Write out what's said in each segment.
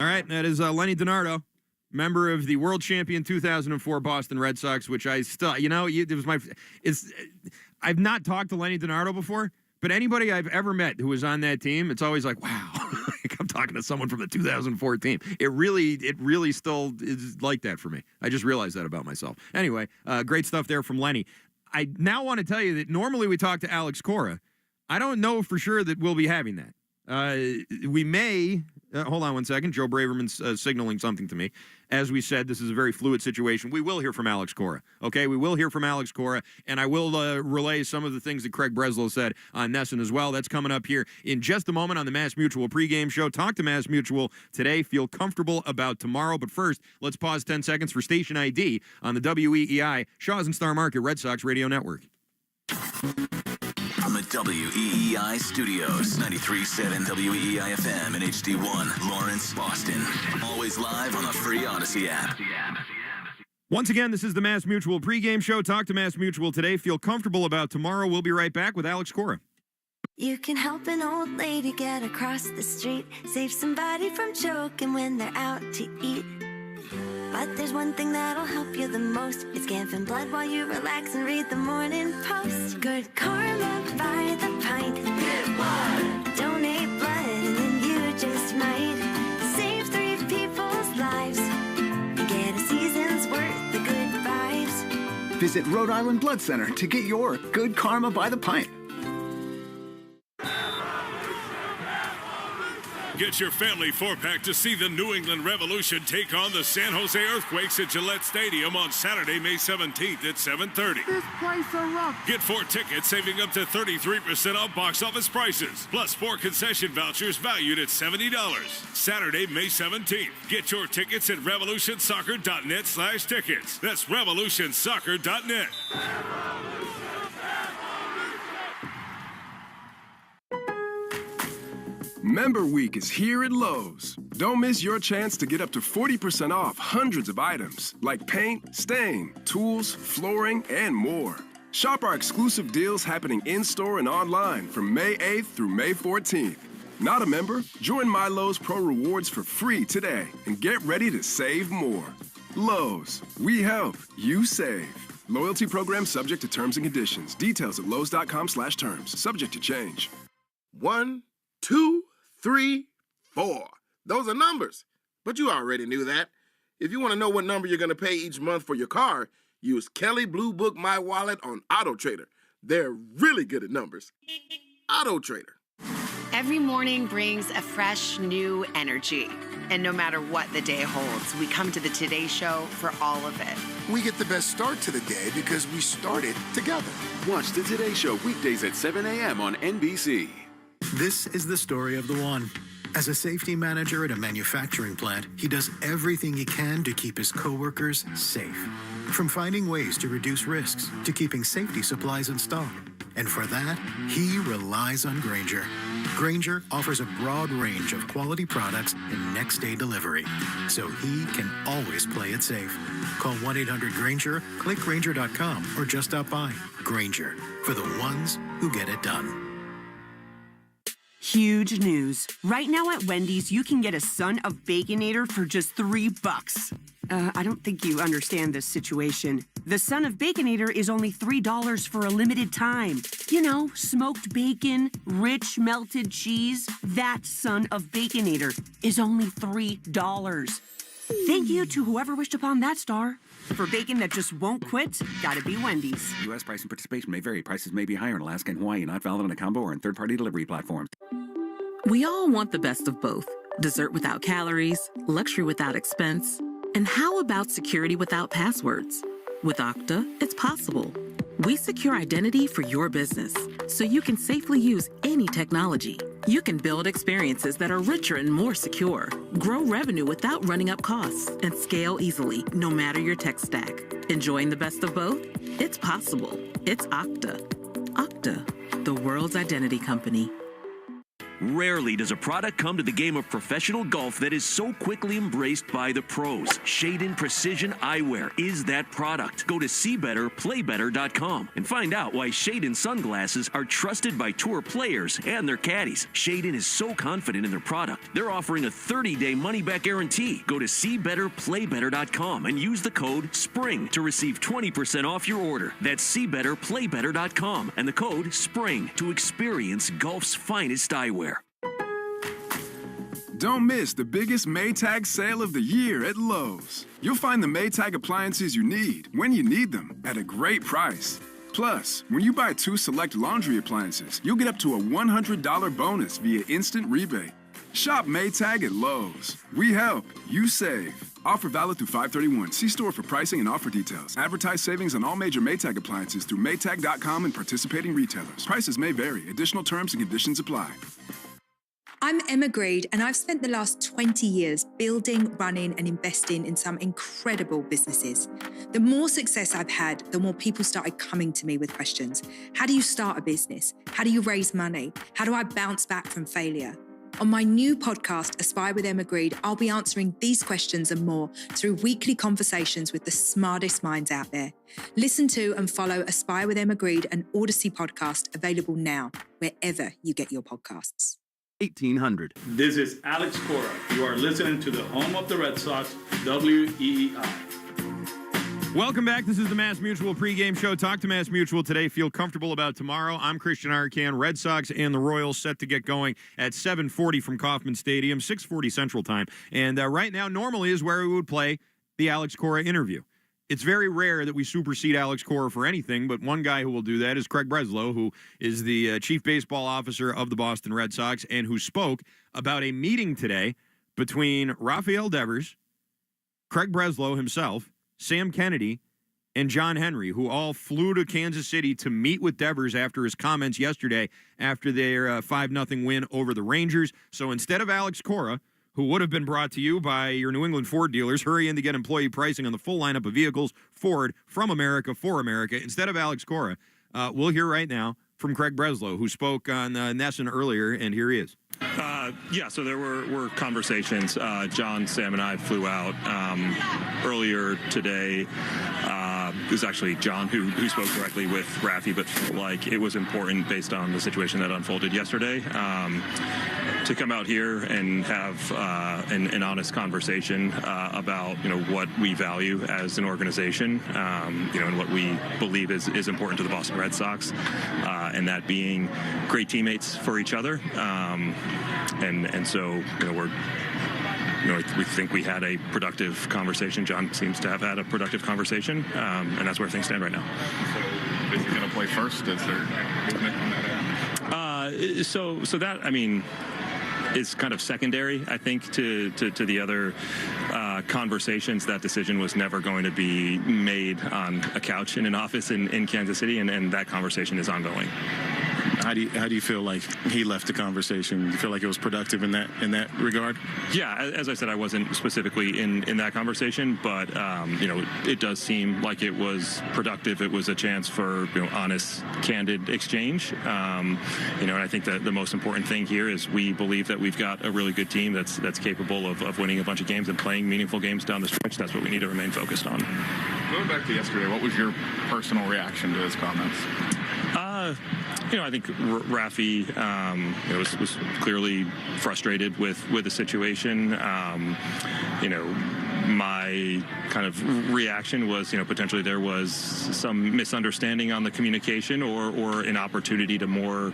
All right, that is Lenny DiNardo, member of the world champion 2004 Boston Red Sox, which I still, it was I've not talked to Lenny DiNardo before, but anybody I've ever met who was on that team, it's always like, wow, like I'm talking to someone from the 2004 team. It really still is like that for me. I just realized that about myself. Anyway, great stuff there from Lenny. I now want to tell you that normally we talk to Alex Cora. I don't know for sure that we'll be having that. We may, hold on one second. Joe Braverman's signaling something to me. As we said, this is a very fluid situation. We will hear from Alex Cora. Okay, we will hear from Alex Cora, and I will relay some of the things that Craig Breslow said on NESN as well. That's coming up here in just a moment on the Mass Mutual pregame show. Talk to Mass Mutual today. Feel comfortable about tomorrow. But first, let's pause 10 seconds for station ID on the WEEI Shaw's and Star Market Red Sox Radio Network. From the WEEI studios, 93.7 WEEI FM and HD1, Lawrence, Boston. Always live on the free Odyssey app. Once again, this is the Mass Mutual pregame show. Talk to Mass Mutual today. Feel comfortable about tomorrow. We'll be right back with Alex Cora. You can help an old lady get across the street, save somebody from choking when they're out to eat. But there's one thing that'll help you the most. It's giving blood while you relax and read the Morning Post. Good karma by the pint. Give blood. Donate blood and then you just might save 3 people's lives and get a season's worth of good vibes. Visit Rhode Island Blood Center to get your Good Karma by the pint. Get your family 4-pack to see the New England Revolution take on the San Jose Earthquakes at Gillette Stadium on Saturday, May 17th at 7:30. This place a rock. Get 4 tickets, saving up to 33% off box office prices, plus 4 concession vouchers valued at $70. Saturday, May 17th. Get your tickets at revolutionsoccer.net/tickets. That's revolutionsoccer.net. Member Week is here at Lowe's. Don't miss your chance to get up to 40% off hundreds of items like paint, stain, tools, flooring, and more. Shop our exclusive deals happening in-store and online from May 8th through May 14th. Not a member? Join My Lowe's Pro Rewards for free today and get ready to save more. Lowe's, we help, you save. Loyalty program subject to terms and conditions. Details at lowes.com/terms. Subject to change. 1, 2, 3, 4. Those are numbers, but you already knew that. If you want to know what number you're going to pay each month for your car, use Kelly Blue Book My Wallet on Auto Trader. They're really good at numbers. Auto Trader. Every morning brings a fresh, new energy. And no matter what the day holds, we come to the Today Show for all of it. We get the best start to the day because we started together. Watch the Today Show weekdays at 7 a.m. on NBC. This is the story of the one. As a safety manager at a manufacturing plant, he does everything he can to keep his coworkers safe. From finding ways to reduce risks to keeping safety supplies in stock. And for that, he relies on Grainger. Grainger offers a broad range of quality products and next-day delivery, so he can always play it safe. Call 1-800-GRAINGER, click Grainger.com, or just stop by. Grainger, for the ones who get it done. Huge news. Right now at Wendy's, you can get a Son of Baconator for just $3. I don't think you understand this situation. The Son of Baconator is only $3 for a limited time. You know, smoked bacon, rich melted cheese. That Son of Baconator is only $3. Thank you to whoever wished upon that star. For bacon that just won't quit, gotta be Wendy's. U.S. price and participation may vary. Prices may be higher in Alaska and Hawaii, not valid on a combo or on third-party delivery platforms. We all want the best of both. Dessert without calories, luxury without expense, and how about security without passwords? With Okta, it's possible. We secure identity for your business, so you can safely use any technology. You can build experiences that are richer and more secure, grow revenue without running up costs, and scale easily, no matter your tech stack. Enjoying the best of both? It's possible. It's Okta. Okta, the world's identity company. Rarely does a product come to the game of professional golf that is so quickly embraced by the pros. Shadin Precision Eyewear is that product. Go to SeeBetterPlayBetter.com and find out why Shadin sunglasses are trusted by tour players and their caddies. Shadin is so confident in their product, they're offering a 30-day money-back guarantee. Go to SeeBetterPlayBetter.com and use the code SPRING to receive 20% off your order. That's SeeBetterPlayBetter.com and the code SPRING to experience golf's finest eyewear. Don't miss the biggest Maytag sale of the year at Lowe's. You'll find the Maytag appliances you need when you need them at a great price. Plus, when you buy 2 select laundry appliances, you'll get up to a $100 bonus via instant rebate. Shop Maytag at Lowe's. We help, you save. Offer valid through 5/31. See store for pricing and offer details. Advertise savings on all major Maytag appliances through Maytag.com and participating retailers. Prices may vary. Additional terms and conditions apply. I'm Emma Greed, and I've spent the last 20 years building, running, and investing in some incredible businesses. The more success I've had, the more people started coming to me with questions. How do you start a business? How do you raise money? How do I bounce back from failure? On my new podcast, Aspire with Emma Greed, I'll be answering these questions and more through weekly conversations with the smartest minds out there. Listen to and follow Aspire with Emma Greed, an Odyssey podcast, available now, wherever you get your podcasts. 1800. This is Alex Cora. You are listening to the home of the Red Sox, WEEI. Welcome back. This is the Mass Mutual pregame show. Talk to Mass Mutual today. Feel comfortable about tomorrow. I'm Christian Arcan. Red Sox and the Royals set to get going at 7:40 from Kauffman Stadium, 6:40 Central Time. And right now, normally is where we would play the Alex Cora interview. It's very rare that we supersede Alex Cora for anything, but one guy who will do that is Craig Breslow, who is the chief baseball officer of the Boston Red Sox and who spoke about a meeting today between Rafael Devers, Craig Breslow himself, Sam Kennedy, and John Henry, who all flew to Kansas City to meet with Devers after his comments yesterday after their 5-0 win over the Rangers. So instead of Alex Cora, who would have been brought to you by your New England Ford dealers, hurry in to get employee pricing on the full lineup of vehicles, Ford, from America, for America. Instead of Alex Cora, we'll hear right now from Craig Breslow, who spoke on Nesson earlier, and here he is. So there were conversations. John, Sam, and I flew out earlier today. It was actually John who spoke directly with Rafi, but felt like it was important based on the situation that unfolded yesterday to come out here and have an honest conversation about what we value as an organization, and what we believe is important to the Boston Red Sox, and that being great teammates for each other. And so we think we had a productive conversation. John seems to have had a productive conversation, and that's where things stand right now. So is he going to play first? Is there movement on that? So that, I mean, is kind of secondary, I think, to the other conversations. That decision was never going to be made on a couch in an office in Kansas City, and that conversation is ongoing. How do you feel like he left the conversation? Do you feel like it was productive in that regard? Yeah, as I said, I wasn't specifically in that conversation, but it does seem like it was productive. It was a chance for honest, candid exchange. And I think that the most important thing here is we believe that we've got a really good team that's capable of winning a bunch of games and playing meaningful games down the stretch. That's what we need to remain focused on. Going back to yesterday, what was your personal reaction to his comments? I think Rafi was clearly frustrated with the situation. My kind of reaction was, potentially there was some misunderstanding on the communication or an opportunity to more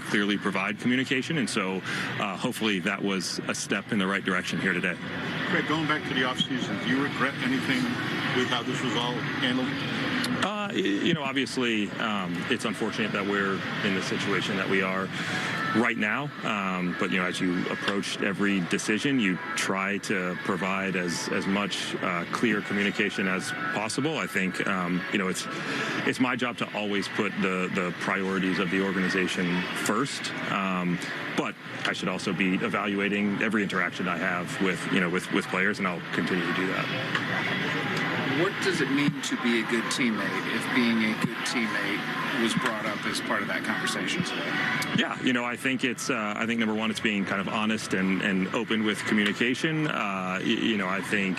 clearly provide communication. And so hopefully that was a step in the right direction here today. Craig, going back to the offseason, do you regret anything with how this was all handled? Obviously, it's unfortunate that we're in the situation that we are right now. But, as you approach every decision, you try to provide as much clear communication as possible. I think, it's my job to always put the priorities of the organization first. But I should also be evaluating every interaction I have with players, and I'll continue to do that. What does it mean to be a good teammate if being a good teammate was brought up as part of that conversation today? Yeah, I think it's, I think number one, it's being kind of honest and open with communication. I think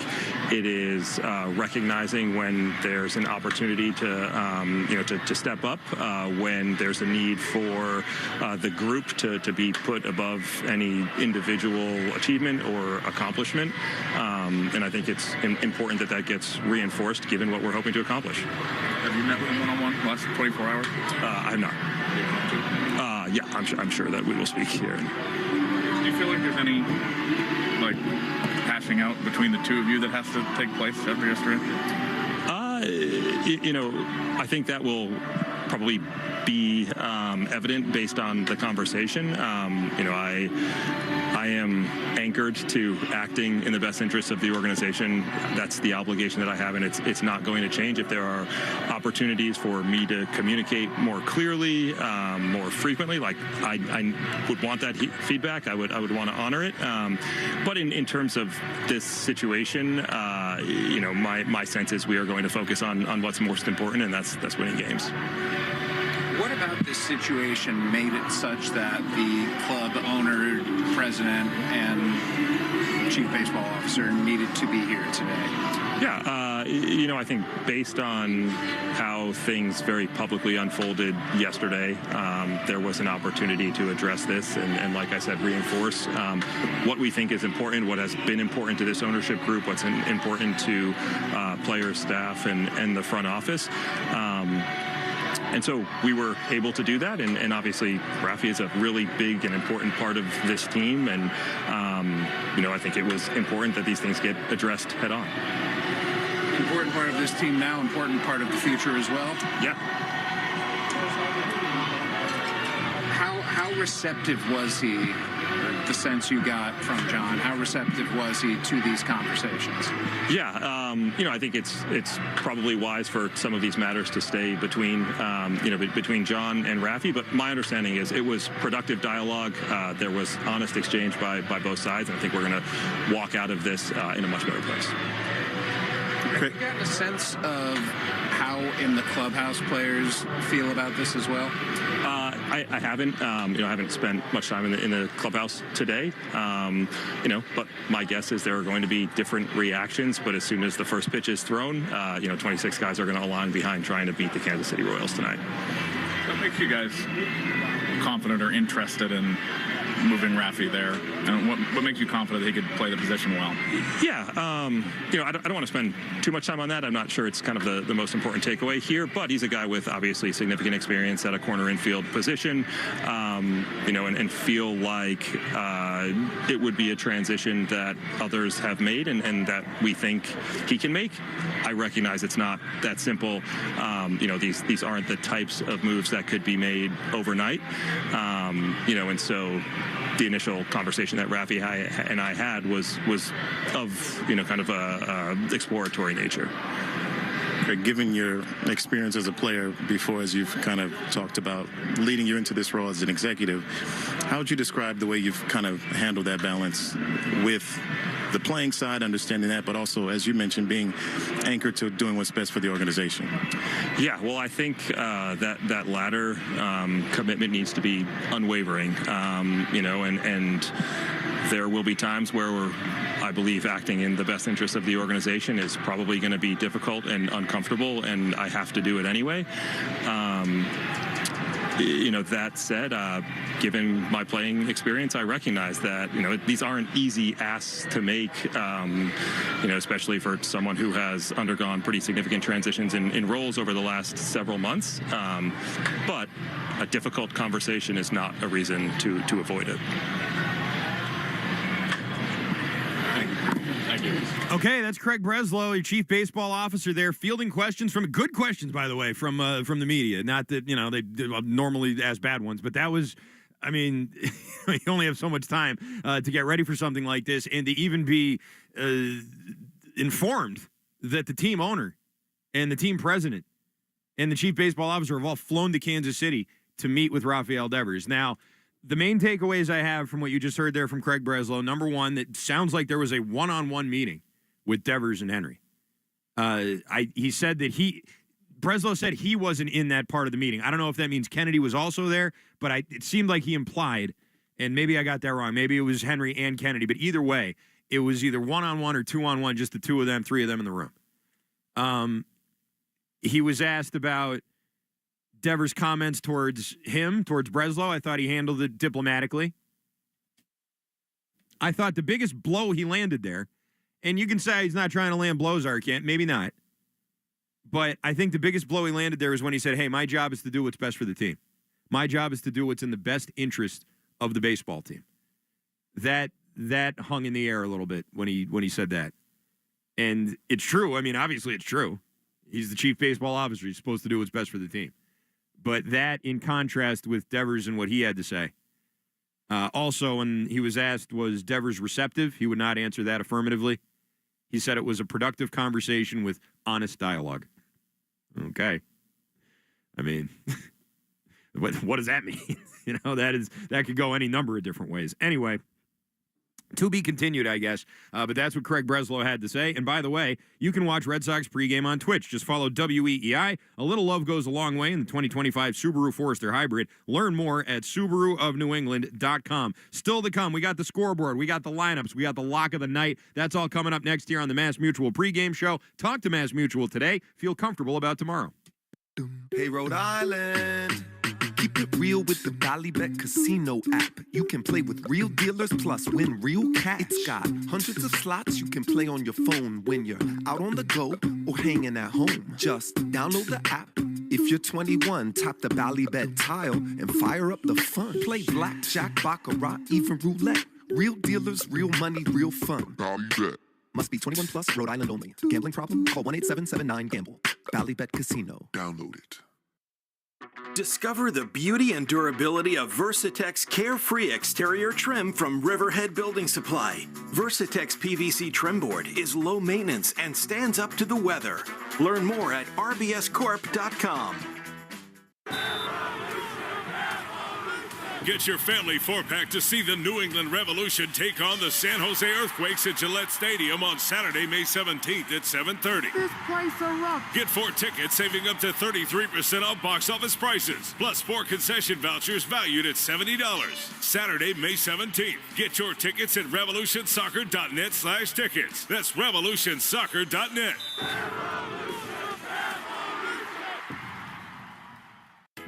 it is recognizing when there's an opportunity to step up, when there's a need for the group to be put above any individual achievement or accomplishment. And I think it's important that gets reinforced given what we're hoping to accomplish. Have you met with him one-on-one last 24 hours? I have not. Yeah, I'm sure that we will speak here. Do you feel like there's any hashing out between the two of you that has to take place after yesterday? I think that will probably be evident based on the conversation. I am anchored to acting in the best interests of the organization. That's the obligation that I have, and it's not going to change. If there are opportunities for me to communicate more clearly, more frequently, I would want that feedback. I would want to honor it. But in terms of this situation, my sense is we are going to focus on what's most important, and that's winning games. What about this situation made it such that the club owner, president, and chief baseball officer needed to be here today? Yeah, I think based on how things very publicly unfolded yesterday, there was an opportunity to address this and like I said, reinforce what we think is important, what has been important to this ownership group, what's important to players, staff, and the front office. And so we were able to do that, and obviously Rafi is a really big and important part of this team, and I think it was important that these things get addressed head on. Important part of this team now, important part of the future as well? Yeah. How receptive was he, the sense you got from John, how receptive was he to these conversations? Yeah, I think it's probably wise for some of these matters to stay between John and Rafi, but my understanding is it was productive dialogue. There was honest exchange by both sides, and I think we're going to walk out of this in a much better place. Have you gotten a sense of how in the clubhouse players feel about this as well? I haven't. I haven't spent much time in the clubhouse today. But my guess is there are going to be different reactions. But as soon as the first pitch is thrown, 26 guys are going to align behind trying to beat the Kansas City Royals tonight. What makes you guys confident or interested in moving Rafi there? And what makes you confident that he could play the position well? Yeah, I don't want to spend too much time on that. I'm not sure it's kind of the most important takeaway here, but he's a guy with obviously significant experience at a corner infield position, and feel like it would be a transition that others have made and that we think he can make. I recognize it's not that simple. These aren't the types of moves that could be made overnight. And so the initial conversation that Rafi and I had was of kind of a exploratory nature. Given your experience as a player before, as you've kind of talked about leading you into this role as an executive, how would you describe the way you've kind of handled that balance with the playing side, understanding that, but also, as you mentioned, being anchored to doing what's best for the organization? Yeah, well, I think that latter commitment needs to be unwavering, and there will be times where I believe acting in the best interest of the organization is probably going to be difficult and uncomfortable, and I have to do it anyway. That said, given my playing experience, I recognize that, these aren't easy asks to make, especially for someone who has undergone pretty significant transitions in roles over the last several months. But a difficult conversation is not a reason to avoid it. Okay, that's Craig Breslow, your chief baseball officer there, fielding questions good questions, by the way, from the media. Not that, they normally ask bad ones, but that was, you only have so much time to get ready for something like this and to even be informed that the team owner and the team president and the chief baseball officer have all flown to Kansas City to meet with Rafael Devers. Now, the main takeaways I have from what you just heard there from Craig Breslow, number one, that sounds like there was a one-on-one meeting with Devers and Henry. He said that Breslow said he wasn't in that part of the meeting. I don't know if that means Kennedy was also there, but it seemed like he implied, and maybe I got that wrong. Maybe it was Henry and Kennedy, but either way, it was either one-on-one or two-on-one, just the two of them, three of them in the room. He was asked about Devers' comments towards Breslow. I thought he handled it diplomatically. I thought the biggest blow he landed there, and you can say he's not trying to land blows, Arcant, maybe not. But I think the biggest blow he landed there is when he said, hey, my job is to do what's best for the team. My job is to do what's in the best interest of the baseball team. That hung in the air a little bit when he said that. And it's true. I mean, obviously it's true. He's the chief baseball officer. He's supposed to do what's best for the team. But that in contrast with Devers and what he had to say. Also, when he was asked, was Devers receptive? He would not answer that affirmatively. He said it was a productive conversation with honest dialogue. Okay. I mean, what does that mean? That could go any number of different ways. Anyway, to be continued, I guess. But that's what Craig Breslow had to say. And by the way, you can watch Red Sox pregame on Twitch. Just follow WEEI. A little love goes a long way in the 2025 Subaru Forester Hybrid. Learn more at SubaruofNewEngland.com. Still to come, we got the scoreboard. We got the lineups. We got the lock of the night. That's all coming up next year on the Mass Mutual pregame show. Talk to Mass Mutual today. Feel comfortable about tomorrow. Hey, Rhode Island. Keep it real with the Ballybet Casino app. You can play with real dealers plus win real cash. It's got hundreds of slots you can play on your phone when you're out on the go or hanging at home. Just download the app. If you're 21, tap the Ballybet tile and fire up the fun. Play blackjack, baccarat, even roulette. Real dealers, real money, real fun. Ballybet. Must be 21 plus, Rhode Island only. Gambling problem? Call 1-877-9-GAMBLE. Ballybet Casino. Download it. Discover the beauty and durability of Versatex Carefree exterior trim from Riverhead Building Supply. Versatex PVC trim board is low maintenance and stands up to the weather. Learn more at rbscorp.com. Get your family four-pack to see the New England Revolution take on the San Jose Earthquakes at Gillette Stadium on Saturday, May 17th at 7:30. This place erupts. Get 4 tickets, saving up to 33% off box office prices, plus 4 concession vouchers valued at $70. Saturday, May 17th. Get your tickets at revolutionsoccer.net/tickets. That's revolutionsoccer.net.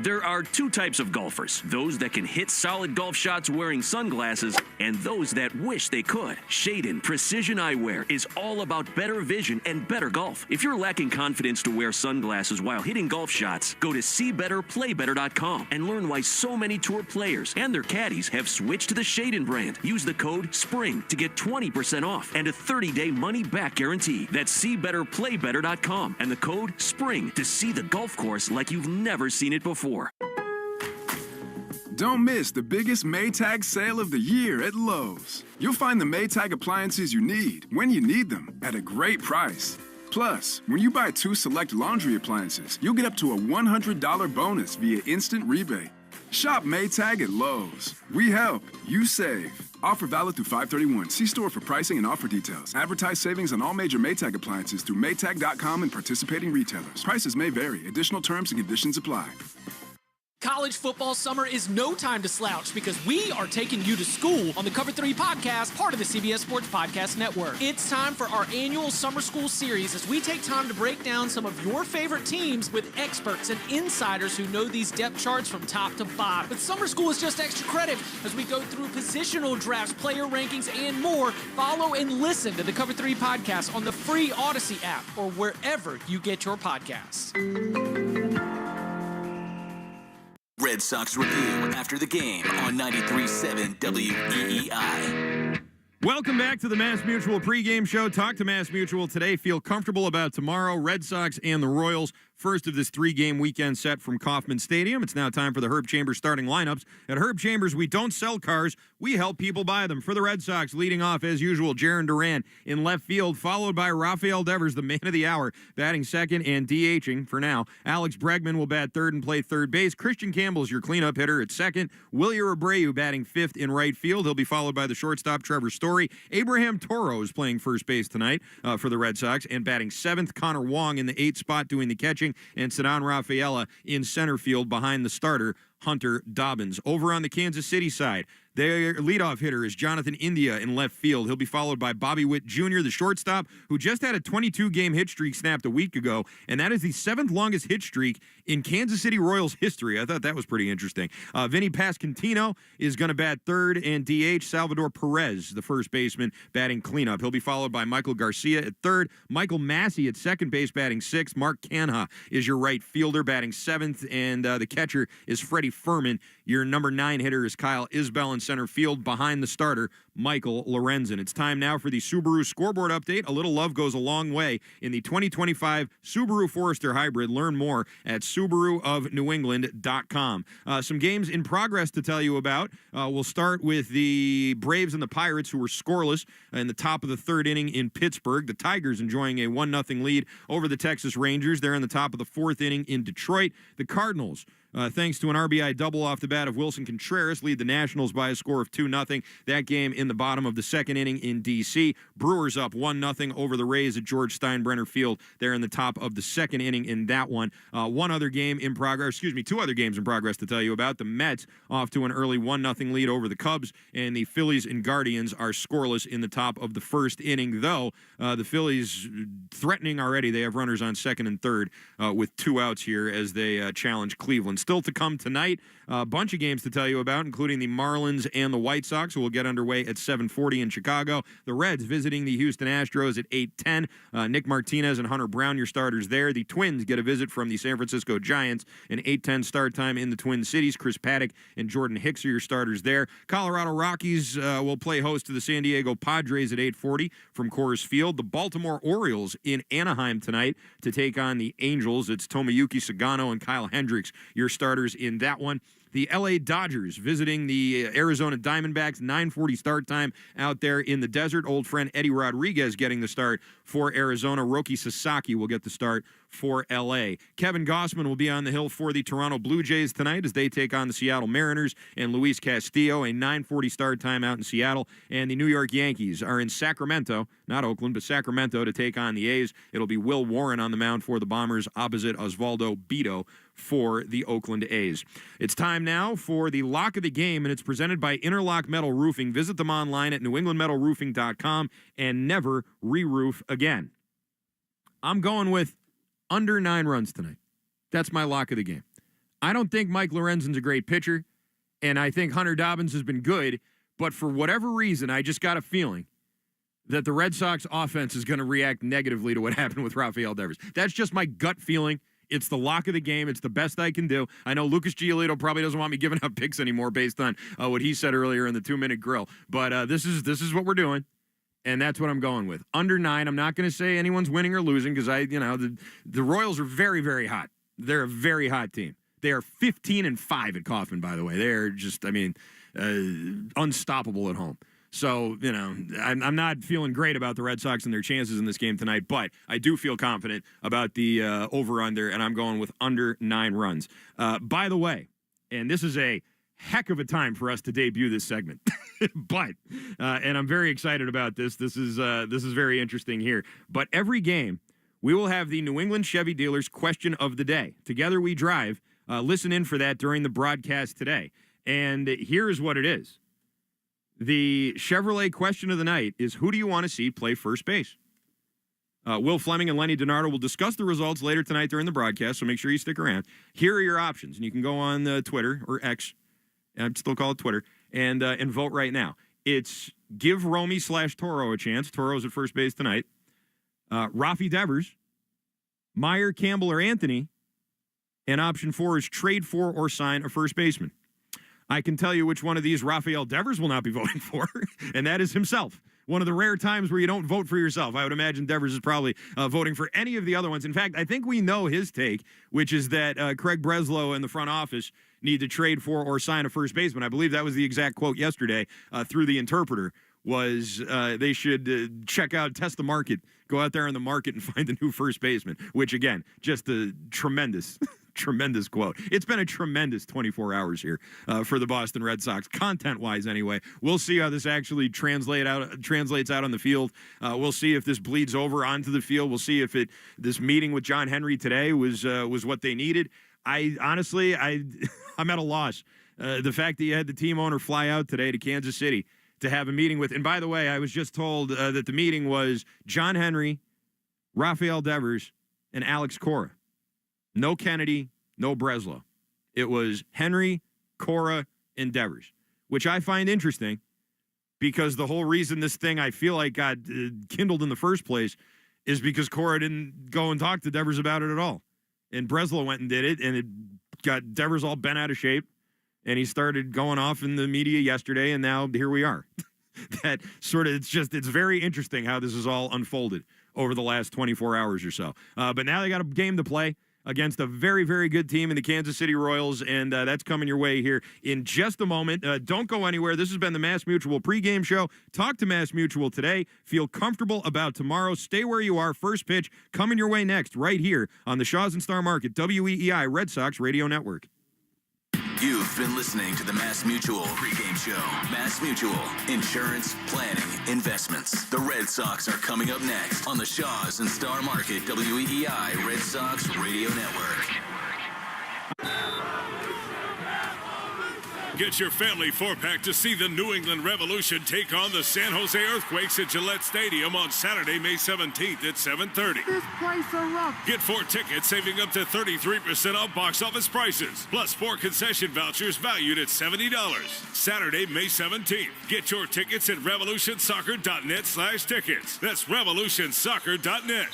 There are two types of golfers, those that can hit solid golf shots wearing sunglasses and those that wish they could. Shadin Precision Eyewear is all about better vision and better golf. If you're lacking confidence to wear sunglasses while hitting golf shots, go to SeeBetterPlayBetter.com and learn why so many tour players and their caddies have switched to the Shadin brand. Use the code SPRING to get 20% off and a 30-day money-back guarantee. That's SeeBetterPlayBetter.com and the code SPRING to see the golf course like you've never seen it before. Don't miss the biggest Maytag sale of the year at Lowe's. You'll find the Maytag appliances you need when you need them at a great price. Plus, when you buy 2 select laundry appliances, you'll get up to a $100 bonus via instant rebate. Shop Maytag at Lowe's. We help, you save. Offer valid through 5/31. See store for pricing and offer details. Advertise savings on all major Maytag appliances through Maytag.com and participating retailers. Prices may vary. Additional terms and conditions apply. College football summer is no time to slouch because we are taking you to school on the Cover 3 podcast, part of the CBS Sports Podcast Network. It's time for our annual summer school series as we take time to break down some of your favorite teams with experts and insiders who know these depth charts from top to bottom. But summer school is just extra credit as we go through positional drafts, player rankings, and more. Follow and listen to the Cover 3 podcast on the free Odyssey app or wherever you get your podcasts. Red Sox Review after the game on 93.7 WEEI. Welcome back to the Mass Mutual pregame show. Talk to Mass Mutual today. Feel comfortable about tomorrow. Red Sox and the Royals first of this 3-game weekend set from Kauffman Stadium. It's now time for the Herb Chambers starting lineups. At Herb Chambers, we don't sell cars, we help people buy them. For the Red Sox, leading off as usual, Jarren Duran in left field, followed by Rafael Devers, the man of the hour, batting second and DHing for now. Alex Bregman will bat third and play third base. Christian Campbell's your cleanup hitter at second. Wilyer Abreu batting fifth in right field. He'll be followed by the shortstop, Trevor Story. Abraham Toro is playing first base tonight for the Red Sox and batting seventh. Connor Wong in the 8th spot doing the catching, and Ceddanne Rafaela in center field behind the starter, Hunter Dobbins. Over on the Kansas City side, their leadoff hitter is Jonathan India in left field. He'll be followed by Bobby Witt Jr., the shortstop, who just had a 22-game hit streak snapped a week ago, and that is the 7th longest hit streak in Kansas City Royals history. I thought that was pretty interesting. Vinny Pasquantino is going to bat third and DH. Salvador Perez, the first baseman, batting cleanup. He'll be followed by Michael Garcia at third. Michael Massey at second base batting sixth. Mark Canha is your right fielder batting seventh, and the catcher is Freddie Furman. Your number 9 hitter is Kyle Isbell in center field behind the starter, Michael Lorenzen. It's time now for the Subaru scoreboard update. A little love goes a long way in the 2025 Subaru Forester Hybrid. Learn more at SubaruofNewEngland.com. Some games in progress to tell you about. We'll start with the Braves and the Pirates, who were scoreless in the top of the 3rd inning in Pittsburgh. The Tigers enjoying a 1-0 lead over the Texas Rangers. They're in the top of the 4th inning in Detroit. The Cardinals, thanks to an RBI double off the bat of Wilson Contreras, lead the Nationals by a score of 2-0. That game in the bottom of the 2nd inning in D.C. Brewers up 1-0 over the Rays at George Steinbrenner Field. They're in the top of the 2nd inning in that one. Two other games in progress to tell you about. The Mets off to an early 1-0 lead over the Cubs, and the Phillies and Guardians are scoreless in the top of the 1st inning, though the Phillies threatening already. They have runners on 2nd and 3rd with 2 outs here as they challenge Cleveland. Still to come tonight, a bunch of games to tell you about, including the Marlins and the White Sox, who will get underway at 7:40 in Chicago. The Reds visiting the Houston Astros at 8:10. Nick Martinez and Hunter Brown, your starters there. The Twins get a visit from the San Francisco Giants, an 8:10 start time in the Twin Cities. Chris Paddock and Jordan Hicks are your starters there. Colorado Rockies will play host to the San Diego Padres at 8:40 from Coors Field. The Baltimore Orioles in Anaheim tonight to take on the Angels. It's Tomoyuki Sagano and Kyle Hendricks, your starters in that one. The L.A. Dodgers visiting the Arizona Diamondbacks, 9:40 start time out there in the desert. Old friend Eddie Rodriguez getting the start for Arizona. Roki Sasaki will get the start for L.A. Kevin Gossman will be on the hill for the Toronto Blue Jays tonight as they take on the Seattle Mariners, and Luis Castillo, a 9:40 start time out in Seattle. And the New York Yankees are in Sacramento, not Oakland, but Sacramento, to take on the A's. It'll be Will Warren on the mound for the Bombers opposite Osvaldo Bido for the Oakland A's. It's time now for the lock of the game, and it's presented by Interlock Metal Roofing. Visit them online at newenglandmetalroofing.com and never re-roof again. I'm going with under 9 runs tonight. That's my lock of the game. I don't think Mike Lorenzen's a great pitcher, and I think Hunter Dobbins has been good, but for whatever reason, I just got a feeling that the Red Sox offense is going to react negatively to what happened with Rafael Devers. That's just my gut feeling. It's the lock of the game. It's the best I can do. I know Lucas Giolito probably doesn't want me giving up picks anymore based on what he said earlier in the 2-minute grill, but this is what we're doing. And that's what I'm going with. Under 9. I'm not going to say anyone's winning or losing because the Royals are very, very hot. They're a very hot team. They are 15-5 at Kauffman, by the way. They're just, unstoppable at home. So, I'm not feeling great about the Red Sox and their chances in this game tonight, but I do feel confident about the over-under, and I'm going with under 9 runs. By the way, and this is a heck of a time for us to debut this segment, but and I'm very excited about this. This is very interesting here. But every game, we will have the New England Chevy Dealers question of the day. Together We Drive. Listen in for that during the broadcast today. And here's what it is. The Chevrolet question of the night is, who do you want to see play first base? Will Fleming and Lenny DiNardo will discuss the results later tonight during the broadcast, so make sure you stick around. Here are your options, and you can go on Twitter or X, I'd still call it Twitter, and vote right now. It's give Romy/Toro a chance. Toro's at first base tonight. Rafi Devers, Meyer, Campbell, or Anthony, and option 4 is trade for or sign a first baseman. I can tell you which one of these Rafael Devers will not be voting for, and that is himself. one of the rare times where you don't vote for yourself. I would imagine Devers is probably voting for any of the other ones. In fact, I think we know his take, which is that Craig Breslow and the front office need to trade for or sign a first baseman. I believe that was the exact quote yesterday through the interpreter, was they should test the market, go out there in the market and find a new first baseman, which, again, just a tremendous tremendous quote. It's been a tremendous 24 hours here for the Boston Red Sox, content-wise anyway. We'll see how this actually translates out on the field. We'll see if this bleeds over onto the field. We'll see if this meeting with John Henry today was what they needed. I'm at a loss. The fact that you had the team owner fly out today to Kansas City to have a meeting with, and by the way, I was just told that the meeting was John Henry, Rafael Devers, and Alex Cora. No Kennedy, no Breslow. It was Henry, Cora, and Devers, which I find interesting because the whole reason this thing I feel like got kindled in the first place is because Cora didn't go and talk to Devers about it at all. And Breslow went and did it, and it got Devers all bent out of shape, and he started going off in the media yesterday, and now here we are. That sort of, it's very interesting how this has all unfolded over the last 24 hours or so. But now they got a game to play against a very, very good team in the Kansas City Royals, and that's coming your way here in just a moment. Don't go anywhere. This has been the Mass Mutual pregame show. Talk to Mass Mutual today. Feel comfortable about tomorrow. Stay where you are. First pitch coming your way next, right here on the Shaws and Star Market, WEEI Red Sox Radio Network. You've been listening to the Mass Mutual pregame show. Mass Mutual, insurance, planning, investments. The Red Sox are coming up next on the Shaws and Star Market WEEI Red Sox Radio Network. Get your family four-pack to see the New England Revolution take on the San Jose Earthquakes at Gillette Stadium on Saturday, May 17th at 7:30. This place erupts. Get 4 tickets, saving up to 33% off box office prices, plus 4 concession vouchers valued at $70. Saturday, May 17th. Get your tickets at revolutionsoccer.net/tickets. That's revolutionsoccer.net.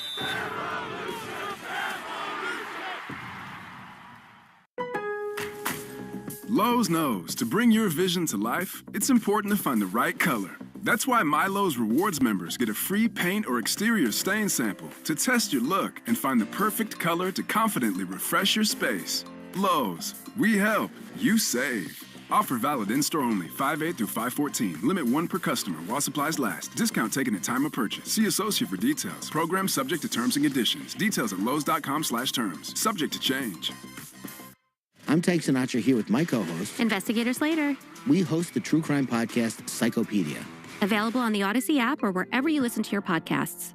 Lowe's knows to bring your vision to life, it's important to find the right color. That's why My Lowe's Rewards members get a free paint or exterior stain sample to test your look and find the perfect color to confidently refresh your space. Lowe's, we help, you save. Offer valid in-store only, 5/8 through 5/14. Limit 1 per customer while supplies last. Discount taken at time of purchase. See associate for details. Program subject to terms and conditions. Details at lowes.com/terms. Subject to change. I'm Tyke Sinatra here with my co-host, Investigator Slater. We host the true crime podcast, Psychopedia. Available on the Odyssey app or wherever you listen to your podcasts.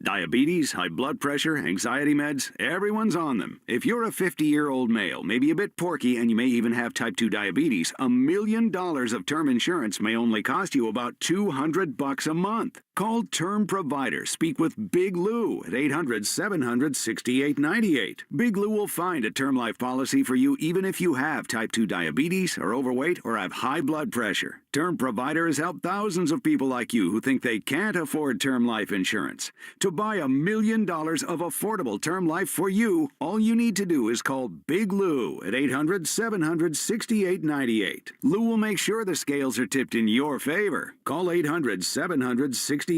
Diabetes, high blood pressure, anxiety meds, everyone's on them. If you're a 50-year-old male, maybe a bit porky, and you may even have type 2 diabetes, $1 million of term insurance may only cost you about $200 a month. Call Term Provider. Speak with Big Lou at 800-700-6898. Big Lou will find a term life policy for you even if you have type 2 diabetes, are overweight, or have high blood pressure. Term Provider has helped thousands of people like you who think they can't afford term life insurance. To buy $1 million of affordable term life for you, all you need to do is call Big Lou at 800-700-6898. Lou will make sure the scales are tipped in your favor. Call 800-700-6898.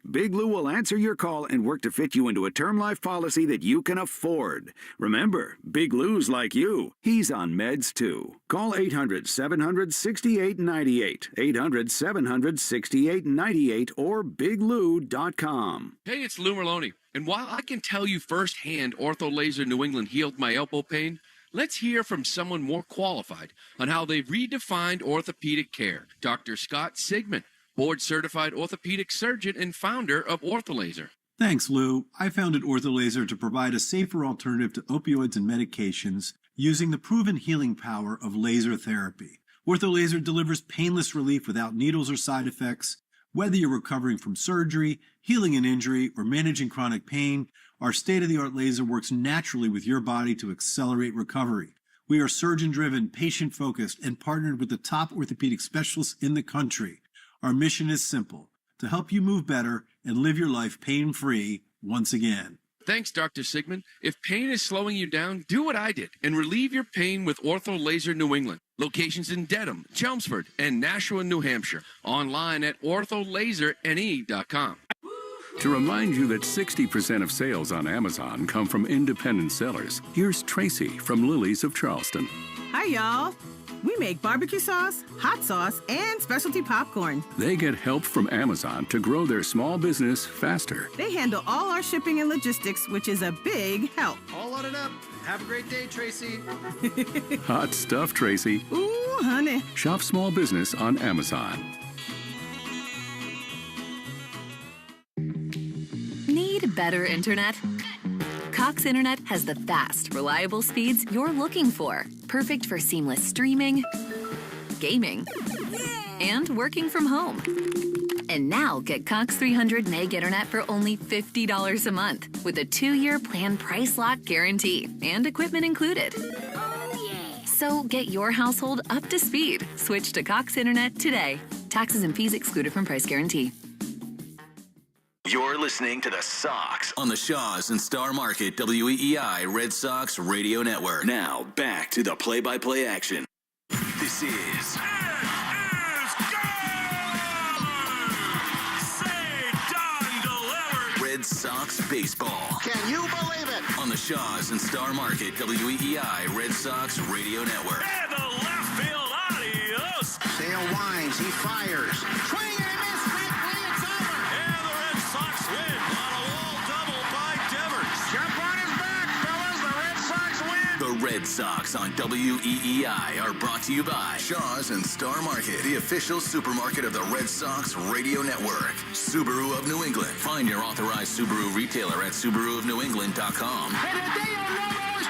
Big Lou will answer your call and work to fit you into a term life policy that you can afford. Remember, Big Lou's like you. He's on meds too. Call 800-700-6898. 800-700-6898 or biglou.com. Hey, it's Lou Merlone. And while I can tell you firsthand Ortho Laser New England healed my elbow pain, let's hear from someone more qualified on how they've redefined orthopedic care. Dr. Scott Sigmund, board-certified orthopedic surgeon and founder of OrthoLaser. Thanks, Lou. I founded OrthoLaser to provide a safer alternative to opioids and medications using the proven healing power of laser therapy. OrthoLaser delivers painless relief without needles or side effects. Whether you're recovering from surgery, healing an injury, or managing chronic pain, our state-of-the-art laser works naturally with your body to accelerate recovery. We are surgeon-driven, patient-focused, and partnered with the top orthopedic specialists in the country. Our mission is simple, to help you move better and live your life pain-free once again. Thanks, Dr. Sigmund. If pain is slowing you down, do what I did and relieve your pain with Ortho Laser New England. Locations in Dedham, Chelmsford, and Nashua, New Hampshire. Online at ortholaserne.com. To remind you that 60% of sales on Amazon come from independent sellers, here's Tracy from Lily's of Charleston. Hi, y'all. We make barbecue sauce, hot sauce, and specialty popcorn. They get help from Amazon to grow their small business faster. They handle all our shipping and logistics, which is a big help. All loaded up. Have a great day, Tracy. Hot stuff, Tracy. Ooh, honey. Shop small business on Amazon. Need better internet? Cox Internet has the fast, reliable speeds you're looking for. Perfect for seamless streaming, gaming, and working from home. And now get Cox 300 meg internet for only $50 a month with a 2-year plan price lock guarantee and equipment included. So get your household up to speed. Switch to Cox Internet today. Taxes and fees excluded from price guarantee. You're listening to the Sox on the Shaws and Star Market WEEI Red Sox Radio Network. Now, back to the play-by-play action. This is... Red Sox baseball. Can you believe it? On the Shaws and Star Market WEEI Red Sox Radio Network. And the left field, adios. Sale winds, he fires. Swing and a miss, strike three, it's over. And the Red Sox win on a wall double by Devers. Jump on his back, fellas. The Red Sox win. The Red Sox on WEEI are brought to you by Shaws and Star Market, the official supermarket of the Red Sox Radio Network. Subaru of New England. Find your authorized Subaru retailer at SubaruofNewEngland.com.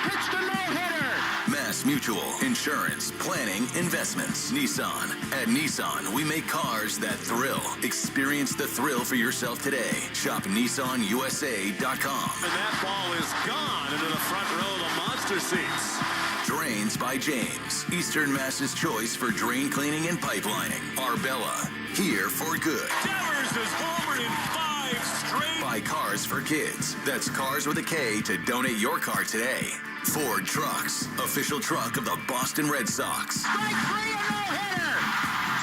Pitched a no-hitter. Mass Mutual, insurance, planning, investments. Nissan. At Nissan, we make cars that thrill. Experience the thrill for yourself today. Shop NissanUSA.com. And that ball is gone into the front row of the monster seats. Drains by James. Eastern Mass's choice for drain cleaning and pipelining. Arbella. Here for good. Devers is homered in 5 straight. Buy Cars for Kids. That's Cars with a K to donate your car today. Ford Trucks. Official truck of the Boston Red Sox. Strike three, a no-hitter.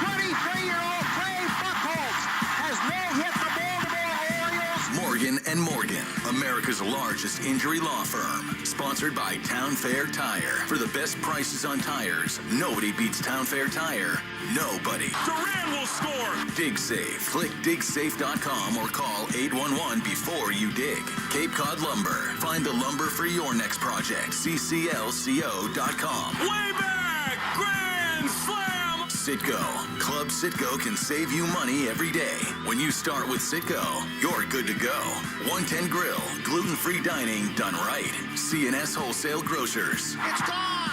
23-year-old Trey Buchholz has no-hit the Baltimore Orioles. Morgan & Morgan, America's largest injury law firm. Sponsored by Town Fair Tire. For the best prices on tires, nobody beats Town Fair Tire. Nobody. Duran will score. Dig Safe. Click digsafe.com or call 811 before you dig. Cape Cod Lumber. Find the lumber for your next project. cclco.com. Way back. Grand slam. Citgo. Club Citgo can save you money every day. When you start with Citgo, you're good to go. 110 Grill. Gluten-free dining done right. C&S Wholesale Grocers. It's gone.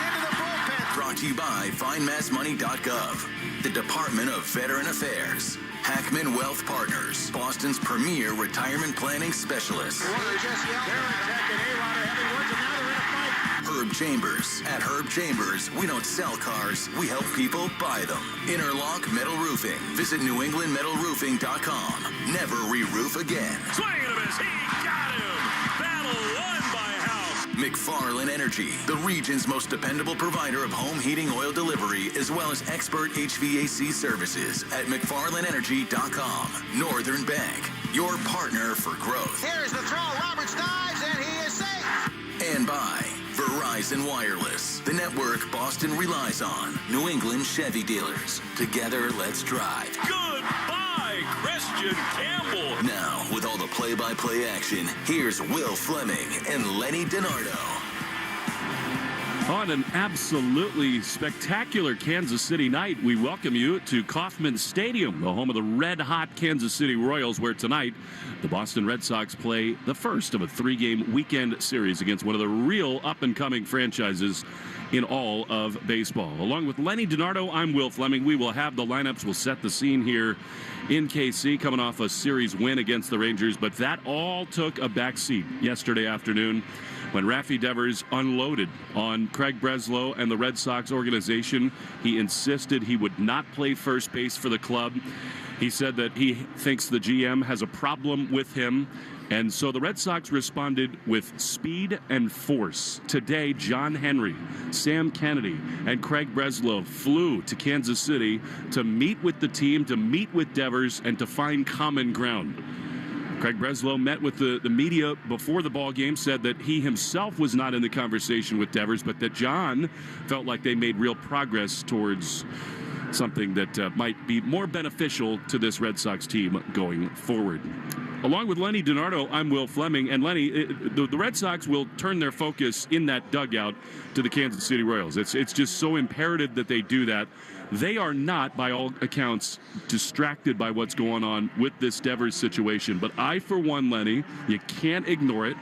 Into the bullpen. Brought to you by FindMassMoney.gov. The Department of Veteran Affairs. Hackman Wealth Partners. Boston's premier retirement planning specialist. Herb Chambers. At Herb Chambers, we don't sell cars, we help people buy them. Interlock Metal Roofing. Visit NewEnglandMetalRoofing.com. Never re-roof again. Swing and a miss. He got him. Battle won by House. McFarland Energy, the region's most dependable provider of home heating oil delivery, as well as expert HVAC services at McFarlandEnergy.com. Northern Bank, your partner for growth. Here's the throw. Roberts dives, and he is safe. And by Verizon Wireless, the network Boston relies on. New England Chevy dealers. Together, let's drive. Goodbye, Christian Campbell. Now, with all the play-by-play action, here's Will Fleming and Lenny DiNardo. On an absolutely spectacular Kansas City night, we welcome you to Kauffman Stadium, the home of the red-hot Kansas City Royals, where tonight the Boston Red Sox play the first of a 3-game weekend series against one of the real up-and-coming franchises in all of baseball. Along with Lenny DiNardo, I'm Will Fleming. We will have the lineups. We'll set the scene here in KC, coming off a series win against the Rangers, but that all took a backseat yesterday afternoon when Rafi Devers unloaded on Craig Breslow and the Red Sox organization. He insisted he would not play first base for the club. He said that he thinks the GM has a problem with him. And so the Red Sox responded with speed and force. Today, John Henry, Sam Kennedy, and Craig Breslow flew to Kansas City to meet with the team, to meet with Devers, and to find common ground. Craig Breslow met with the media before the ball game, said that he himself was not in the conversation with Devers, but that John felt like they made real progress towards something that might be more beneficial to this Red Sox team going forward. Along with Lenny DiNardo, I'm Will Fleming. And Lenny, the Red Sox will turn their focus in that dugout to the Kansas City Royals. It's just so imperative that they do that. They are not, by all accounts, distracted by what's going on with this Devers situation. But I, for one, Lenny, you can't ignore it.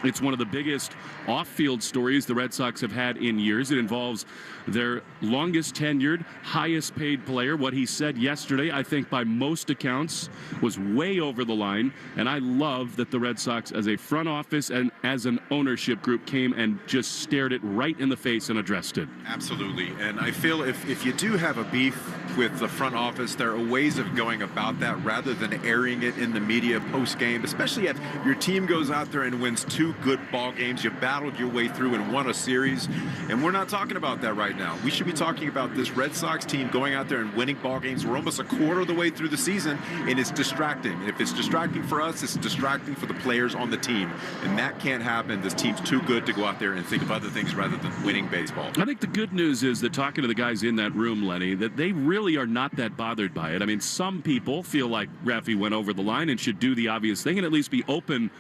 It's one of the biggest off-field stories the Red Sox have had in years. It involves their longest tenured, highest paid player. What he said yesterday, I think by most accounts, was way over the line. And I love that the Red Sox, as a front office and as an ownership group, came and just stared it right in the face and addressed it. Absolutely. And I feel if you do have a beef with the front office, there are ways of going about that rather than airing it in the media post-game, especially if your team goes out there and wins 2 good ball games. You battled your way through and won a series, and we're not talking about that right now. We should be talking about this Red Sox team going out there and winning ball games. We're almost a quarter of the way through the season, and it's distracting. And if it's distracting for us, it's distracting for the players on the team, and that can't happen. This team's too good to go out there and think of other things rather than winning baseball. I think the good news is that talking to the guys in that room, Lenny, that they really are not that bothered by it. I mean, some people feel like Rafi went over the line and should do the obvious thing and at least be open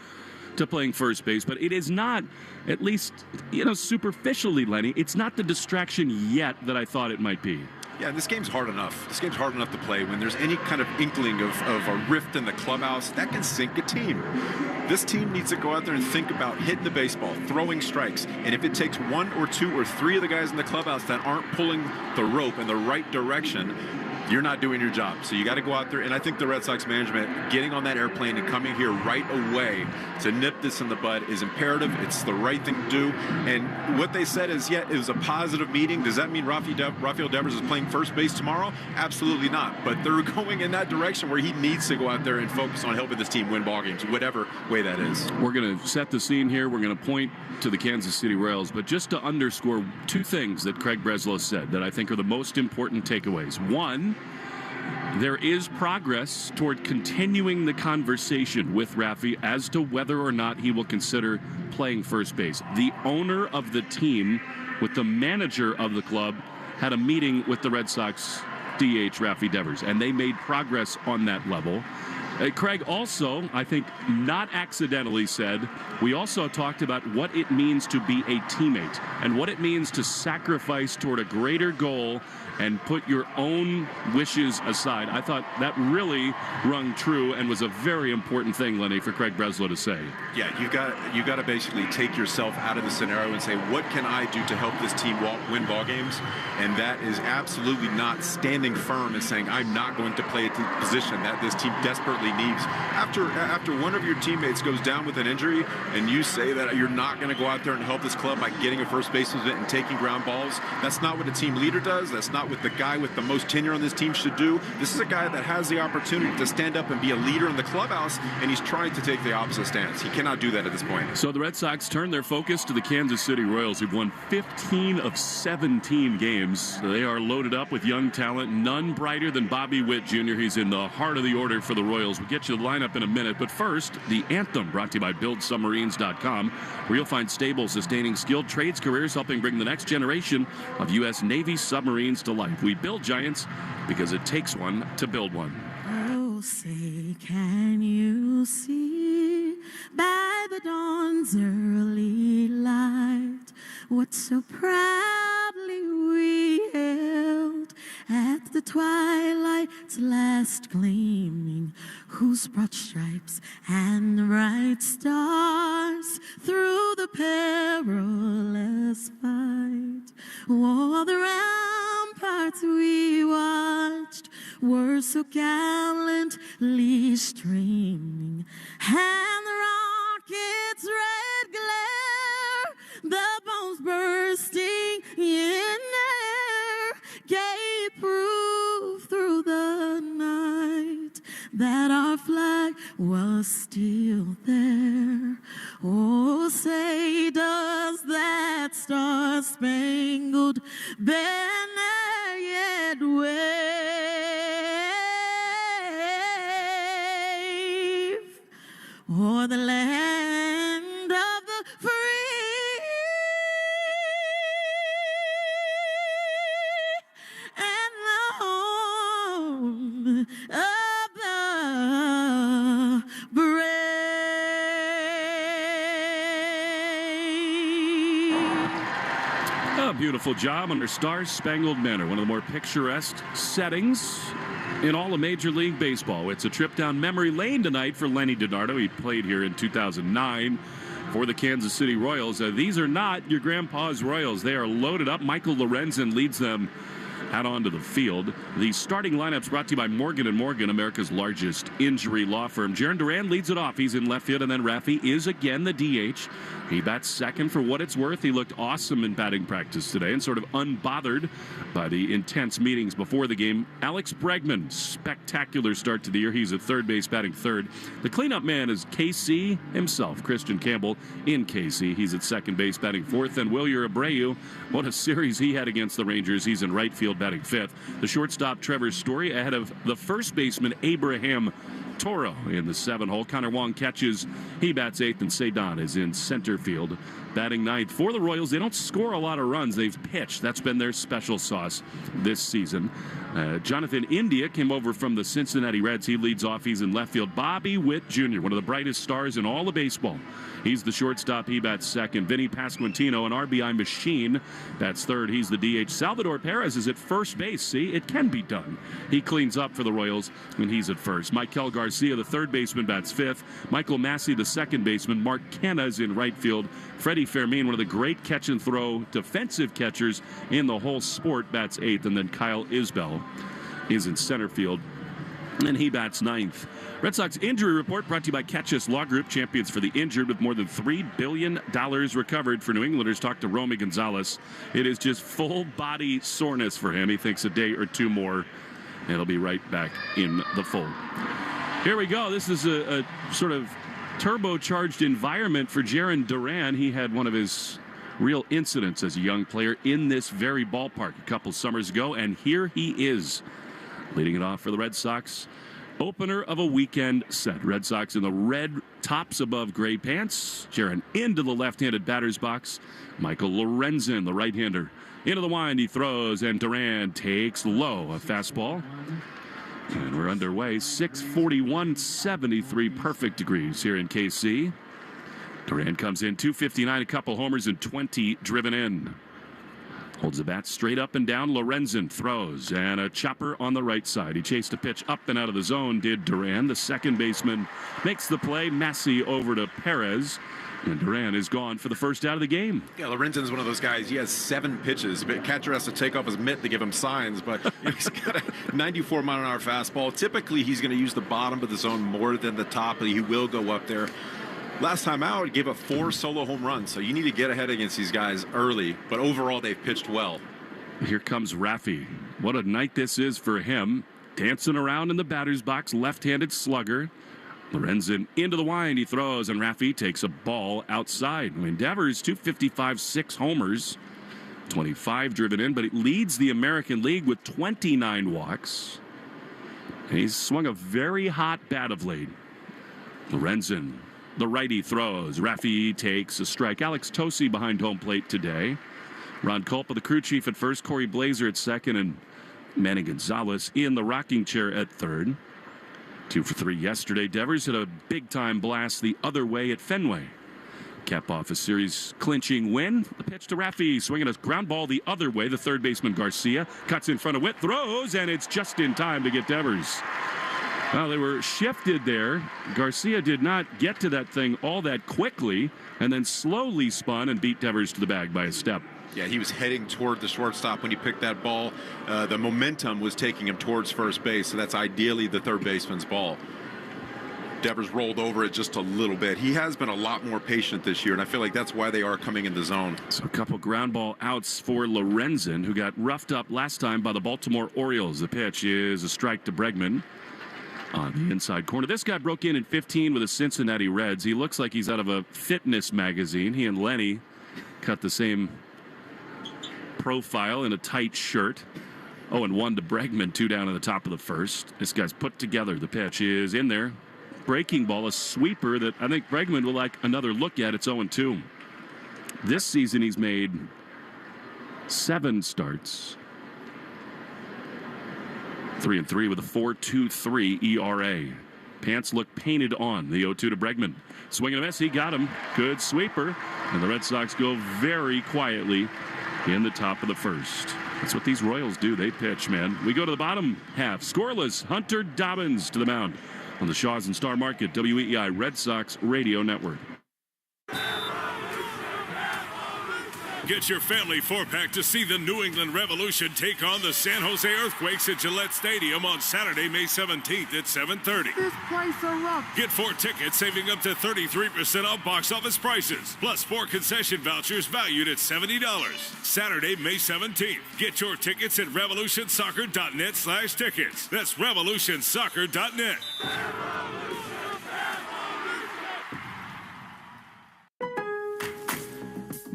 to playing first base, but it is not, at least, superficially, Lenny, it's not the distraction yet that I thought it might be. Yeah, this game's hard enough. This game's hard enough to play. When there's any kind of inkling of a rift in the clubhouse, that can sink a team. This team needs to go out there and think about hitting the baseball, throwing strikes, and if it takes 1 or 2 or 3 of the guys in the clubhouse that aren't pulling the rope in the right direction, you're not doing your job. So you got to go out there, and I think the Red Sox management getting on that airplane and coming here right away to nip this in the bud is imperative. It's the right thing to do. And what they said is, yeah, it was a positive meeting. Does that mean Rafael Devers is playing first base tomorrow? Absolutely not. But they're going in that direction where he needs to go out there and focus on helping this team win ball games, whatever way that is. We're going to set the scene here. We're going to point to the Kansas City Royals, but just to underscore 2 things that Craig Breslow said that I think are the most important takeaways. One, there is progress toward continuing the conversation with Rafi as to whether or not he will consider playing first base. The owner of the team with the manager of the club had a meeting with the Red Sox DH Rafi Devers, and they made progress on that level. Craig also, I think, not accidentally said, we also talked about what it means to be a teammate and what it means to sacrifice toward a greater goal and put your own wishes aside. I thought that really rung true and was a very important thing, Lenny, for Craig Breslow to say. Yeah, you got to basically take yourself out of the scenario and say, what can I do to help this team win ball games? And that is absolutely not standing firm and saying, I'm not going to play a position that this team desperately needs. After one of your teammates goes down with an injury and you say that you're not going to go out there and help this club by getting a first baseman and taking ground balls, that's not what a team leader does. That's not what the guy with the most tenure on this team should do. This is a guy that has the opportunity to stand up and be a leader in the clubhouse, and he's trying to take the opposite stance. He cannot do that at this point. So the Red Sox turn their focus to the Kansas City Royals, who've won 15 of 17 games. They are loaded up with young talent, none brighter than Bobby Witt Jr. He's in the heart of the order for the Royals. We'll get you the lineup in a minute, but first, the anthem brought to you by BuildSubmarines.com, where you'll find stable, sustaining, skilled trades careers helping bring the next generation of U.S. Navy submarines to life. We build giants because it takes one to build one. Oh, say, can you see by the dawn's early light what so proudly we held at the twilight's last gleaming, whose broad stripes and bright stars through the perilous fight o'er the ramparts we watched were so gallantly streaming, and the rocket's red glare, the bombs bursting in air, gave proof through the night was still there. Oh, say does that star-spangled banner yet wave o'er the land of the free and the home of the brave. A beautiful job under Star-Spangled Banner, one of the more picturesque settings in all of Major League Baseball. It's a trip down memory lane tonight for Lenny DiNardo. He played here in 2009 for the Kansas City Royals. These are not your grandpa's Royals. They are loaded up. Michael Lorenzen leads them out onto the field. The starting lineups brought to you by Morgan & Morgan, America's largest injury law firm. Jaron Duran leads it off. He's in left field, and then Rafi is again the DH. He bats second. For what it's worth, he looked awesome in batting practice today and sort of unbothered by the intense meetings before the game. Alex Bregman, spectacular start to the year. He's at third base batting third. The cleanup man is KC himself, Christian Campbell in KC. He's at second base batting fourth. And Wilyer Abreu, what a series he had against the Rangers. He's in right field batting fifth. The shortstop Trevor Story ahead of the first baseman Abraham Toro in the 7-hole. Connor Wong catches. He bats eighth, and Cedon is in center field batting ninth. For the Royals, they don't score a lot of runs. They've pitched. That's been their special sauce this season. Jonathan India came over from the Cincinnati Reds. He leads off. He's in left field. Bobby Witt Jr., one of the brightest stars in all of baseball. He's the shortstop. He bats second. Vinny Pasquantino, an RBI machine, bats third. He's the DH. Salvador Perez is at first base. See, it can be done. He cleans up for the Royals, and he's at first. Michael Garcia, the third baseman, bats fifth. Michael Massey, the second baseman. Mark Kenna is in right field. Freddie Fermin, one of the great catch-and-throw defensive catchers in the whole sport, bats eighth. And then Kyle Isbell is in center field, and he bats ninth. Red Sox injury report brought to you by Catchus Law Group, champions for the injured with more than $3 billion recovered for New Englanders. Talk to Romy Gonzalez. It is just full body soreness for him. He thinks a day or two more, and he'll be right back in the fold. Here we go. This is a sort of turbocharged environment for Jaron Duran. He had one of his real incidents as a young player in this very ballpark a couple summers ago, and here he is leading it off for the Red Sox. Opener of a weekend set. Red Sox in the red tops above gray pants. Jaron into the left-handed batter's box. Michael Lorenzen, the right-hander, into the wind. He throws, and Duran takes low. A fastball. And we're underway. 6:41, 73 perfect degrees here in KC. Duran comes in, 259, a couple homers, and 20 driven in. Holds the bat straight up and down. Lorenzen throws, and a chopper on the right side. He chased a pitch up and out of the zone, did Duran. The second baseman makes the play. Massey over to Perez, and Duran is gone for the first out of the game. Yeah, Lorenzen's one of those guys. He has 7 pitches. But catcher has to take off his mitt to give him signs, but he's got a 94-mile-an-hour fastball. Typically, he's going to use the bottom of the zone more than the top, but he will go up there. Last time out, he gave up 4 solo home runs, so you need to get ahead against these guys early. But overall, they've pitched well. Here comes Rafi. What a night this is for him. Dancing around in the batter's box, left-handed slugger. Lorenzen into the wind. He throws, and Rafi takes a ball outside. I mean, Devers, 255, 6 homers, 25 driven in, but it leads the American League with 29 walks. And he's swung a very hot bat of late. Lorenzen, the righty, throws. Rafi takes a strike. Alex Tosi behind home plate today. Ron Culpa, the crew chief, at first. Corey Blazer at second. And Manny Gonzalez in the rocking chair at third. 2 for 3 yesterday. Devers hit a big-time blast the other way at Fenway. Cap off a series-clinching win. The pitch to Rafi, swinging a ground ball the other way. The third baseman, Garcia, cuts in front of Witt, throws, and it's just in time to get Devers. Well, they were shifted there. Garcia did not get to that thing all that quickly, and then slowly spun and beat Devers to the bag by a step. Yeah, he was heading toward the shortstop when he picked that ball. The momentum was taking him towards first base, so that's ideally the third baseman's ball. Devers rolled over it just a little bit. He has been a lot more patient this year, and I feel like that's why they are coming in the zone. So a couple ground ball outs for Lorenzen, who got roughed up last time by the Baltimore Orioles. The pitch is a strike to Bregman. on the inside corner. This guy broke in 15 with the Cincinnati Reds. He looks like he's out of a fitness magazine. He and Lenny cut the same profile in a tight shirt. 0-1 to Bregman, 2 down in the top of the first. This guy's put together. The pitch is in there. Breaking ball, a sweeper that I think Bregman will like another look at. It's 0-2. This season he's made 7 starts. 3-3 with a 4.23 ERA. Pants look painted on. The 0-2 to Bregman. Swing and a miss. He got him. Good sweeper. And the Red Sox go very quietly in the top of the first. That's what these Royals do. They pitch, man. We go to the bottom half. Scoreless. Hunter Dobbins to the mound on the Shaws and Star Market WEEI Red Sox Radio Network. Get your family 4-pack to see the New England Revolution take on the San Jose Earthquakes at Gillette Stadium on Saturday, May 17th at 7:30. This place erupts. Get 4 tickets, saving up to 33% off box office prices, plus 4 concession vouchers valued at $70. Saturday, May 17th. Get your tickets at revolutionsoccer.net/tickets. That's revolutionsoccer.net.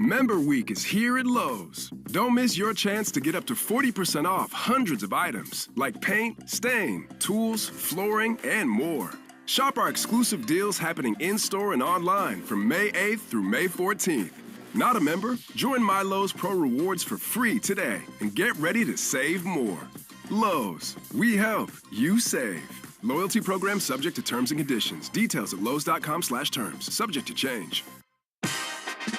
Member Week is here at Lowe's. Don't miss your chance to get up to 40% off hundreds of items like paint, stain, tools, flooring, and more. Shop our exclusive deals happening in-store and online from May 8th through May 14th. Not a member? Join My Lowe's Pro Rewards for free today and get ready to save more. Lowe's, we help, you save. Loyalty program subject to terms and conditions. Details at lowes.com/terms. Subject to change.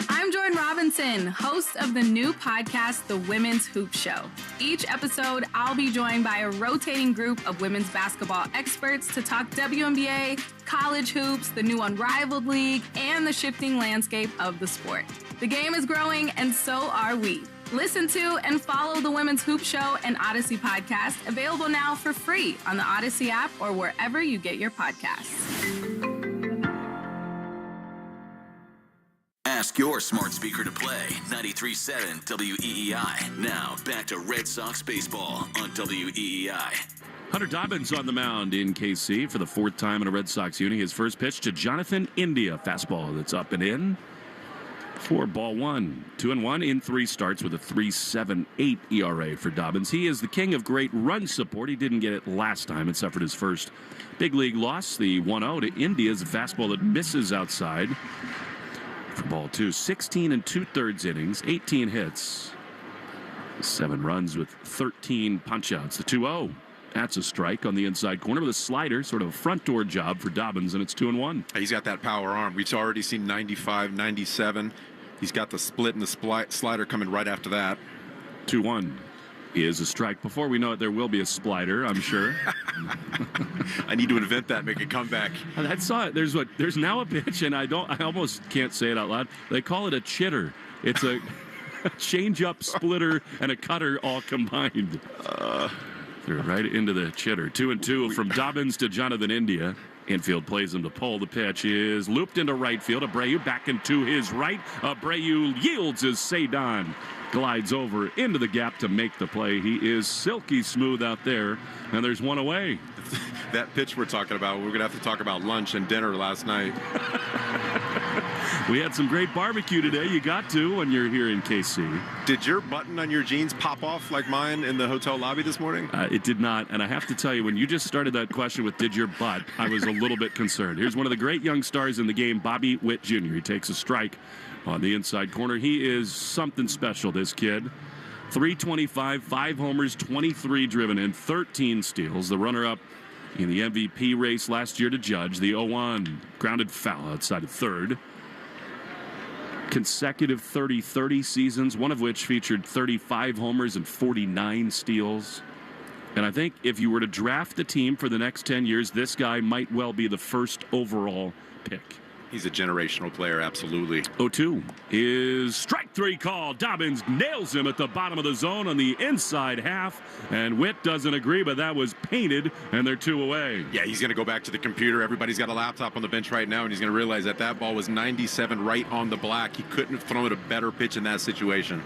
I'm Jordan Robinson, host of the new podcast, The Women's Hoop Show. Each episode, I'll be joined by a rotating group of women's basketball experts to talk WNBA, college hoops, the new Unrivaled League, and the shifting landscape of the sport. The game is growing, and so are we. Listen to and follow The Women's Hoop Show and Odyssey podcast, available now for free on the Odyssey app or wherever you get your podcasts. Ask your smart speaker to play 93.7 WEEI. Now back to Red Sox baseball on WEEI. Hunter Dobbins on the mound in KC for the 4th time in a Red Sox uni. His first pitch to Jonathan India. Fastball that's up and in. 4-1. 2-1 in 3 starts with a 3.78 ERA for Dobbins. He is the king of great run support. He didn't get it last time and suffered his first big league loss. The 1-0 to India's fastball that misses outside. For ball 2, 16 2/3 innings, 18 hits, 7 runs with 13 punch-outs. The 2-0. That's a strike on the inside corner with a slider, sort of a front door job for Dobbins, and it's 2-1. He's got that power arm. We've already seen 95, 97. He's got the split and the slider coming right after that. 2-1 is a strike. Before we know it, there will be a splitter, I'm sure. I need to invent that, make a comeback. I saw it. There's now a pitch, and I almost can't say it out loud. They call it a chitter. It's a change-up, splitter, and a cutter all combined. They're right into the chitter. 2-2 from Dobbins to Jonathan India. Infield plays him to pull. The pitch is looped into right field. Abreu back into his right. Abreu yields as Cedon glides over into the gap to make the play. He is silky smooth out there, and there's one away. That pitch we're talking about, we're going to have to talk about lunch and dinner last night. We had some great barbecue today. You got to when you're here in KC. Did your button on your jeans pop off like mine in the hotel lobby this morning? It did not, and I have to tell you, when you just started that question with did your butt, I was a little bit concerned. Here's one of the great young stars in the game, Bobby Witt Jr. He takes a strike on the inside corner. He is something special, this kid. 325, 5 homers, 23 driven in, 13 steals. The runner-up in the MVP race last year to Judge. The 0-1 grounded foul outside of third. Consecutive 30-30 seasons, one of which featured 35 homers and 49 steals. And I think if you were to draft the team for the next 10 years, this guy might well be the first overall pick. He's a generational player, absolutely. 0-2 is strike 3 call. Dobbins nails him at the bottom of the zone on the inside half, and Witt doesn't agree, but that was painted, and they're 2 away. Yeah, he's going to go back to the computer. Everybody's got a laptop on the bench right now, and he's going to realize that that ball was 97 right on the black. He couldn't have thrown it a better pitch in that situation.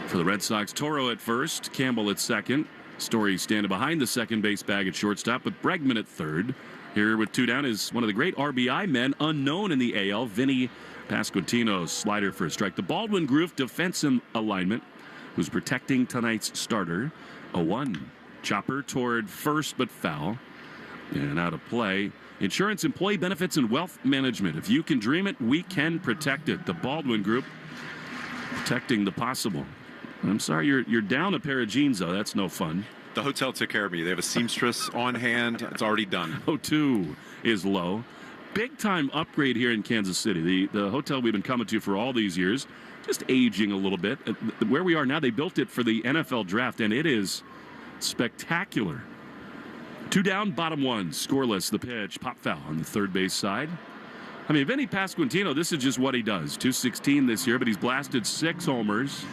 For the Red Sox, Toro at first, Campbell at second. Story standing behind the second base bag at shortstop with Bregman at third. Here with 2 down is one of the great RBI men, unknown in the AL, Vinny Pasquantino. Slider for a strike. The Baldwin Group defensive alignment, who's protecting tonight's starter. 0-1. Chopper toward first, but foul. And out of play. Insurance, employee benefits, and wealth management. If you can dream it, we can protect it. The Baldwin Group protecting the possible. I'm sorry, you're down a pair of jeans, though. That's no fun. The hotel took care of me. They have a seamstress on hand. It's already done. 0-2 is low. Big time upgrade here in Kansas City. The hotel we've been coming to for all these years, just aging a little bit. Where we are now, they built it for the NFL draft, and it is spectacular. 2 down, bottom 1, scoreless. The pitch, pop foul on the third base side. I mean, Vinny Pasquantino, this is just what he does. 216 this year, but he's blasted 6 homers,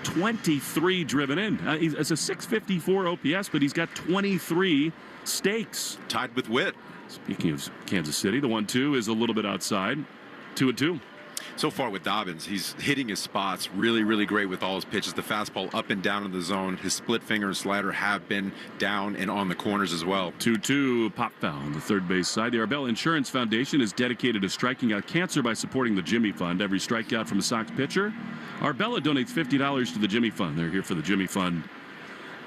23 driven in. It's a 654 OPS, but he's got 23 stakes. Tied with Witt. Speaking of Kansas City, the 1-2 is a little bit outside. 2-2. So far with Dobbins, he's hitting his spots really, really great with all his pitches. The fastball up and down in the zone. His split finger and slider have been down and on the corners as well. 2-2, pop foul on the third base side. The Arbella Insurance Foundation is dedicated to striking out cancer by supporting the Jimmy Fund. Every strikeout from a Sox pitcher, Arbella donates $50 to the Jimmy Fund. They're here for the Jimmy Fund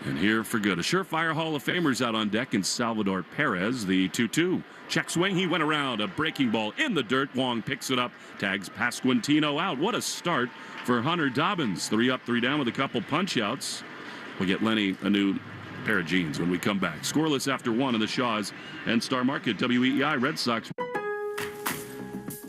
and here for good. A surefire Hall of Famers out on deck in Salvador Perez. The 2-2. Check swing. He went around. A breaking ball in the dirt. Wong picks it up. Tags Pasquantino out. What a start for Hunter Dobbins. 3 up, 3 down with a couple punch outs. We'll get Lenny a new pair of jeans when we come back. Scoreless after 1 in the Shaws and Star Market. WEEI Red Sox.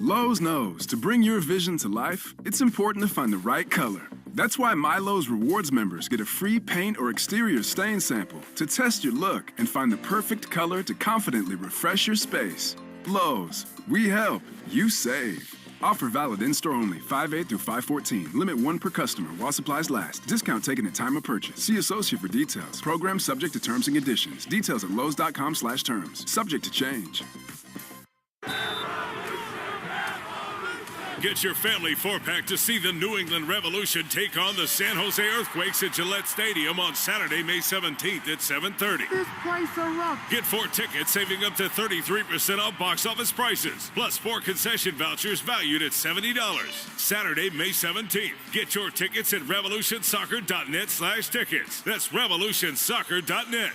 Lowe's knows to bring your vision to life, it's important to find the right color. That's why My Lowe's Rewards members get a free paint or exterior stain sample to test your look and find the perfect color to confidently refresh your space. Lowe's, we help, you save. Offer valid in-store only, 5/8 through 5/14. Limit 1 per customer while supplies last. Discount taken at time of purchase. See associate for details. Program subject to terms and conditions. Details at lowes.com/terms. Subject to change. Get your family 4-pack to see the New England Revolution take on the San Jose Earthquakes at Gillette Stadium on Saturday, May 17th at 7:30. This place erupts. Get 4 tickets, saving up to 33% off box office prices, plus 4 concession vouchers valued at $70. Saturday, May 17th. Get your tickets at revolutionsoccer.net/tickets. That's revolutionsoccer.net.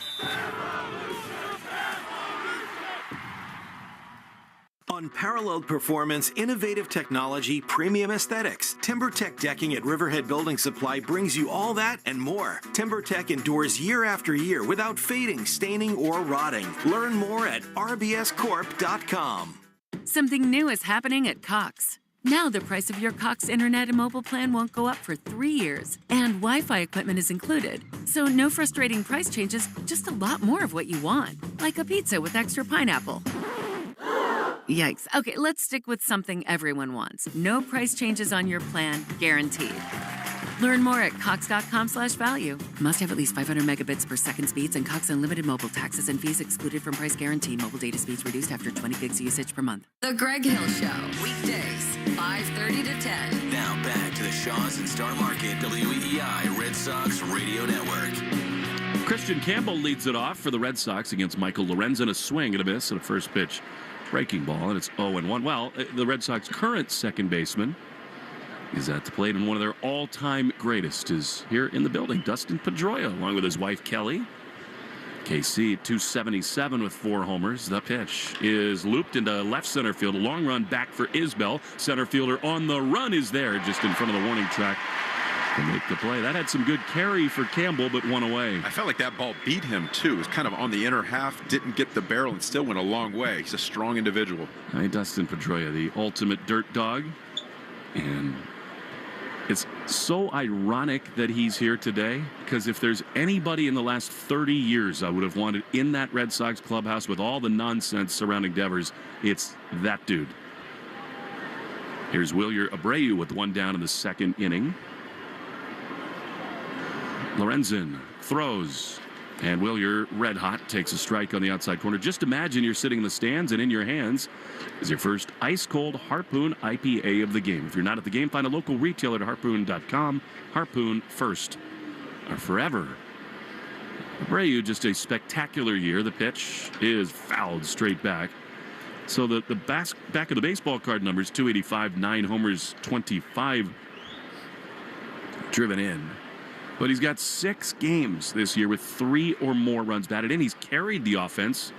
Unparalleled performance, innovative technology, premium aesthetics. TimberTech Decking at Riverhead Building Supply brings you all that and more. TimberTech endures year after year without fading, staining, or rotting. Learn more at rbscorp.com. Something new is happening at Cox. Now the price of your Cox internet and mobile plan won't go up for 3 years, and Wi-Fi equipment is included. So no frustrating price changes, just a lot more of what you want, like a pizza with extra pineapple. Yikes. Okay, let's stick with something everyone wants. No price changes on your plan, guaranteed. Learn more at cox.com/value. Must have at least 500 megabits per second speeds and Cox Unlimited mobile taxes and fees excluded from price guarantee. Mobile data speeds reduced after 20 gigs usage per month. The Greg Hill Show, weekdays, 5:30 to 10. Now back to the Shaws and Star Market WEEI Red Sox Radio Network. Christian Campbell leads it off for the Red Sox against Michael Lorenzen. A swing and a miss and a first pitch breaking ball, and it's 0-1. Well, the Red Sox current second baseman is at the plate, and one of their all-time greatest is here in the building, Dustin Pedroia, along with his wife Kelly. KC 277 with 4 homers. The pitch is looped into left center field. A long run back for Isbell. Center fielder on the run is there, just in front of the warning track to make the play. That had some good carry for Campbell, but one away. I felt like that ball beat him, too. It was kind of on the inner half, didn't get the barrel, and still went a long way. He's a strong individual. Hey, Dustin Pedroia, the ultimate dirt dog. And it's so ironic that he's here today, because if there's anybody in the last 30 years I would have wanted in that Red Sox clubhouse with all the nonsense surrounding Devers, it's that dude. Here's Wilyer Abreu with 1 down in the second inning. Lorenzen throws, and Wilyer, red hot, takes a strike on the outside corner. Just imagine you're sitting in the stands, and in your hands is your first ice-cold Harpoon IPA of the game. If you're not at the game, find a local retailer at harpoon.com. Harpoon, first or forever. Abreu, just a spectacular year. The pitch is fouled straight back. So the back of the baseball card numbers, 285, 9 homers, 25 driven in. But he's got 6 games this year with 3 or more runs batted in. He's carried the offense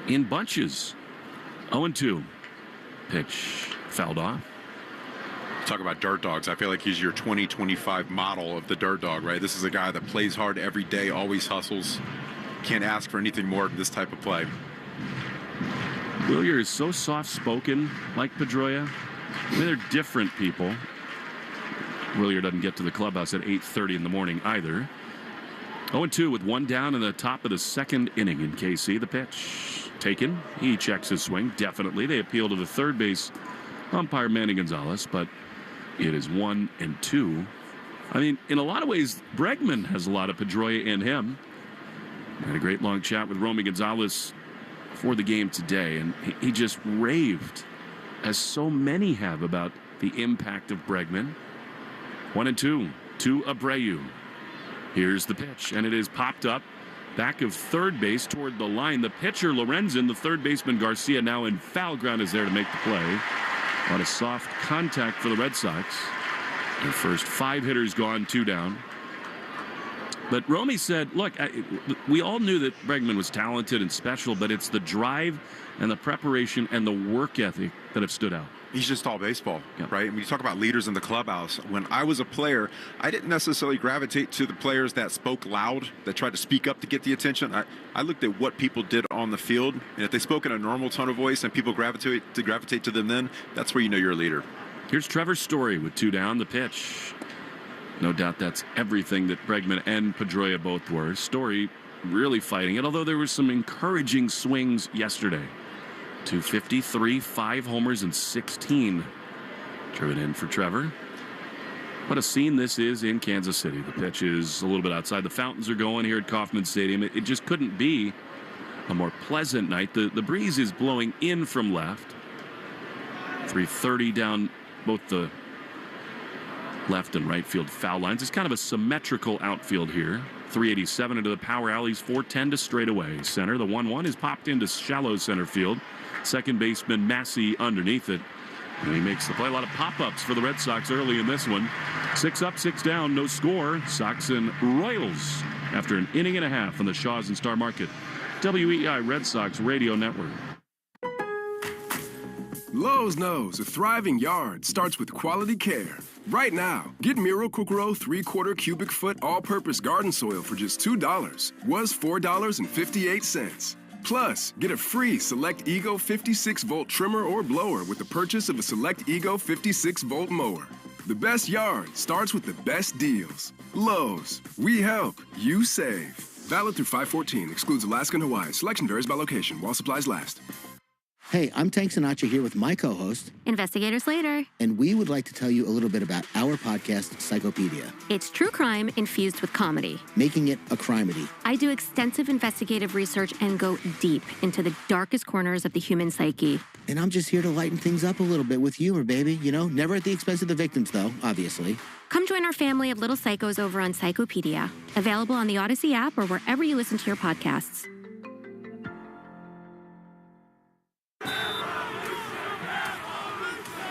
in bunches. 0-2. Pitch fouled off. Talk about dirt dogs. I feel like he's your 2025 model of the dirt dog, right? This is a guy that plays hard every day, always hustles. Can't ask for anything more than this type of play. Willier is so soft-spoken, like Pedroia. I mean, they're different people. Willier doesn't get to the clubhouse at 8:30 in the morning either. 0-2 with 1 down in the top of the 2nd inning in KC. The pitch taken. He checks his swing, definitely. They appeal to the third base umpire, Manny Gonzalez, but it is 1-2. I mean, in a lot of ways, Bregman has a lot of Pedroia in him. I had a great long chat with Romy Gonzalez for the game today, and he just raved, as so many have, about the impact of Bregman. 1-2 to Abreu. Here's the pitch, and it is popped up back of third base toward the line. The pitcher, Lorenzen, the third baseman, Garcia, now in foul ground, is there to make the play. A lot of soft contact for the Red Sox. Their first 5 hitters gone, 2 down. But Romy said, look, we all knew that Bregman was talented and special, but it's the drive and the preparation and the work ethic that have stood out. He's just all baseball, right? When you talk about leaders in the clubhouse, when I was a player, I didn't necessarily gravitate to the players that spoke loud, that tried to speak up to get the attention. I looked at what people did on the field, and if they spoke in a normal tone of voice and people gravitate to them then, that's where you know you're a leader. Here's Trevor Story with 2 down. The pitch. No doubt that's everything that Bregman and Pedroia both were. Story really fighting it, although there were some encouraging swings yesterday. 253, 5 homers, and 16 driven in for Trevor. What a scene this is in Kansas City. The pitch is a little bit outside. The fountains are going here at Kauffman Stadium. It just couldn't be a more pleasant night. The breeze is blowing in from left. 330 down both the left and right field foul lines. It's kind of a symmetrical outfield here. 387 into the power alleys, 410 to straightaway center. The 1-1 is popped into shallow center field. Second baseman Massey underneath it. And he makes the play. A lot of pop-ups for the Red Sox early in this one. 6 up, 6 down, no score. Sox and Royals after an inning and a half on the Shaws and Star Market WEI Red Sox Radio Network. Lowe's knows a thriving yard starts with quality care. Right now, get Miracle-Gro 3/4 cubic foot all-purpose garden soil for just $2. Was $4.58. Plus, get a free Select Ego 56-volt trimmer or blower with the purchase of a Select Ego 56-volt mower. The best yard starts with the best deals. Lowe's, we help, you save. Valid through 5/14. Excludes Alaska and Hawaii. Selection varies by location while supplies last. Hey, I'm Tank Sinatra here with my co-host, Investigator Slater. And we would like to tell you a little bit about our podcast, Psychopedia. It's true crime infused with comedy. Making it a crimedy. I do extensive investigative research and go deep into the darkest corners of the human psyche. And I'm just here to lighten things up a little bit with humor, baby. You know, never at the expense of the victims, though, obviously. Come join our family of little psychos over on Psychopedia. Available on the Odyssey app or wherever you listen to your podcasts.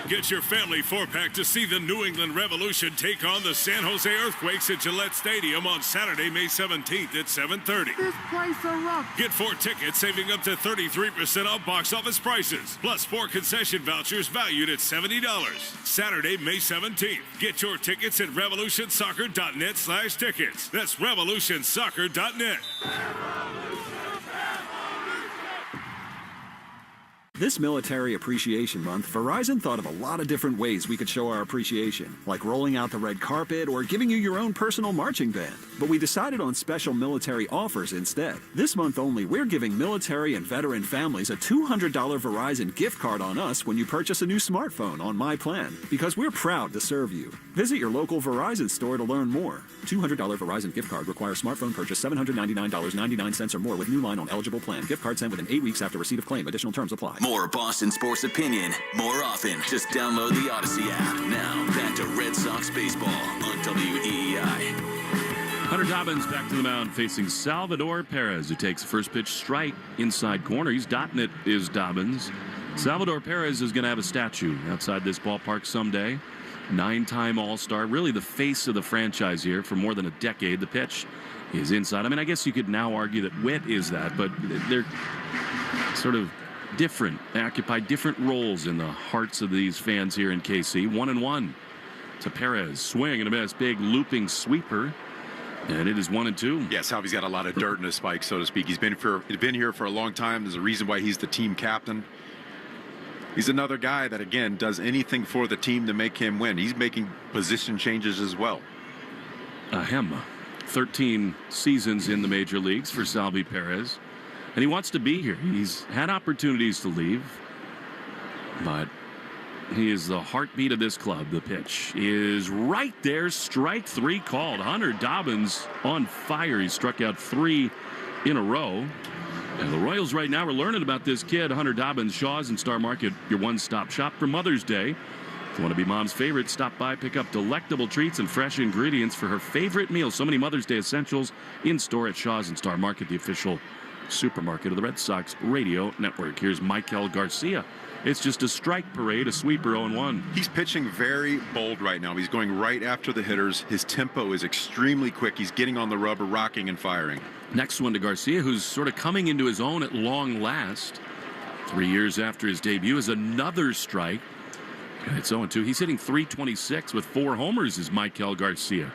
Get your family 4-pack to see the New England Revolution take on the San Jose Earthquakes at Gillette Stadium on Saturday, May 17th at 7:30. This place erupts. Get 4 tickets, saving up to 33% off box office prices, plus 4 concession vouchers valued at $70. Saturday, May 17th. Get your tickets at revolutionsoccer.net/tickets. That's revolutionsoccer.net. This Military Appreciation Month, Verizon thought of a lot of different ways we could show our appreciation, like rolling out the red carpet or giving you your own personal marching band. But we decided on special military offers instead. This month only, we're giving military and veteran families a $200 Verizon gift card on us when you purchase a new smartphone on My Plan, because we're proud to serve you. Visit your local Verizon store to learn more. $200 Verizon gift card requires smartphone purchase $799.99 or more with new line on eligible plan. Gift card sent within 8 weeks after receipt of claim. Additional terms apply. More Boston sports opinion, more often. Just download the Odyssey app. Now, back to Red Sox baseball on WEEI. Hunter Dobbins back to the mound facing Salvador Perez, who takes the first pitch strike inside corner. He's dotting it, is Dobbins. Salvador Perez is going to have a statue outside this ballpark someday. 9-time All-Star, really the face of the franchise here for more than a decade. The pitch is inside. I mean, I guess you could now argue that Witt is that, but they're sort of different. They occupy different roles in the hearts of these fans here in KC. 1-1 to Perez. Swing and a miss. Big looping sweeper. And it is 1-2. Yeah, Salvy's got a lot of dirt in his spike, so to speak. He's been here for a long time. There's a reason why he's the team captain. He's another guy that, again, does anything for the team to make him win. He's making position changes as well. 13 seasons in the major leagues for Salvy Perez. And he wants to be here. He's had opportunities to leave, but he is the heartbeat of this club. The pitch is right there. Strike 3 called. Hunter Dobbins on fire. He struck out 3 in a row. And the Royals right now are learning about this kid, Hunter Dobbins. Shaw's and Star Market, your one-stop shop for Mother's Day. If you want to be mom's favorite, stop by, pick up delectable treats and fresh ingredients for her favorite meal. So many Mother's Day essentials in store at Shaw's and Star Market, the official supermarket of the Red Sox radio network. Here's Michael Garcia. It's just a strike parade, a sweeper 0-1. He's pitching very bold right now. He's going right after the hitters. His tempo is extremely quick. He's getting on the rubber, rocking and firing. Next one to Garcia, who's sort of coming into his own at long last. 3 years after his debut is another strike. And it's 0-2. He's hitting .326 with 4 homers is Michael Garcia.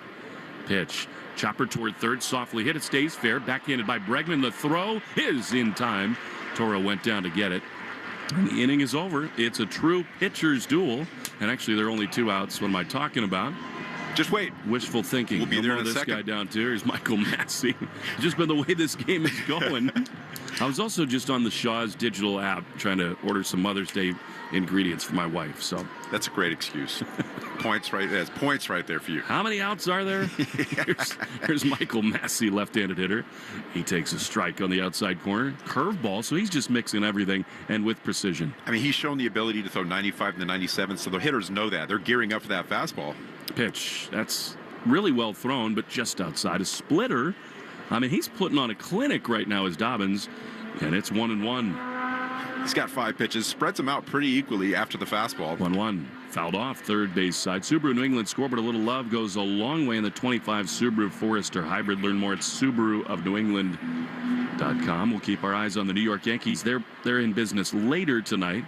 Pitch. Chopper toward third, softly hit. It stays fair. Backhanded by Bregman. The throw is in time. Toro went down to get it. And the inning is over. It's a true pitcher's duel. And actually, there are only 2 outs. What am I talking about? Just wait. Wishful thinking. We'll be there in a this second. Guy down to here's Michael Massey. Just been the way this game is going. I was also just on the Shaw's digital app trying to order some Mother's Day ingredients for my wife. So that's a great excuse. Points right. There's points right there for you. How many outs are there? Here's Michael Massey, left-handed hitter. He takes a strike on the outside corner. Curveball, so he's just mixing everything and with precision. I mean, he's shown the ability to throw 95 to 97, so the hitters know that. They're gearing up for that fastball. Pitch. That's really well thrown, but just outside. A splitter. I mean, he's putting on a clinic right now as Dobbins, and it's 1-1. He's got 5 pitches, spreads them out pretty equally after the fastball. 1-1. Fouled off, third base side. Subaru New England scoreboard. A little love goes a long way in the 25 Subaru Forester Hybrid. Learn more at SubaruofNewEngland.com. We'll keep our eyes on the New York Yankees. They're in business later tonight.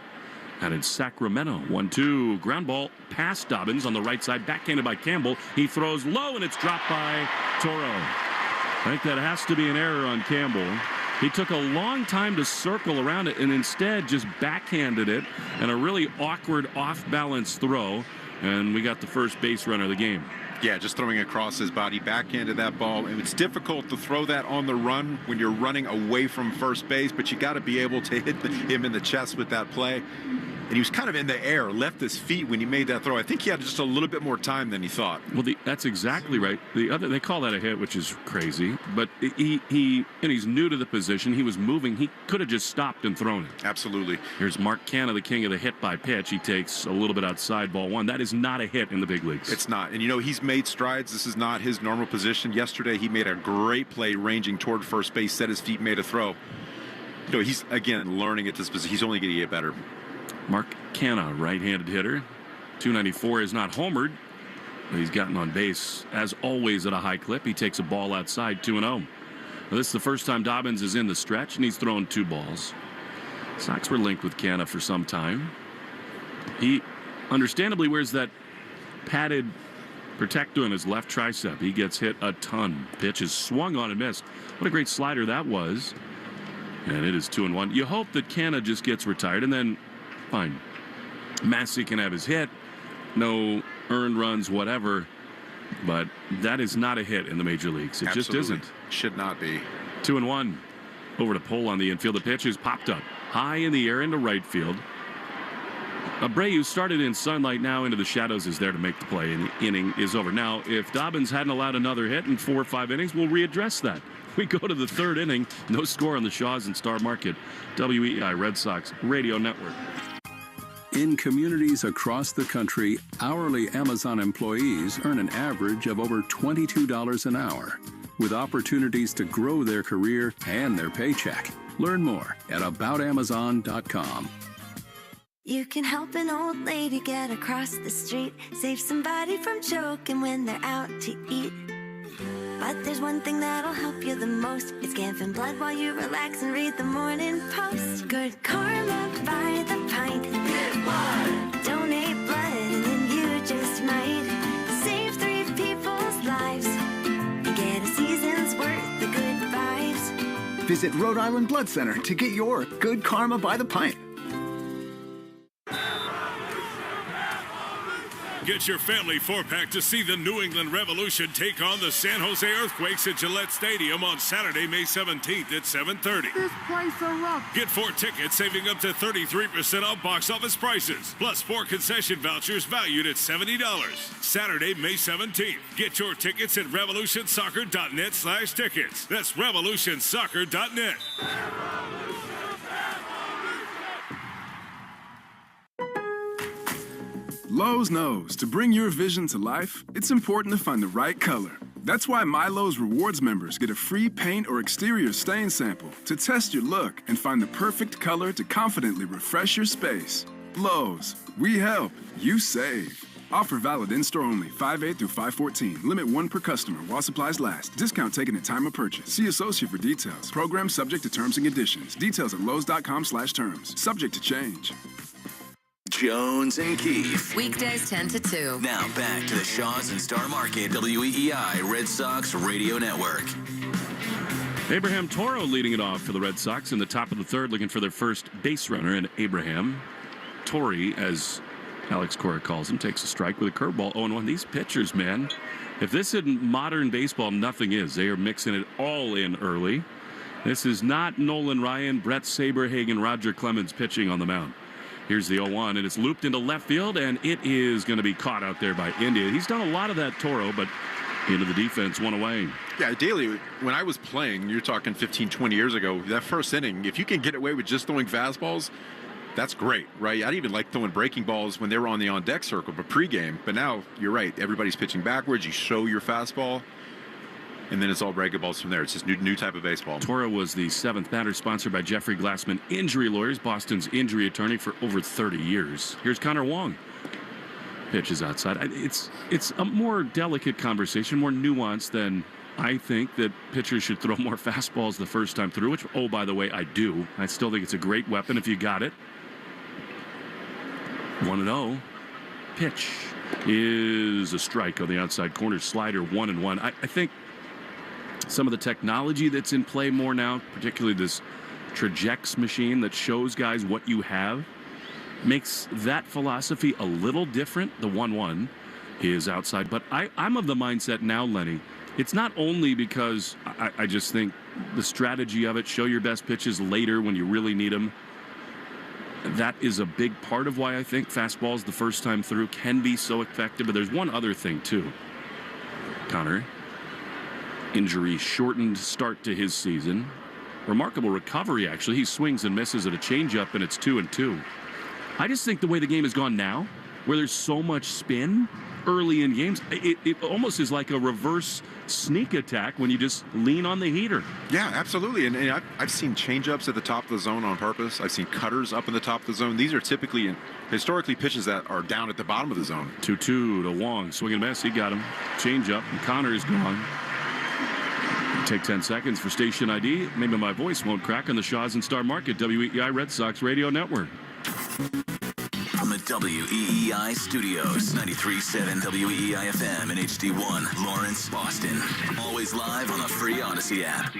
And in Sacramento, 1-2. Ground ball past Dobbins on the right side. Backhanded by Campbell. He throws low, and it's dropped by Toro. I think that has to be an error on Campbell. He took a long time to circle around it and instead just backhanded it, and a really awkward off-balance throw, and we got the first base runner of the game. Yeah, just throwing across his body, backhanded that ball. And it's difficult to throw that on the run when you're running away from first base, but you got to be able to hit him in the chest with that play. And he was kind of in the air, left his feet when he made that throw. I think he had just a little bit more time than he thought. Well, that's exactly right. They call that a hit, which is crazy. But he's new to the position. He was moving. He could have just stopped and thrown it. Absolutely. Here's Mark Canha, the king of the hit by pitch. He takes a little bit outside ball 1. That is not a hit in the big leagues. It's not. And, he's made strides. This is not his normal position. Yesterday, he made a great play ranging toward first base, set his feet, made a throw. He's, again, learning at this position. He's only going to get better. Mark Canha, right-handed hitter. 294 is not homered, but he's gotten on base, as always, at a high clip. He takes a ball outside, 2-0. Now, this is the first time Dobbins is in the stretch, and he's thrown 2 balls. Sox were linked with Canha for some time. He understandably wears that padded protector on his left tricep. He gets hit a ton. Pitch is swung on and missed. What a great slider that was. And it is 2-1. You hope that Canha just gets retired, and then fine. Massey can have his hit. No earned runs, whatever. But that is not a hit in the major leagues. It Absolutely. just isn't. Should not be. 2-1. Over to Pohl on the infield. The pitch is popped up high in the air into right field. Abreu started in sunlight, now into the shadows, is there to make the play, and the inning is over. Now, if Dobbins hadn't allowed another hit in 4 or 5 innings, we'll readdress that. We go to the 3rd inning. No score on the Shaw's and Star Market. WEI Red Sox Radio Network. In communities across the country, hourly Amazon employees earn an average of over $22 an hour. with opportunities to grow their career and their paycheck. Learn more at aboutamazon.com. You can help an old lady get across the street, save somebody from choking when they're out to eat. But there's one thing that'll help you the most. It's giving blood while you relax and read the Morning Post. Good karma by the pint. Give blood. Donate blood and then you just might save 3 people's lives and get a season's worth of good vibes. Visit Rhode Island Blood Center to get your Good Karma by the pint. Get your family 4-pack to see the New England Revolution take on the San Jose Earthquakes at Gillette Stadium on Saturday, May 17th at 7:30. This place erupts. Get 4 tickets, saving up to 33% off box office prices, plus 4 concession vouchers valued at $70. Saturday, May 17th. Get your tickets at revolutionsoccer.net/tickets. That's revolutionsoccer.net. Lowe's knows to bring your vision to life, it's important to find the right color. That's why MyLowe's Rewards members get a free paint or exterior stain sample to test your look and find the perfect color to confidently refresh your space. Lowe's, we help, you save. Offer valid in-store only, 5/8 through 5/14. Limit 1 per customer while supplies last. Discount taken at time of purchase. See associate for details. Program subject to terms and conditions. Details at lowes.com/terms. Subject to change. Jones and Keefe. Weekdays 10 to 2. Now back to the Shaws and Star Market WEEI Red Sox Radio Network. Abraham Toro leading it off for the Red Sox in the top of the third, looking for their first base runner. And Abraham Torrey, as Alex Cora calls him, takes a strike with a curveball. 0-1. These pitchers, man, if this isn't modern baseball, nothing is. They are mixing it all in early. This is not Nolan Ryan, Brett Saberhagen, Roger Clemens pitching on the mound. Here's the 0-1, and it's looped into left field, and it is going to be caught out there by India. He's done a lot of that, Toro, but into the defense, one away. Yeah, Daly, when I was playing, you're talking 15, 20 years ago, that first inning, if you can get away with just throwing fastballs, that's great, right? I'd even like throwing breaking balls when they were on the on-deck circle, but pregame. But now, you're right, everybody's pitching backwards. You show your fastball, and then it's all breaking balls from there. It's just new type of baseball. Toro was the 7th batter, sponsored by Jeffrey Glassman Injury Lawyers, Boston's injury attorney for over 30 years. Here's Connor Wong. Pitches outside. It's a more delicate conversation, more nuanced than I think that pitchers should throw more fastballs the first time through, which, oh, by the way, I do. I still think it's a great weapon if you got it. 1-0. Pitch is a strike on the outside corner. Slider, 1-1. I think some of the technology that's in play more now, particularly this Trajex machine that shows guys what you have, makes that philosophy a little different. The 1-1 is outside. But I'm of the mindset now, Lenny, it's not only because I just think the strategy of it, show your best pitches later when you really need them. That is a big part of why I think fastballs the first time through can be so effective. But there's one other thing, too. Connor. Injury shortened start to his season. Remarkable recovery, actually. He swings and misses at a changeup, and it's 2-2. I just think the way the game has gone now, where there's so much spin early in games, it almost is like a reverse sneak attack when you just lean on the heater. Yeah, absolutely. And I've seen changeups at the top of the zone on purpose. I've seen cutters up in the top of the zone. These are typically, historically, pitches that are down at the bottom of the zone. 2-2 to Wong. Swing and miss. He got him. Changeup, and Connor is gone. Take 10 seconds for station ID. Maybe my voice won't crack on the Shaws and Star Market WEEI Red Sox Radio Network. From the WEEI studios, 93.7 WEEI FM and HD1, Lawrence, Boston. Always live on the free Odyssey app.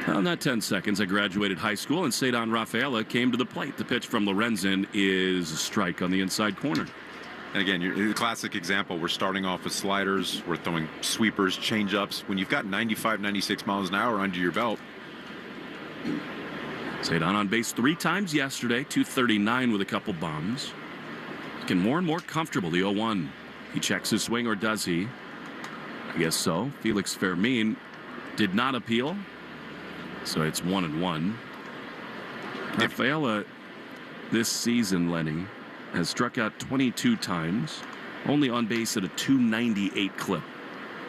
Well, not 10 seconds. I graduated high school, and Cedon Rafaela came to the plate. The pitch from Lorenzen is a strike on the inside corner. And again, the classic example, we're starting off with sliders, we're throwing sweepers, change-ups. When you've got 95, 96 miles an hour under your belt. Cedon on base 3 times yesterday, 239 with a couple bombs. Getting more and more comfortable, the 0-1. He checks his swing, or does he? I guess so. Felix Fermin did not appeal, so it's 1-1. Rafaela this season, Lenny, has struck out 22 times, only on base at a 298 clip.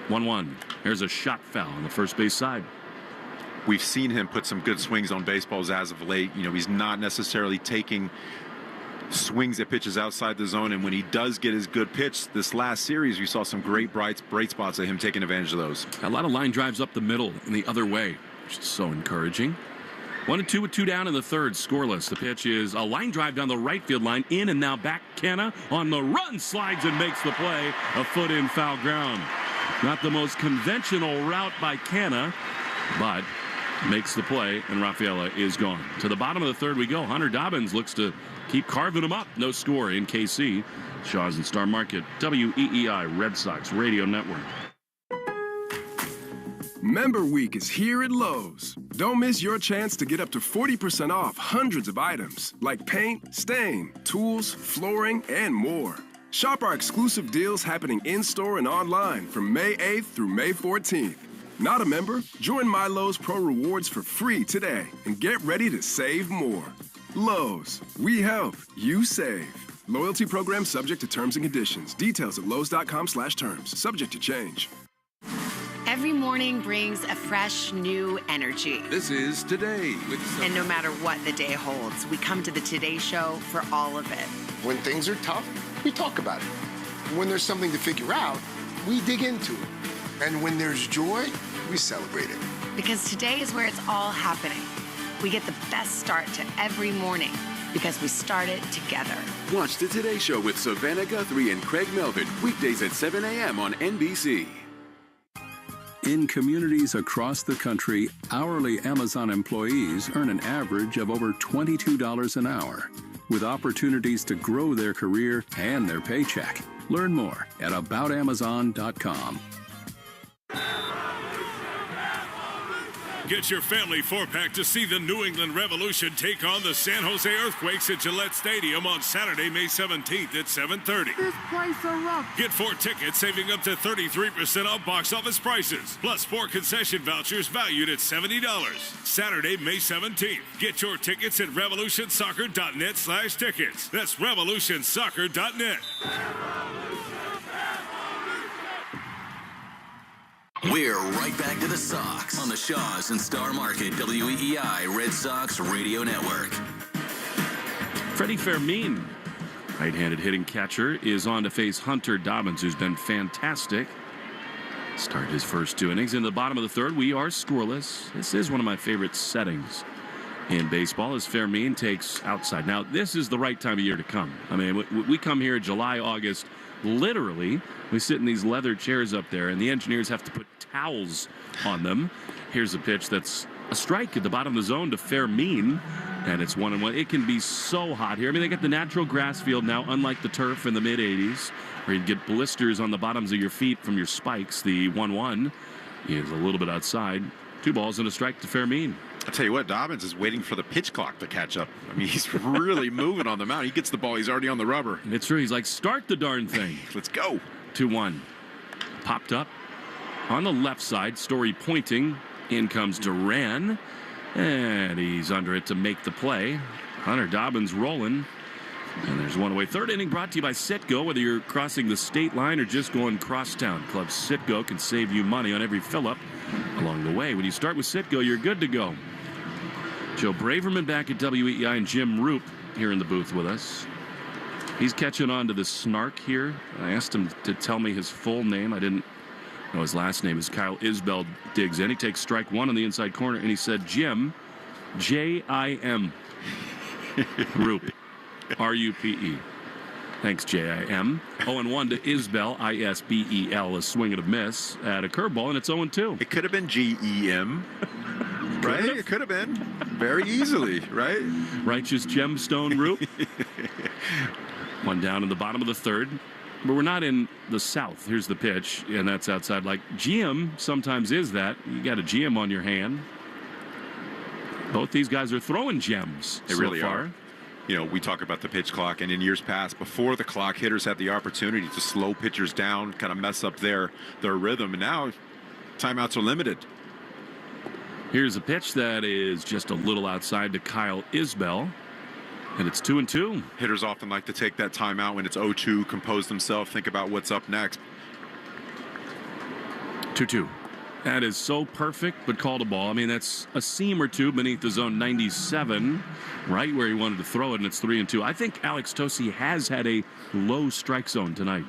1-1. Here's a shot foul on the first base side. We've seen him put some good swings on baseballs as of late. You know, he's not necessarily taking swings at pitches outside the zone, and when he does get his good pitch, this last series, we saw some great bright spots of him taking advantage of those. A lot of line drives up the middle and the other way, which is so encouraging. 1-2 with 2 down in the third, scoreless. The pitch is a line drive down the right field line, in and now back. Kenna on the run, slides and makes the play. A foot in foul ground. Not the most conventional route by Kenna, but makes the play, and Rafaela is gone. To the bottom of the third we go. Hunter Dobbins looks to keep carving them up. No score in KC. Shaw's and Star Market, WEEI Red Sox Radio Network. Member Week is here at Lowe's. Don't miss your chance to get up to 40% off hundreds of items like paint, stain, tools, flooring, and more. Shop our exclusive deals happening in-store and online from May 8th through May 14th. Not a member? Join My Lowe's Pro Rewards for free today and get ready to save more. Lowe's, we help, you save. Loyalty program subject to terms and conditions. Details at lowes.com/terms. Subject to change. Every morning brings a fresh, new energy. This is Today with And no matter what the day holds, we come to the Today Show for all of it. When things are tough, we talk about it. When there's something to figure out, we dig into it. And when there's joy, we celebrate it. Because today is where it's all happening. We get the best start to every morning because we start it together. Watch the Today Show with Savannah Guthrie and Craig Melvin, weekdays at 7 a.m. on NBC. In communities across the country, hourly Amazon employees earn an average of over $22 an hour, with opportunities to grow their career and their paycheck. Learn more at aboutamazon.com. Get your family 4-pack to see the New England Revolution take on the San Jose Earthquakes at Gillette Stadium on Saturday, May 17th at 7:30. This place erupts. Get 4 tickets, saving up to 33% off box office prices, plus 4 concession vouchers valued at $70. Saturday, May 17th. Get your tickets at revolutionsoccer.net/tickets. That's revolutionsoccer.net. We're right back to the Sox on the Shaw's and Star Market WEEI Red Sox Radio Network. Freddie Fermin, right-handed hitting catcher, is on to face Hunter Dobbins, who's been fantastic. Started his first 2 innings. In the bottom of the third, we are scoreless. This is one of my favorite settings in baseball as Fermin takes outside. Now, this is the right time of year to come. I mean, we come here July, August, literally. We sit in these leather chairs up there, and the engineers have to put towels on them. Here's a pitch that's a strike at the bottom of the zone to Fermin, and it's 1-1. It can be so hot here. I mean, they got the natural grass field now, unlike the turf in the mid-'80s, where you'd get blisters on the bottoms of your feet from your spikes. The 1-1 is a little bit outside. 2 balls and a strike to Fermin. I'll tell you what, Dobbins is waiting for the pitch clock to catch up. I mean, he's really moving on the mound. He gets the ball, he's already on the rubber. And it's true. He's like, start the darn thing. Let's go. 2-1. Popped up on the left side. Story pointing. In comes Duran. And he's under it to make the play. Hunter Dobbins rolling. And there's one away. Third inning brought to you by Citgo. Whether you're crossing the state line or just going crosstown, Club Citgo can save you money on every fill-up along the way. When you start with Citgo, you're good to go. Joe Braverman back at WEEI and Jim Roop here in the booth with us. He's catching on to the snark here. I asked him to tell me his full name. I didn't know his last name. Is Kyle Isbell digs in. He takes strike 1 on the inside corner, and he said, Jim, J-I-M. Roop, R-U-P-E. Thanks, J-I-M. 0-1 to Isbell, I-S-B-E-L, a swing and a miss at a curveball, and it's 0-2. It could have been G-E-M. Right? It could have been. Very easily, right? Righteous gemstone Roop. One down in the bottom of the third. But we're not in the south. Here's the pitch, and that's outside. Like, GM sometimes is that. You got a GM on your hand. Both these guys are throwing gems They so really far. are. You know, we talk about the pitch clock, and in years past, before the clock, hitters had the opportunity to slow pitchers down, kind of mess up their rhythm, and now timeouts are limited. Here's a pitch that is just a little outside to Kyle Isbell, and it's 2-2. Hitters often like to take that timeout when it's 0-2, compose themselves, think about what's up next. 2-2. That is so perfect, but called a ball. I mean, that's a seam or two beneath the zone 97, right where he wanted to throw it, and it's 3-2. I think Alex Tosi has had a low strike zone tonight.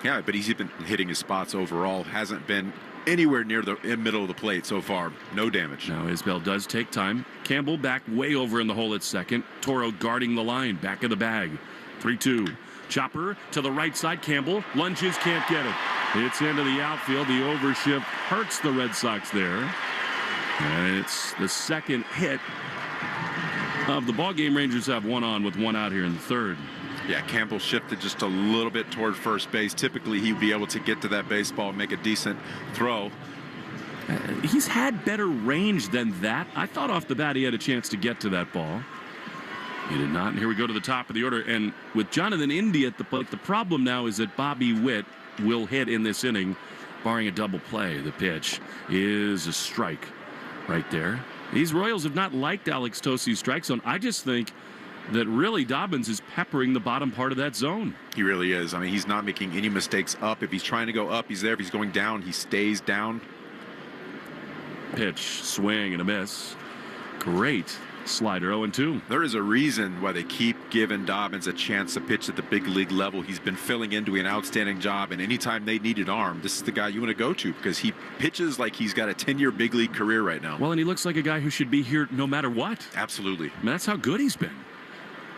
Yeah, but he's been hitting his spots overall. Hasn't been anywhere near the middle of the plate so far. No damage. Now Isbell does take time. Campbell back way over in the hole at second. Toro guarding the line, back of the bag. 3-2. Chopper to the right side. Campbell lunges, can't get it. It's into the outfield. The overshift hurts the Red Sox there. And it's the second hit of the ball game. Rangers have one on with one out here in the third. Yeah, Campbell shifted just a little bit toward first base. Typically, he'd be able to get to that baseball and make a decent throw. He's had better range than that. I thought off the bat he had a chance to get to that ball. He did not. And here we go to the top of the order. And with Jonathan India at the plate, the problem now is that Bobby Witt will hit in this inning, barring a double play. The pitch is a strike right there. These Royals have not liked Alex Tosi's strike zone. I just think that really Dobbins is peppering the bottom part of that zone. He really is. I mean, he's not making any mistakes up. If he's trying to go up, he's there. If he's going down, he stays down. Pitch, swing, and a miss. Great slider, 0-2. There is a reason why they keep giving Dobbins a chance to pitch at the big league level. He's been filling in, doing an outstanding job, and anytime they need an arm, this is the guy you want to go to because he pitches like he's got a 10-year big league career right now. Well, and he looks like a guy who should be here no matter what. Absolutely. I mean, that's how good he's been.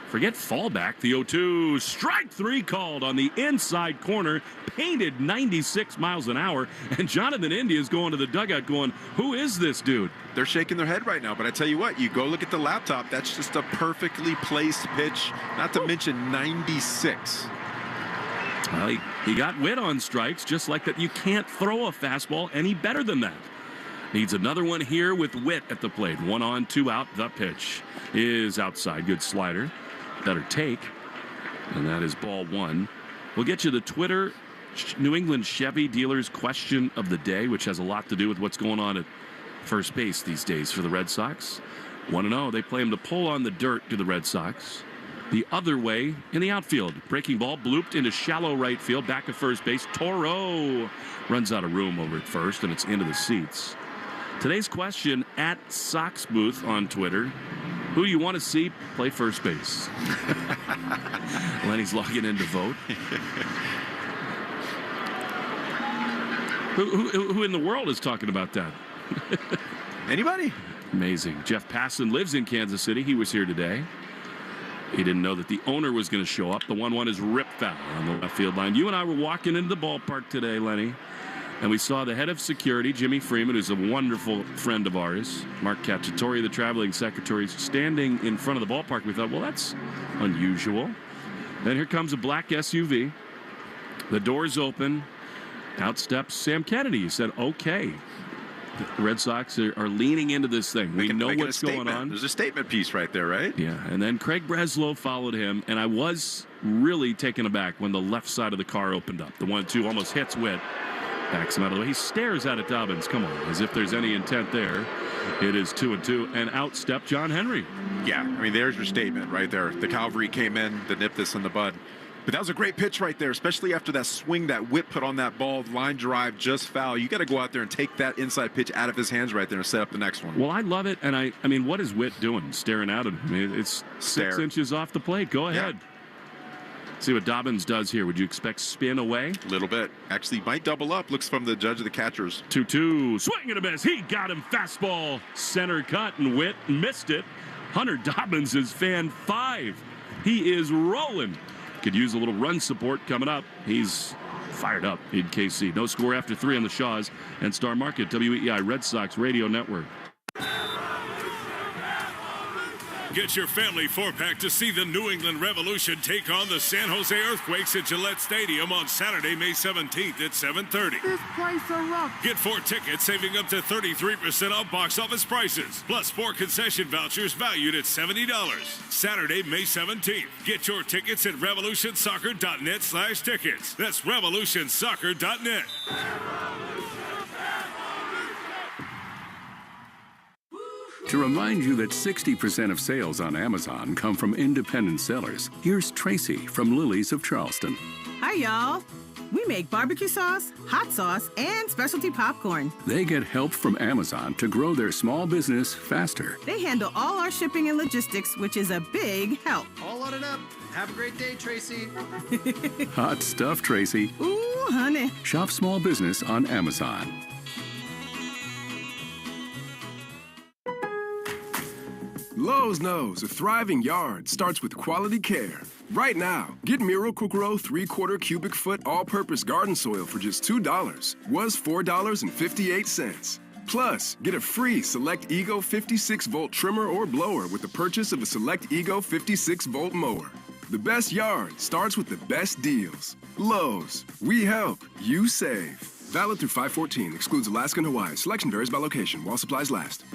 Forget fallback. The 0-2. Strike three called on the inside corner. Painted 96 miles an hour. And Jonathan India is going to the dugout going, who is this dude? They're shaking their head right now. But I tell you what, you go look at the laptop. That's just a perfectly placed pitch. Not to mention 96. Well, he got Witt on strikes just like that. You can't throw a fastball any better than that. Needs another one here with Witt at the plate. 1 on, 2 out. The pitch is outside. Good slider. Better take, and that is ball 1. We'll get you the Twitter New England Chevy dealers question of the day, which has a lot to do with what's going on at first base these days for the Red Sox. 1-0. They play him to pull on the dirt to the Red Sox. The other way in the outfield. Breaking ball blooped into shallow right field, back of first base. Toro runs out of room over at first, and it's into the seats. Today's question at Sox Booth on Twitter. Who you want to see play first base? Lenny's logging in to vote. Who in the world is talking about that? Anybody? Amazing. Jeff Passan lives in Kansas City. He was here today. He didn't know that the owner was going to show up. The 1-1 is ripped foul on the left field line. You and I were walking into the ballpark today, Lenny, and we saw the head of security, Jimmy Freeman, who's a wonderful friend of ours, Mark Cacciatore, the traveling secretary, standing in front of the ballpark. We thought, well, that's unusual. Then here comes a black SUV. The doors open. Out steps Sam Kennedy. He said, okay. The Red Sox are leaning into this thing. We know what's going on. There's a statement piece right there, right? Yeah, and then Craig Breslow followed him, and I was really taken aback when the left side of the car opened up. The 1-2 almost hits Witt. Backs him out of the way. He stares out at Dobbins. Come on, as if there's any intent there. It is 2-2, and out stepped John Henry. Yeah, I mean, there's your statement right there. The cavalry came in to nip this in the bud. But that was a great pitch right there, especially after that swing that Witt put on that ball. Line drive, just foul. You got to go out there and take that inside pitch out of his hands right there and set up the next one. Well, I love it, and I mean, what is Witt doing? Staring out at him. I mean, it's 6 inches off the plate. Go ahead. Yeah. See what Dobbins does here. Would you expect spin away? A little bit. Actually, might double up. Looks from the judge of the catchers. 2-2. Swing and a miss. He got him. Fastball. Center cut, and Witt missed it. Hunter Dobbins is fan 5. He is rolling. Could use a little run support coming up. He's fired up in KC. No score after 3 on the Shaws and Star Market, WEI Red Sox Radio Network. Get your family 4-pack to see the New England Revolution take on the San Jose Earthquakes at Gillette Stadium on Saturday, May 17th at 7:30. This place a rock. Get 4 tickets, saving up to 33% off box office prices, plus 4 concession vouchers valued at $70. Saturday, May 17th. Get your tickets at revolutionsoccer.net/tickets. That's revolutionsoccer.net. To remind you that 60% of sales on Amazon come from independent sellers, here's Tracy from Lily's of Charleston. Hi, y'all. We make barbecue sauce, hot sauce, and specialty popcorn. They get help from Amazon to grow their small business faster. They handle all our shipping and logistics, which is a big help. All loaded up. Have a great day, Tracy. Hot stuff, Tracy. Ooh, honey. Shop small business on Amazon. Lowe's knows a thriving yard starts with quality care. Right now, get Miracle-Gro 3/4 cubic foot all-purpose garden soil for just $2. Was $4.58. Plus, get a free Select Ego 56-volt trimmer or blower with the purchase of a Select Ego 56-volt mower. The best yard starts with the best deals. Lowe's, we help, you save. Valid through 5/14. Excludes Alaska and Hawaii. Selection varies by location while supplies last.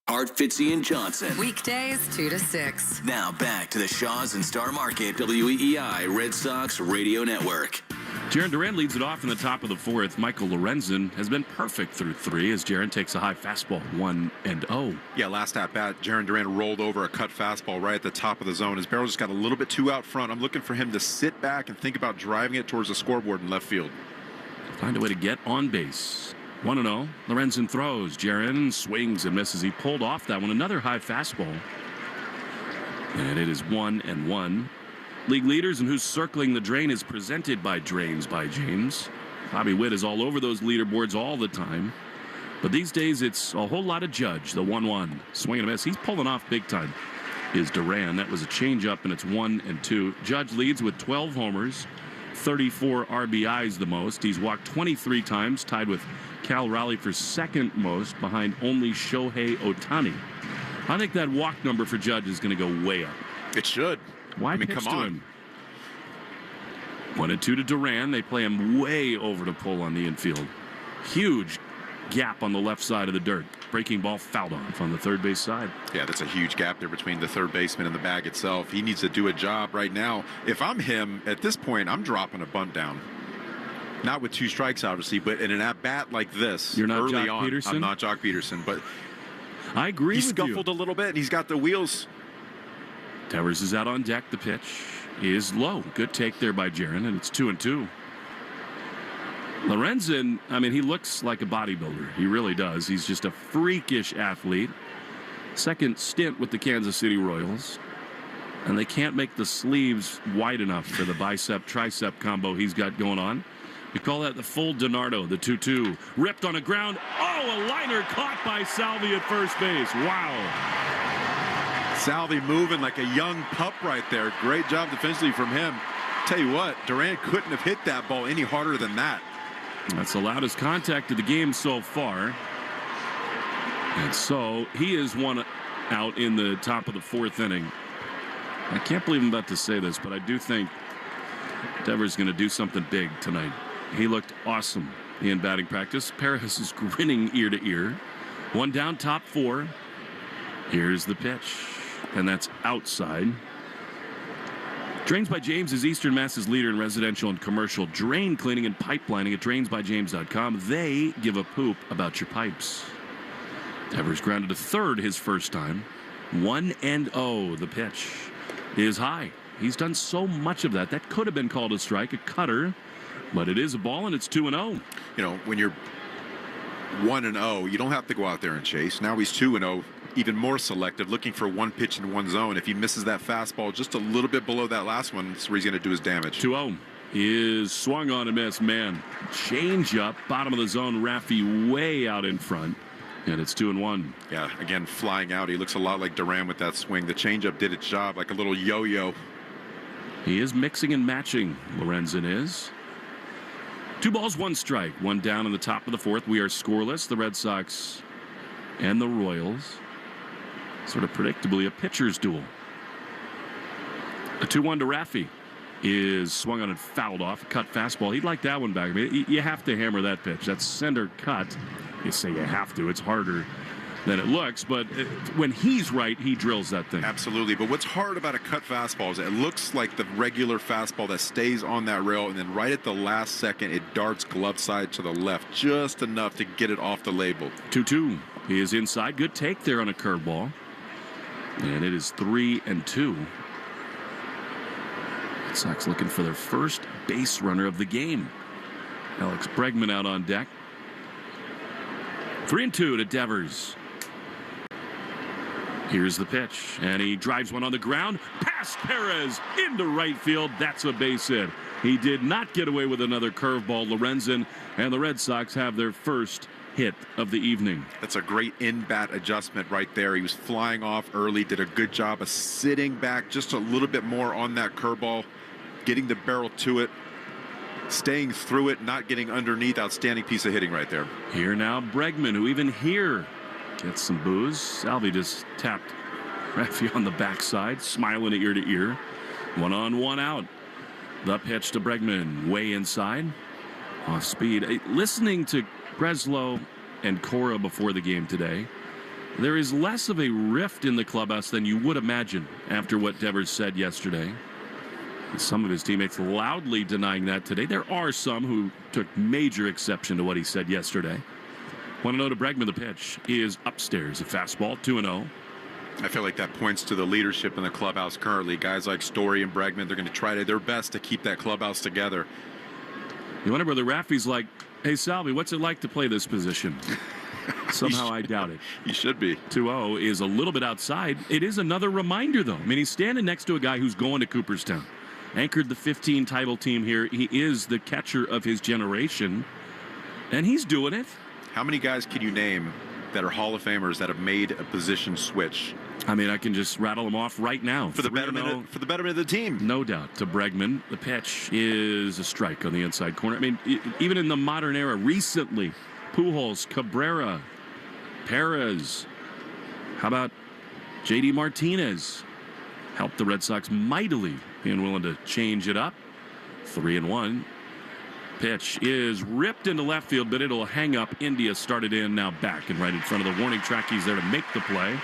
Art, Fitzy, and Johnson. Weekdays 2 to 6. Now back to the Shaws and Star Market WEEI Red Sox Radio Network. Jarren Duran leads it off in the top of the fourth. Michael Lorenzen has been perfect through 3 as Jarren takes a high fastball, 1-0. Yeah, last at bat, Jarren Duran rolled over a cut fastball right at the top of the zone. His barrel just got a little bit too out front. I'm looking for him to sit back and think about driving it towards the scoreboard in left field. Find a way to get on base. 1-0. Lorenzen throws. Jarren swings and misses. He pulled off that one. Another high fastball. And it is 1-1. League leaders and who's circling the drain is presented by Drains by James. Bobby Witt is all over those leaderboards all the time. But these days it's a whole lot of Judge. The 1-1. Swing and a miss. He's pulling off big time. Is Duran. That was a changeup and it's 1-2. Judge leads with 12 homers. 34 RBIs the most. He's walked 23 times, tied with Cal Raleigh for second most, behind only Shohei Ohtani. I think that walk number for Judge is going to go way up. It should. Why pitch to him? 1-2 to Duran. They play him way over to pull on the infield. Huge gap on the left side of the dirt. Breaking ball fouled off on the third base side. Yeah, that's a huge gap there between the third baseman and the bag itself. He needs to do a job right now. If I'm him, at this point, I'm dropping a bunt down. Not with 2 strikes, obviously, but in an at-bat like this, you're not early Jock on, Peterson? I'm not Jock Peterson, but I agree with you. He scuffled a little bit, and he's got the wheels. Towers is out on deck. The pitch is low. Good take there by Jarren, and it's 2-2. Lorenzen, I mean, he looks like a bodybuilder. He really does. He's just a freakish athlete. Second stint with the Kansas City Royals. And they can't make the sleeves wide enough for the bicep-tricep combo he's got going on. We call that the full DiNardo, the 2-2. Ripped on a ground. Oh, a liner caught by Salvi at first base. Wow. Salvi moving like a young pup right there. Great job defensively from him. Tell you what, Duran couldn't have hit that ball any harder than that. That's the loudest contact of the game so far. And so he is one out in the top of the fourth inning. I can't believe I'm about to say this, but I do think Devers going to do something big tonight. He looked awesome in batting practice. Paris is grinning ear to ear. 1 down, top 4. Here's the pitch, and that's outside. Drains by James is Eastern Mass's leader in residential and commercial drain cleaning and pipelining at drainsbyjames.com. They give a poop about your pipes. Devers grounded to third his first time. 1-0. The pitch is high. He's done so much of that. That could have been called a strike, a cutter, but it is a ball, and it's 2-0. You know, when you're 1-0, you don't have to go out there and chase. Now he's 2-0, even more selective, looking for one pitch in one zone. If he misses that fastball just a little bit below that last one, that's where he's going to do his damage. 2-0 is swung on and missed. Man, change up, bottom of the zone. Raffi way out in front, and it's 2-1. Yeah, again, flying out. He looks a lot like Duran with that swing. The changeup did its job like a little yo-yo. He is mixing and matching, Lorenzen is. 2 balls, 1 strike. 1 down in the top of the fourth. We are scoreless. The Red Sox and the Royals. Sort of predictably a pitcher's duel. A 2-1 to Raffi is swung on and fouled off. Cut fastball. He'd like that one back. I mean, you have to hammer that pitch. That's center cut. You say you have to. It's harder than it looks, but when he's right, he drills that thing. Absolutely, but what's hard about a cut fastball is it looks like the regular fastball that stays on that rail, and then right at the last second, it darts glove side to the left, just enough to get it off the label. 2-2. He is inside. Good take there on a curveball. And it is 3-2. Red Sox looking for their first base runner of the game. Alex Bregman out on deck. 3-2 to Devers. Here's the pitch, and he drives one on the ground. Past Perez into right field. That's a base hit. He did not get away with another curveball. Lorenzen and the Red Sox have their first hit of the evening. That's a great in-bat adjustment right there. He was flying off early, did a good job of sitting back just a little bit more on that curveball, getting the barrel to it, staying through it, not getting underneath. Outstanding piece of hitting right there. Here now Bregman, who even here gets some boos. Salvi just tapped Raffy on the backside, smiling ear to ear. 1-on-1 out. The pitch to Bregman, way inside, off speed. Listening to Breslow and Cora before the game today, there is less of a rift in the clubhouse than you would imagine after what Devers said yesterday. Some of his teammates loudly denying that today. There are some who took major exception to what he said yesterday. 1-0 to Bregman. The pitch is upstairs. A fastball, 2-0. I feel like that points to the leadership in the clubhouse currently. Guys like Story and Bregman, they're going to try their best to keep that clubhouse together. You wonder whether Raffy's like, hey, Salvi, what's it like to play this position? Somehow I doubt it. He should be. 2-0 is a little bit outside. It is another reminder, though. I mean, he's standing next to a guy who's going to Cooperstown. Anchored the 15 title team here. He is the catcher of his generation, and he's doing it. How many guys can you name that are Hall of Famers that have made a position switch? I mean, I can just rattle them off right now. For the betterment of the team. No doubt to Bregman. The pitch is a strike on the inside corner. I mean, even in the modern era, recently, Pujols, Cabrera, Perez. How about J.D. Martinez? Helped the Red Sox mightily, being willing to change it up. 3-1. Pitch is ripped into left field, but it'll hang up. India started in, now back and right in front of the warning track. He's there to make the play.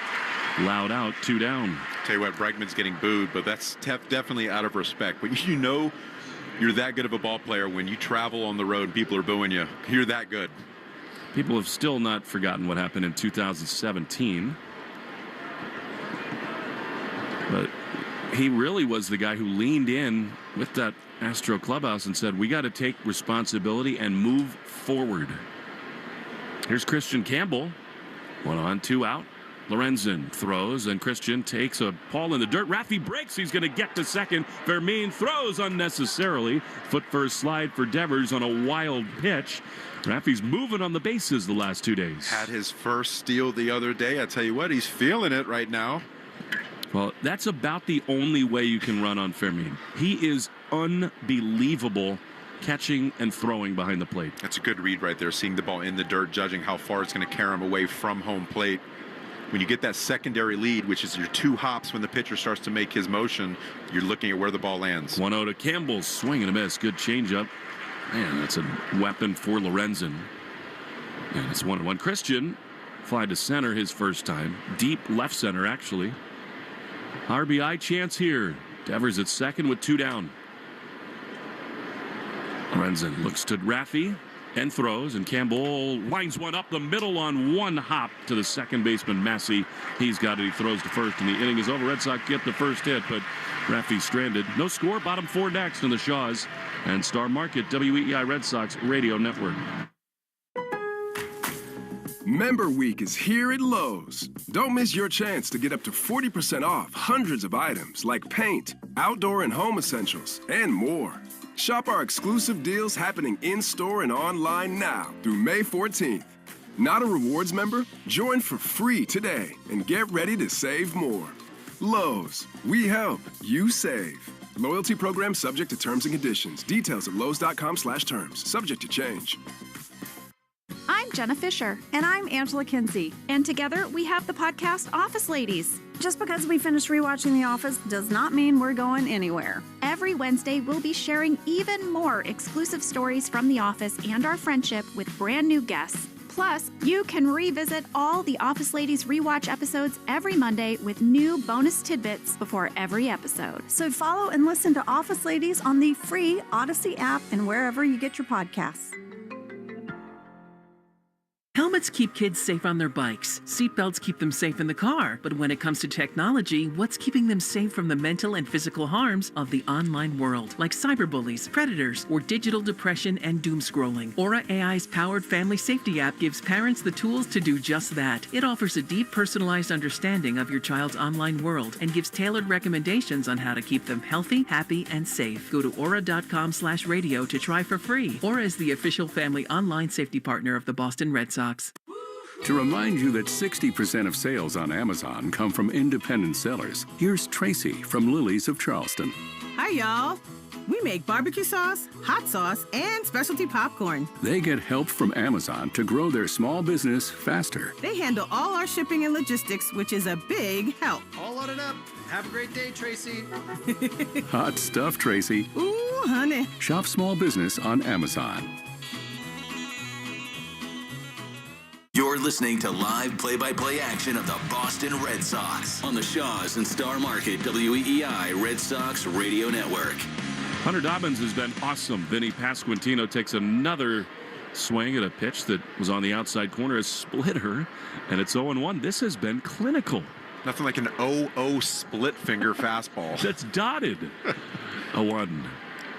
Loud out, 2 down. Tell you what, Bregman's getting booed, but that's definitely out of respect. But you know you're that good of a ball player when you travel on the road and people are booing you. You're that good. People have still not forgotten what happened in 2017. But he really was the guy who leaned in with that Astro clubhouse and said, we got to take responsibility and move forward. Here's Christian Campbell. 1 on, 2 out. Lorenzen throws, and Christian takes a ball in the dirt. Raffy breaks. He's going to get to second. Fermin throws unnecessarily. Foot first slide for Devers on a wild pitch. Raffy's moving on the bases the last 2 days. Had his first steal the other day. I tell you what, he's feeling it right now. Well, that's about the only way you can run on Fermin. He is unbelievable catching and throwing behind the plate. That's a good read right there, seeing the ball in the dirt, judging how far it's going to carry him away from home plate. When you get that secondary lead, which is your 2 hops when the pitcher starts to make his motion, you're looking at where the ball lands. 1-0 to Campbell, swing and a miss. Good changeup. Man, that's a weapon for Lorenzen. And it's 1-1. Christian fly to center his first time. Deep left center, actually. RBI chance here. Devers at second with 2 down. Lorenzen looks to Raffy and throws, and Campbell lines one up the middle on 1 hop to the second baseman, Massey. He's got it. He throws to first, and the inning is over. Red Sox get the first hit, but Raffy stranded. No score. Bottom 4 next in the Shaws and Star Market, WEEI Red Sox Radio Network. Member Week is here at Lowe's. Don't miss your chance to get up to 40% off hundreds of items like paint, outdoor and home essentials, and more. Shop our exclusive deals happening in-store and online now through May 14th. Not a rewards member? Join for free today and get ready to save more. Lowe's, we help, you save. Loyalty program subject to terms and conditions. Details at lowes.com/terms. Subject to change. I'm Jenna Fisher. And I'm Angela Kinsey. And together we have the podcast Office Ladies. Just because we finished rewatching The Office does not mean we're going anywhere. Every Wednesday, we'll be sharing even more exclusive stories from The Office and our friendship with brand new guests. Plus, you can revisit all the Office Ladies rewatch episodes every Monday with new bonus tidbits before every episode. So follow and listen to Office Ladies on the free Odyssey app and wherever you get your podcasts. Helmets Helmets keep kids safe on their bikes. Seatbelts keep them safe in the car. But when it comes to technology, what's keeping them safe from the mental and physical harms of the online world, like cyberbullies, predators, or digital depression and doom scrolling? Aura AI's powered family safety app gives parents the tools to do just that. It offers a deep, personalized understanding of your child's online world and gives tailored recommendations on how to keep them healthy, happy, and safe. Go to aura.com/radio to try for free. Aura is the official family online safety partner of the Boston Red Sox. To remind you that 60% of sales on Amazon come from independent sellers, here's Tracy from Lily's of Charleston. Hi, y'all. We make barbecue sauce, hot sauce, and specialty popcorn. They get help from Amazon to grow their small business faster. They handle all our shipping and logistics, which is a big help. All loaded up. Have a great day, Tracy. Hot stuff, Tracy. Ooh, honey. Shop small business on Amazon. You're listening to live play-by-play action of the Boston Red Sox on the Shaws and Star Market WEEI Red Sox Radio Network. Hunter Dobbins has been awesome. Vinny Pasquantino takes another swing at a pitch that was on the outside corner, a splitter, and it's 0-1. This has been clinical. Nothing like an 0-0 split finger fastball. That's dotted. A 1.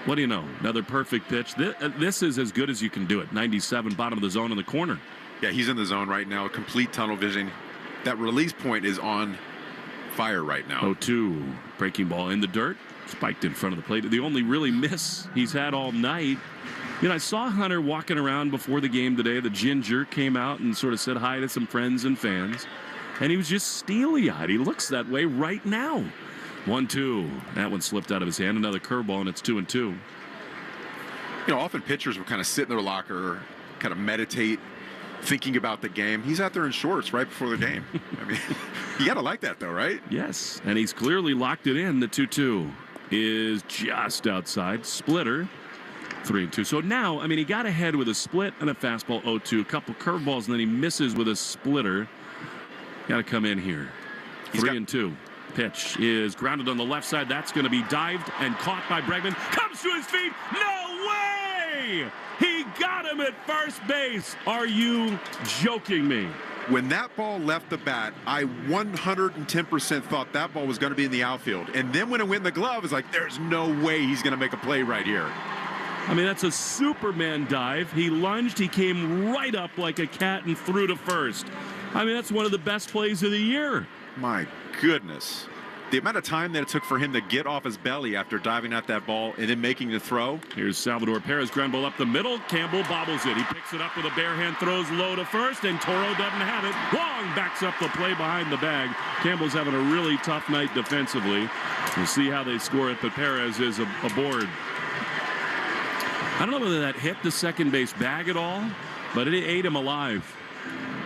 What do you know? Another perfect pitch. This is as good as you can do it. 97, bottom of the zone in the corner. Yeah, he's in the zone right now. Complete tunnel vision. That release point is on fire right now. 0-2. Breaking ball in the dirt. Spiked in front of the plate. The only really miss he's had all night. You know, I saw Hunter walking around before the game today. The Ginger came out and sort of said hi to some friends and fans. And he was just steely-eyed. He looks that way right now. 1-2. That one slipped out of his hand. Another curveball, and it's 2-2. You know, often pitchers will kind of sit in their locker, kind of meditate, thinking about the game. He's out there in shorts right before the game. I mean, you got to like that, though, right? Yes, and he's clearly locked it in. The 2-2 is just outside. Splitter, 3-2. So now, I mean, he got ahead with a split and a fastball, 0-2. A couple curveballs, and then he misses with a splitter. Got to come in here. 3-2. Pitch is grounded on the left side. That's going to be dived and caught by Bregman. Comes to his feet. No way! He got him at first base. Are you joking me? When that ball left the bat, I 110% thought that ball was going to be in the outfield. And then when it went in the glove, it's like, there's no way he's going to make a play right here. I mean, that's a Superman dive. He lunged. He came right up like a cat and threw to first. I mean, that's one of the best plays of the year. My goodness. The amount of time that it took for him to get off his belly after diving at that ball and then making the throw. Here's Salvador Perez, ground ball up the middle. Campbell bobbles it. He picks it up with a bare hand, throws low to first, and Toro doesn't have it. Long backs up the play behind the bag. Campbell's having a really tough night defensively. We'll see how they score it, but Perez is aboard. I don't know whether that hit the second base bag at all, but it ate him alive.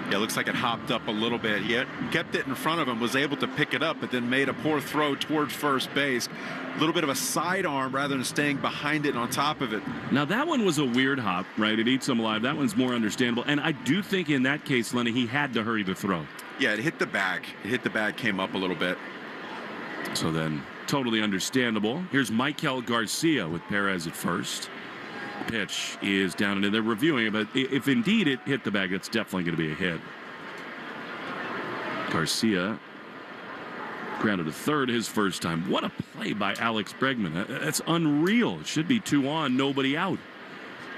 Yeah, it looks like it hopped up a little bit. He kept it in front of him, was able to pick it up, but then made a poor throw towards first base. A little bit of a sidearm rather than staying behind it and on top of it. Now, that one was a weird hop, right? It eats him alive. That one's more understandable. And I do think in that case, Lenny, he had to hurry the throw. Yeah, it hit the bag. It hit the bag, came up a little bit. So then, totally understandable. Here's Michael Garcia with Perez at first. Pitch is down, and they're reviewing it, but if indeed it hit the bag, it's definitely going to be a hit. Garcia grounded to third his first time. What a play by Alex Bregman. That's unreal. It should be 2 on, nobody out.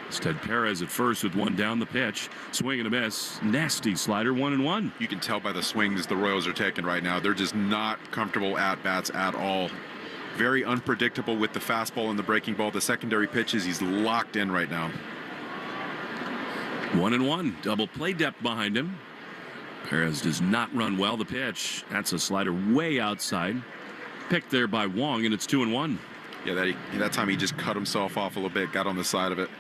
Instead, Perez at first with one down the pitch. Swing and a miss. Nasty slider, 1-1. You can tell by the swings the Royals are taking right now. They're just not comfortable at bats at all. Very unpredictable with the fastball and the breaking ball. The secondary pitches, he's locked in right now. 1-1. Double play depth behind him. Perez does not run well. The pitch. That's a slider way outside. Picked there by Wong, and it's 2-1. Yeah, that time he just cut himself off a little bit, got on the side of it.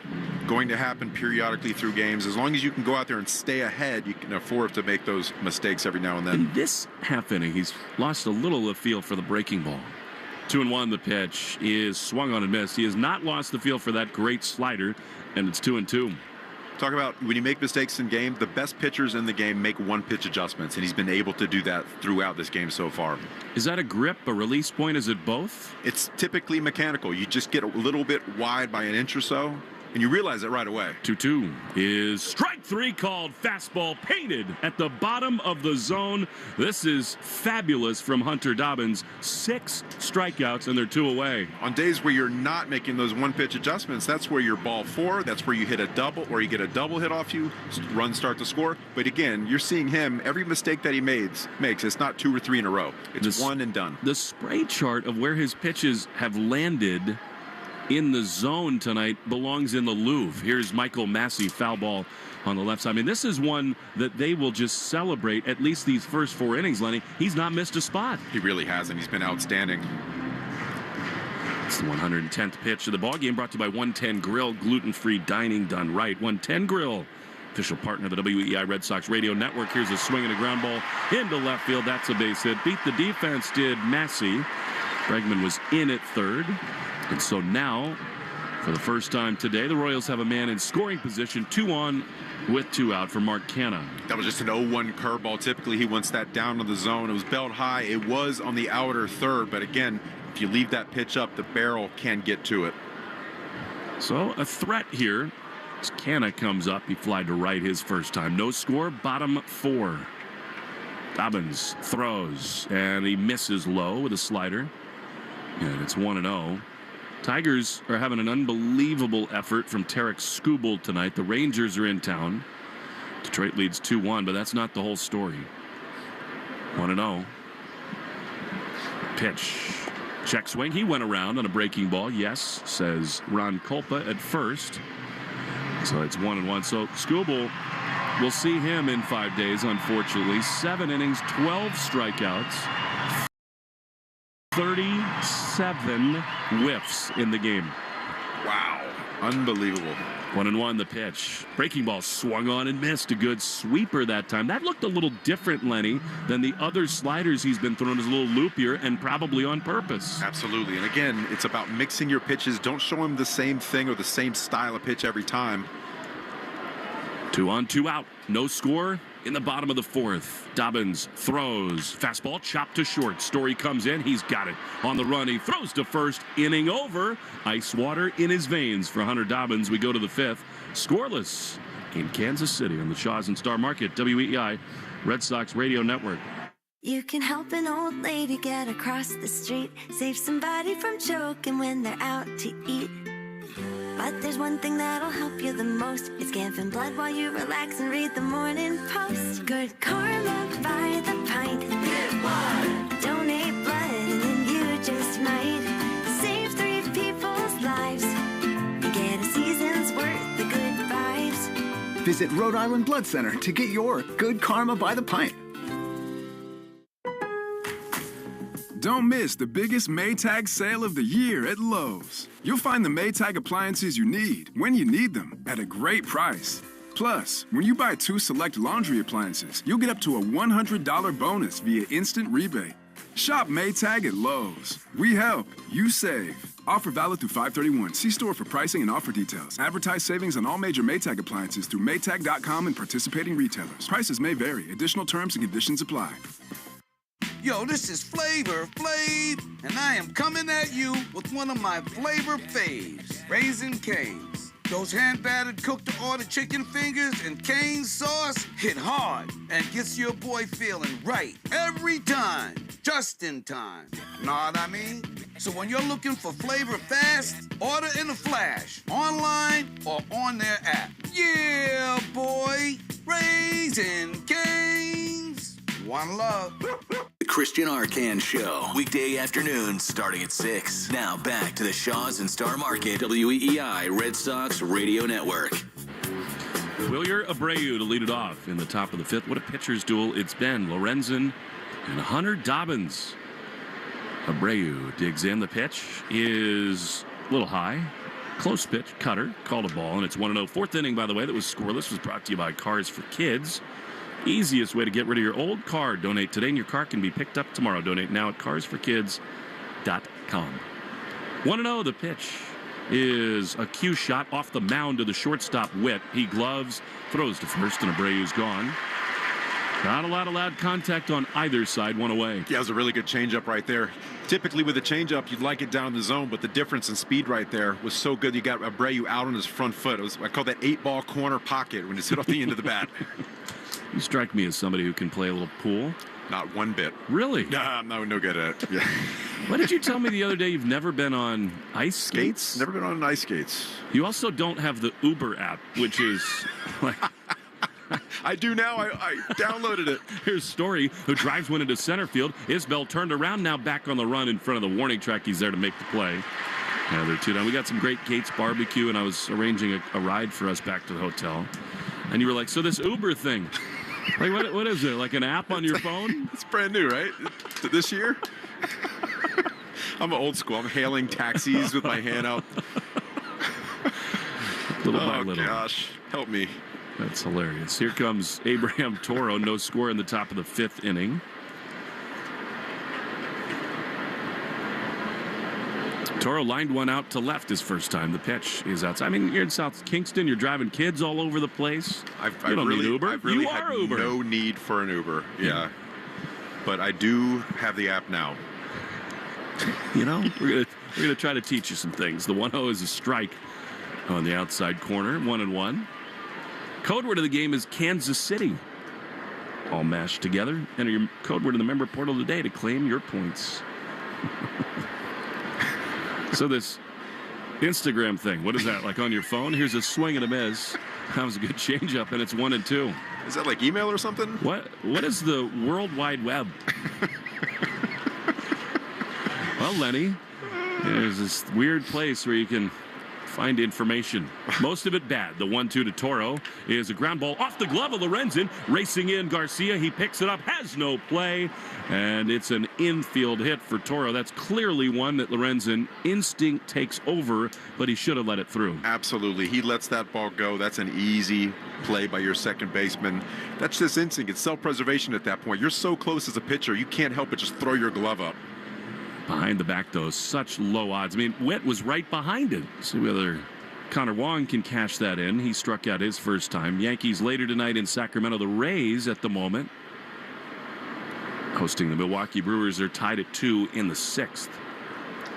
Going to happen periodically through games. As long as you can go out there and stay ahead, you can afford to make those mistakes every now and then. In this half inning, he's lost a little of the feel for the breaking ball. 2-1. The pitch is swung on and missed. He has not lost the feel for that great slider, and it's 2-2. Talk about when you make mistakes in game, the best pitchers in the game make one-pitch adjustments, and he's been able to do that throughout this game so far. Is that a grip, a release point? Is it both? It's typically mechanical. You just get a little bit wide by an inch or so, and you realize it right away. 2-2 is strike three called. Fastball painted at the bottom of the zone. This is fabulous from Hunter Dobbins. 6 strikeouts, and they're 2 away. On days where you're not making those one-pitch adjustments, that's where you're ball 4. That's where you hit a double, or you get a double hit off you, runs start to score. But again, you're seeing him, every mistake that he makes, it's not 2 or 3 in a row. It's one and done. The spray chart of where his pitches have landed in the zone tonight belongs in the Louvre. Here's Michael Massey, foul ball on the left side. I mean, this is one that they will just celebrate, at least these first 4 innings, Lenny. He's not missed a spot. He really hasn't. He's been outstanding. It's the 110th pitch of the ballgame, brought to you by 110 Grill, gluten-free dining done right. 110 Grill, official partner of the WEI Red Sox radio network. Here's a swing and a ground ball into left field. That's a base hit. Beat the defense, did Massey. Bregman was in at third. And so now, for the first time today, the Royals have a man in scoring position, 2 on with 2 out for Mark Canha. That was just an 0-1 curveball. Typically, he wants that down to the zone. It was belled high. It was on the outer third. But again, if you leave that pitch up, the barrel can get to it. So a threat here as Canha comes up. He flied to right his first time. No score, bottom 4. Dobbins throws, and he misses low with a slider. And it's 1-0. Tigers are having an unbelievable effort from Tarek Skubal tonight. The Rangers are in town. Detroit leads 2-1, but that's not the whole story. 1-0. Pitch. Check swing. He went around on a breaking ball. Yes, says Ron Kulpa at first. So it's 1-1. So Skubal, we'll see him in 5 days, unfortunately. 7 innings, 12 strikeouts. 37 whiffs in the game. Wow. Unbelievable. 1-1 the pitch. Breaking ball swung on and missed. A good sweeper that time. That looked a little different, Lenny, than the other sliders he's been throwing. Is a little loopier and probably on purpose. Absolutely. And again, it's about mixing your pitches. Don't show him the same thing or the same style of pitch every time. 2 on, 2 out. No score in the bottom of the 4th. Dobbins throws. Fastball chopped to short. Story comes in. He's got it. On the run, he throws to first. Inning over. Ice water in his veins for Hunter Dobbins. We go to the 5th. Scoreless in Kansas City on the Shaws and Star Market. WEI Red Sox Radio Network. You can help an old lady get across the street. Save somebody from choking when they're out to eat. But there's one thing that'll help you the most. It's giving blood while you relax and read the Morning Post. Good karma by the pint. Give blood. Donate blood and then you just might save 3 people's lives and get a season's worth of good vibes. Visit Rhode Island Blood Center to get your Good Karma by the pint. Don't miss the biggest Maytag sale of the year at Lowe's. You'll find the Maytag appliances you need when you need them at a great price. Plus, when you buy 2 select laundry appliances, you'll get up to a $100 bonus via instant rebate. Shop Maytag at Lowe's. We help, you save. Offer valid through 5/31. See store for pricing and offer details. Advertise savings on all major Maytag appliances through Maytag.com and participating retailers. Prices may vary. Additional terms and conditions apply. Yo, this is Flavor Flav, and I am coming at you with one of my flavor faves, Raising Cane's. Those hand-battered, cooked-to-order chicken fingers and cane sauce hit hard and gets your boy feeling right every time, just in time. Know what I mean? So when you're looking for flavor fast, order in a flash, online or on their app. Yeah, boy, Raising Cane's. One love. The Christian Arcan Show, weekday afternoons starting at 6. Now back to the Shaws and Star Market, WEI Red Sox Radio Network. Wilyer Abreu to lead it off in the top of the 5th. What a pitcher's duel it's been. Lorenzen and Hunter Dobbins. Abreu digs in. The pitch is a little high. Close pitch, cutter, called a ball, and it's 1-0. 4th inning, by the way, that was scoreless, was brought to you by Cars for Kids. Easiest way to get rid of your old car. Donate today and your car can be picked up tomorrow. Donate now at carsforkids.com. 1-0, the pitch is a cue shot off the mound to the shortstop Witt. He gloves, throws to first, and Abreu's gone. Not a lot of loud contact on either side, one away. Yeah, it was a really good changeup right there. Typically with a changeup, you'd like it down the zone, but the difference in speed right there was so good. You got Abreu out on his front foot. I call that 8-ball corner pocket when it's hit off the end of the bat. You strike me as somebody who can play a little pool. Not one bit. Really? Nah, I'm no good at it. Yeah. What did you tell me the other day? You've never been on ice skates? Never been on ice skates. You also don't have the Uber app, which is like... I do now. I downloaded it. Here's Story, who drives one into center field. Isbell turned around, now back on the run in front of the warning track. He's there to make the play. Yeah, they're two down. We got some great Gates barbecue, and I was arranging a ride for us back to the hotel. And you were like, so this Uber thing, like what is it? Like an app on your phone? It's brand new, right? This year? I'm old school. I'm hailing taxis with my hand out. Little by little. Oh, gosh. Help me. That's hilarious. Here comes Abraham Toro. No score in the top of the 5th inning. Toro lined one out to left his first time. The pitch is outside. I mean, you're in South Kingston. You're driving kids all over the place. You don't need Uber. You are Uber. No need for an Uber. Yeah. But I do have the app now. You know, we're gonna try to teach you some things. The 1-0 is a strike on the outside corner. 1-1. Code word of the game is Kansas City. All mashed together. Enter your code word in the member portal today to claim your points. So this Instagram thing, what is that, like on your phone? Here's a swing and a miss. That was a good changeup, and it's 1-2. Is that like email or something? What is the World Wide Web? Well, Lenny, there's this weird place where you can find information. Most of it bad. The 1-2 to Toro is a ground ball off the glove of Lorenzen. Racing in Garcia. He picks it up, has no play, and it's an infield hit for Toro. That's clearly one that Lorenzen instinct takes over, but he should have let it through. Absolutely. He lets that ball go. That's an easy play by your second baseman. That's just instinct. It's self-preservation at that point. You're so close as a pitcher, you can't help but just throw your glove up. Behind the back, though, such low odds. I mean, Witt was right behind it. See whether Connor Wong can cash that in. He struck out his first time. Yankees later tonight in Sacramento. The Rays at the moment hosting the Milwaukee Brewers. They're tied at 2 in the 6th.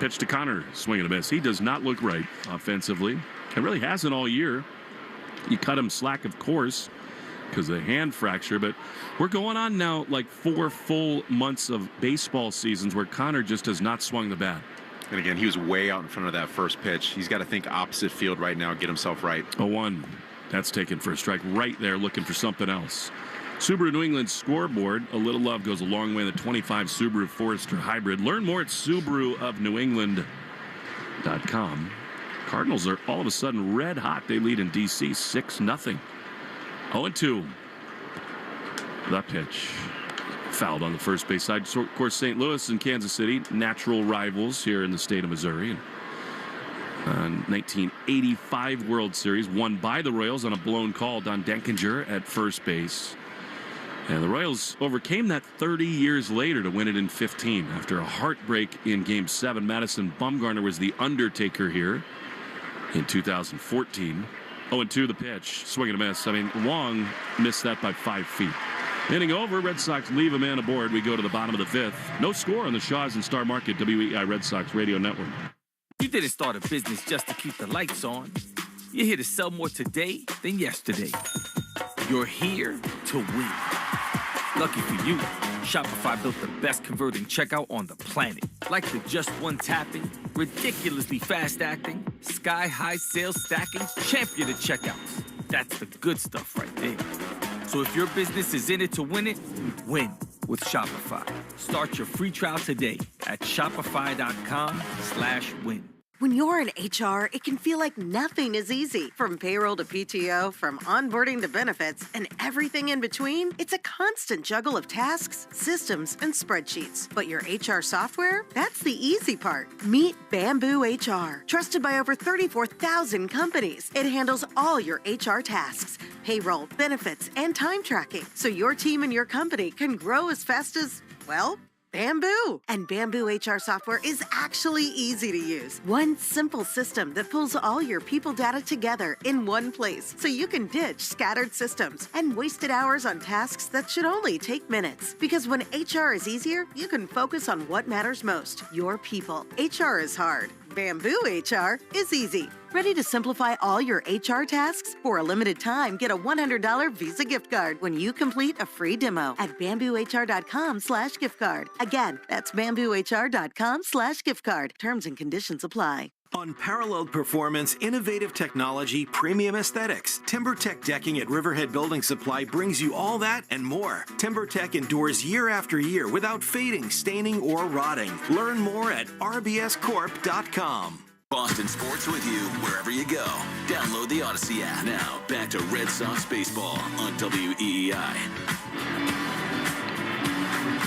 Pitch to Connor, swing and a miss. He does not look right offensively. It really hasn't all year. You cut him slack, of course, because of the hand fracture, but we're going on now like 4 full months of baseball seasons where Connor just has not swung the bat. And again, he was way out in front of that first pitch. He's got to think opposite field right now, get himself right. 0-1. That's taken for a strike right there, looking for something else. Subaru New England scoreboard. A little love goes a long way in the 25 Subaru Forester Hybrid. Learn more at SubaruofNewEngland.com. Cardinals are all of a sudden red hot. They lead in D.C. 6-0. 0-2. That pitch fouled on the first base side. So, of course, St. Louis and Kansas City, natural rivals here in the state of Missouri. 1985 World Series won by the Royals on a blown call. Don Denkinger at first base. And the Royals overcame that 30 years later to win it in 15 after a heartbreak in Game 7. Madison Bumgarner was the undertaker here in 2014. 0-2 the pitch. Swing and a miss. I mean, Wong missed that by 5 feet. Inning over. Red Sox leave a man aboard. We go to the bottom of the 5th. No score on the Shaws and Star Market WEI Red Sox Radio Network. You didn't start a business just to keep the lights on. You're here to sell more today than yesterday. You're here to win. Lucky for you, Shopify built the best converting checkout on the planet. Like the just one tapping, ridiculously fast acting, sky-high sales stacking, champion of checkouts. That's the good stuff right there. So if your business is in it to win it, win with Shopify. Start your free trial today at shopify.com/win. When you're in HR, it can feel like nothing is easy. From payroll to PTO, from onboarding to benefits, and everything in between, it's a constant juggle of tasks, systems, and spreadsheets. But your HR software? That's the easy part. Meet Bamboo HR. Trusted by over 34,000 companies, it handles all your HR tasks, payroll, benefits, and time tracking, so your team and your company can grow as fast as, well, Bamboo. And Bamboo HR software is actually easy to use. One simple system that pulls all your people data together in one place so you can ditch scattered systems and wasted hours on tasks that should only take minutes. Because when HR is easier, you can focus on what matters most, your people. HR is hard. Bamboo HR is easy. Ready to simplify all your HR tasks? For a limited time, get a $100 Visa gift card when you complete a free demo at bamboohr.com/gift card. Again, that's bamboohr.com/gift card. Terms and conditions apply. Unparalleled performance, innovative technology, premium aesthetics. TimberTech Decking at Riverhead Building Supply brings you all that and more. TimberTech endures year after year without fading, staining, or rotting. Learn more at rbscorp.com. Boston sports with you wherever you go. Download the Odyssey app. Now, back to Red Sox baseball on WEEI.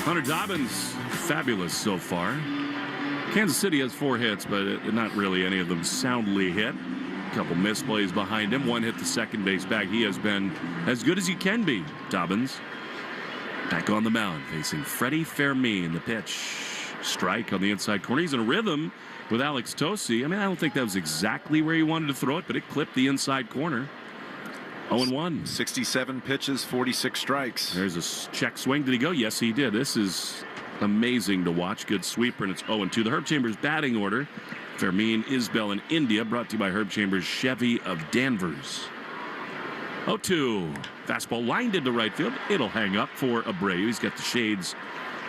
Hunter Dobbins, fabulous so far. Kansas City has 4 hits, but not really any of them soundly hit. A couple misplays behind him. One hit the second base bag. He has been as good as he can be, Dobbins. Back on the mound, facing Freddie Fermin. The pitch, strike on the inside corner. He's in rhythm with Alex Tosi. I mean, I don't think that was exactly where he wanted to throw it, but it clipped the inside corner. 0-1. 67 pitches, 46 strikes. There's a check swing. Did he go? Yes, he did. This is amazing to watch. Good sweeper, and it's 0-2. The Herb Chambers batting order. Fermin, Isbell, and India, brought to you by Herb Chambers Chevy of Danvers. 0-2. Fastball lined into right field. It'll hang up for Abreu. He's got the shades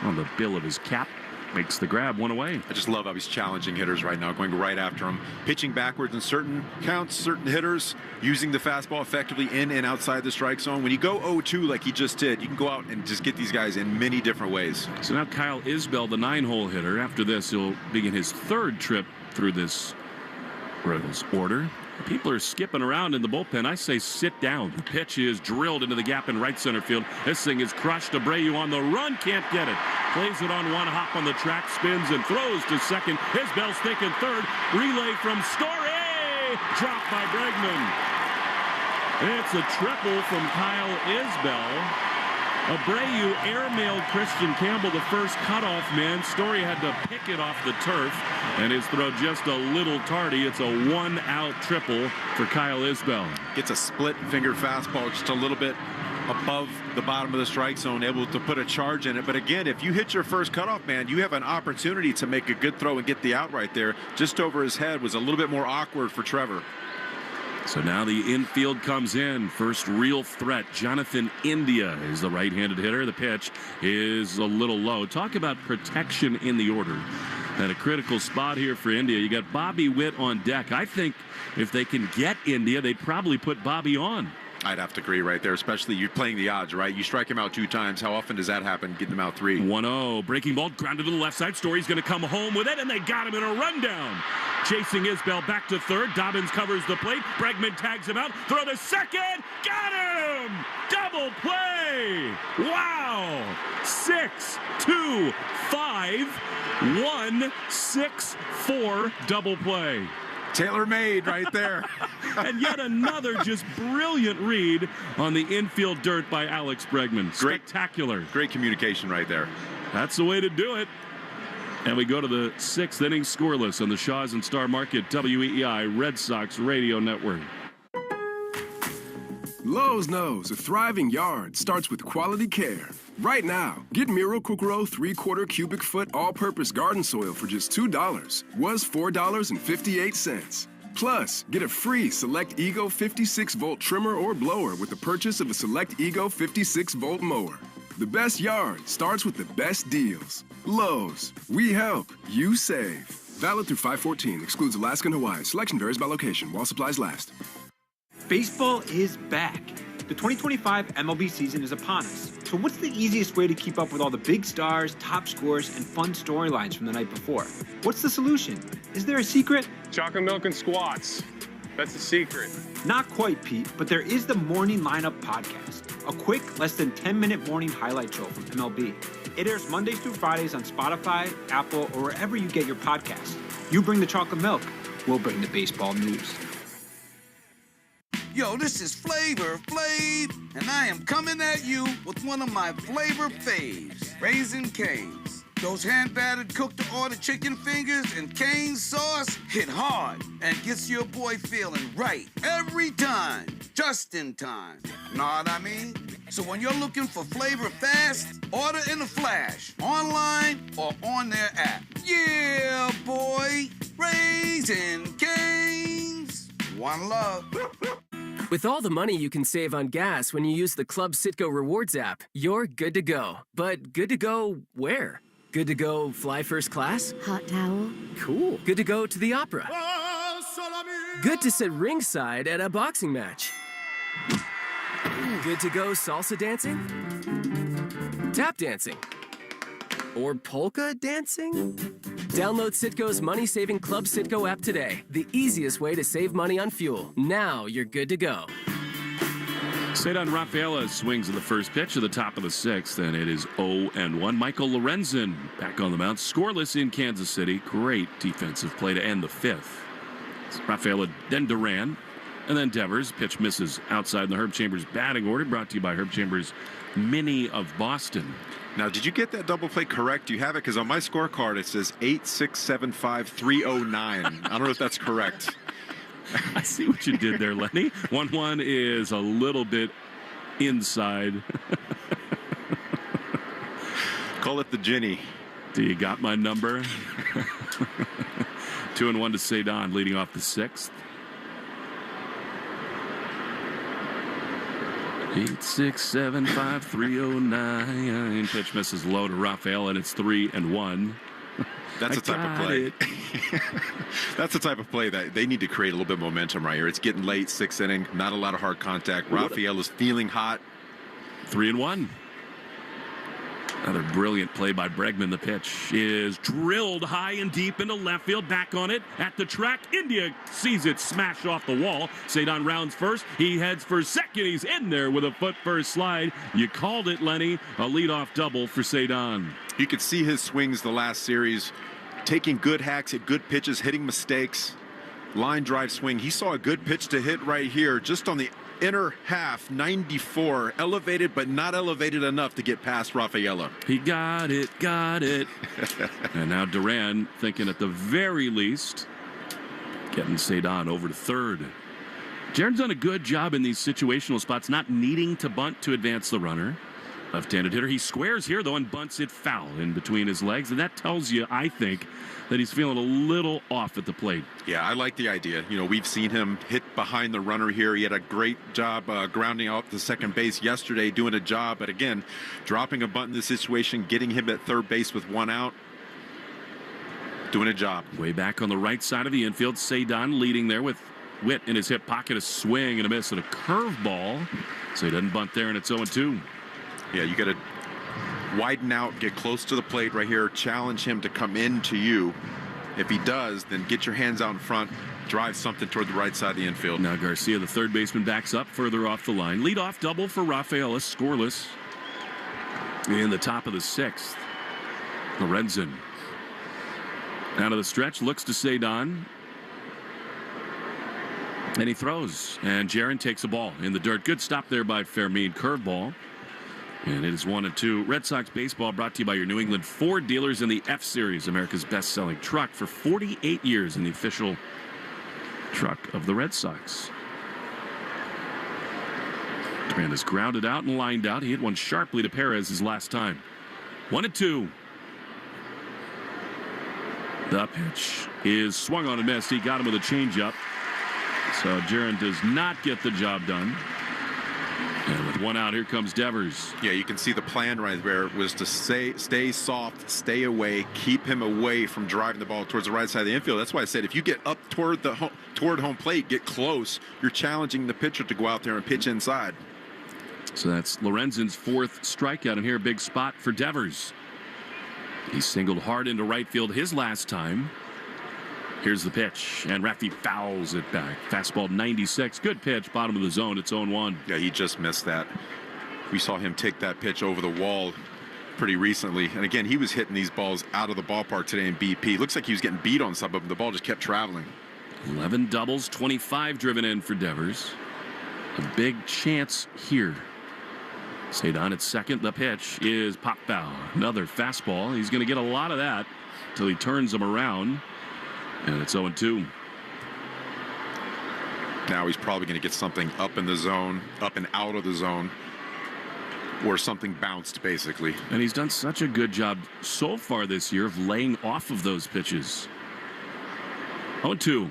on the bill of his cap. Makes the grab, 1 away. I just love how he's challenging hitters right now, going right after him, pitching backwards in certain counts, certain hitters, using the fastball effectively in and outside the strike zone. When you go 0-2 like he just did, you can go out and just get these guys in many different ways. So now Kyle Isbell, the 9-hole hitter. After this, he'll begin his 3rd trip through this Royals order. People are skipping around in the bullpen. I say sit down. The pitch is drilled into the gap in right center field. This thing is crushed. Abreu on the run. Can't get it. Plays it on one hop on the track. Spins and throws to second. Isbell's thinking third. Relay from Story. Dropped by Bregman. It's a triple from Kyle Isbell. Abreu airmailed Christian Campbell, the first cutoff man. Story had to pick it off the turf, and his throw just a little tardy. It's a 1-out triple for Kyle Isbell. Gets a split finger fastball just a little bit above the bottom of the strike zone, able to put a charge in it. But again, if you hit your first cutoff man, you have an opportunity to make a good throw and get the out right there. Just over his head was a little bit more awkward for Trevor. So now the infield comes in. First real threat. Jonathan India is the right-handed hitter. The pitch is a little low. Talk about protection in the order. At a critical spot here for India. You got Bobby Witt on deck. I think if they can get India, they'd probably put Bobby on. I'd have to agree right there, especially you're playing the odds, right? You strike him out 2 times. How often does that happen? Getting him out 3. 1-0. Breaking ball grounded to the left side. Story's going to come home with it, and they got him in a rundown. Chasing Isbell back to third. Dobbins covers the plate. Bregman tags him out. Throw to second. Got him! Double play! Wow! 6-2-5-1-6-4 double play. Tailor-made right there. And yet another just brilliant read on the infield dirt by Alex Bregman. Spectacular. Great communication right there. That's the way to do it. And we go to the 6th inning scoreless on the Shaw's and Star Market WEEI Red Sox Radio Network. Lowe's knows a thriving yard starts with quality care. Right now, get Miracle-Gro 3/4 cubic foot all-purpose garden soil for just $2. Was $4.58. Plus, get a free Select Ego 56-volt trimmer or blower with the purchase of a Select Ego 56-volt mower. The best yard starts with the best deals. Lowe's, we help, you save. Valid through 5/14. Excludes Alaska and Hawaii. Selection varies by location while supplies last. Baseball is back. The 2025 MLB season is upon us. So what's the easiest way to keep up with all the big stars, top scores, and fun storylines from the night before? What's the solution? Is there a secret? Chocolate milk and squats. That's the secret. Not quite, Pete, but there is the Morning Lineup podcast, a quick, less than 10-minute morning highlight show from MLB. It airs Mondays through Fridays on Spotify, Apple, or wherever you get your podcasts. You bring the chocolate milk, we'll bring the baseball news. Yo, this is Flavor Flav, and I am coming at you with one of my flavor faves, Raisin Cane's. Those hand-battered cooked-to-order chicken fingers and cane sauce hit hard and gets your boy feeling right every time, just in time. Know what I mean? So when you're looking for flavor fast, order in a flash, online or on their app. Yeah, boy, Raising Cane's. One love. With all the money you can save on gas when you use the Club Citgo Rewards app, you're good to go. But good to go where? Good to go fly first class? Hot towel. Cool. Good to go to the opera. Good to sit ringside at a boxing match. Good to go salsa dancing? Tap dancing? Or polka dancing? Download Citgo's money-saving Club Citgo app today. The easiest way to save money on fuel. Now you're good to go. Cedon Rafaela swings in the first pitch of the top of the sixth, and it is 0-1. Michael Lorenzen back on the mound, scoreless in Kansas City. Great defensive play to end the fifth. It's Rafaela, then Duran, and then Devers. Pitch misses outside in the Herb Chambers batting order, brought to you by Herb Chambers Mini of Boston. Now, did you get that double play correct? Do you have it? Because on my scorecard, it says 8-6-7-5-3-0-9. I don't know if that's correct. I see what you did there, Lenny. 1-1 is a little bit inside. Call it the Ginny. Do you got my number? 2-1 to Cedon, leading off the sixth. 8-6-7-5-3-0-9. Pitch misses low to Rafael, and it's 3-1. That's the type of play. That's the type of play that they need to create a little bit of momentum right here. It's getting late, sixth inning, not a lot of hard contact. Rafael is feeling hot. 3-1. Another brilliant play by Bregman. The pitch is drilled high and deep into left field. Back on it at the track. India sees it smash off the wall. Cedon rounds first. He heads for second. He's in there with a foot first slide. You called it, Lenny. A leadoff double for Cedon. You could see his swings the last series, taking good hacks at good pitches, hitting mistakes. Line drive swing. He saw a good pitch to hit right here, just on the inner half, 94, elevated but not elevated enough to get past Rafaela. He got it. And now Duran thinking at the very least getting Cedon over to third. Jaron's done a good job in these situational spots, not needing to bunt to advance the runner. Left-handed hitter. He squares here, though, and bunts it foul in between his legs. And that tells you, I think, that he's feeling a little off at the plate. Yeah, I like the idea. You know, we've seen him hit behind the runner here. He had a great job grounding out the second base yesterday, doing a job. But again, dropping a bunt in this situation, getting him at third base with one out, doing a job. Way back on the right side of the infield, Cedon leading there with Witt in his hip pocket. A swing and a miss and a curveball. So he doesn't bunt there, and it's 0-2. Yeah, you got to widen out, get close to the plate right here, challenge him to come into you. If he does, then get your hands out in front, drive something toward the right side of the infield. Now Garcia, the third baseman, backs up further off the line. Leadoff double for Rafaela, scoreless in the top of the sixth. Lorenzen out of the stretch, looks to Cedon. And he throws, and Jaron takes a ball in the dirt. Good stop there by Fermin. Curveball. And it is 1-2. Red Sox baseball brought to you by your New England Ford dealers in the F-Series, America's best-selling truck for 48 years in the official truck of the Red Sox. Duran is grounded out and lined out. He hit one sharply to Perez his last time. 1-2. The pitch is swung on and missed. He got him with a changeup. So Jaron does not get the job done. And with one out, here comes Devers. Yeah, you can see the plan right there was to stay soft, stay away, keep him away from driving the ball towards the right side of the infield. That's why I said if you get up toward home plate, get close, you're challenging the pitcher to go out there and pitch inside. So that's Lorenzen's fourth strikeout, and here a big spot for Devers. He singled hard into right field his last time. Here's the pitch, and Rafi fouls it back. Fastball 96. Good pitch, bottom of the zone. It's 0-1. Yeah, he just missed that. We saw him take that pitch over the wall pretty recently. And again, he was hitting these balls out of the ballpark today in BP. Looks like he was getting beat on some of them. The ball just kept traveling. 11 doubles, 25 driven in for Devers. A big chance here. Cedon at second. The pitch is pop foul. Another fastball. He's going to get a lot of that until he turns him around. And it's 0-2. Now he's probably going to get something up in the zone, up and out of the zone, or something bounced, basically. And he's done such a good job so far this year of laying off of those pitches. 0-2.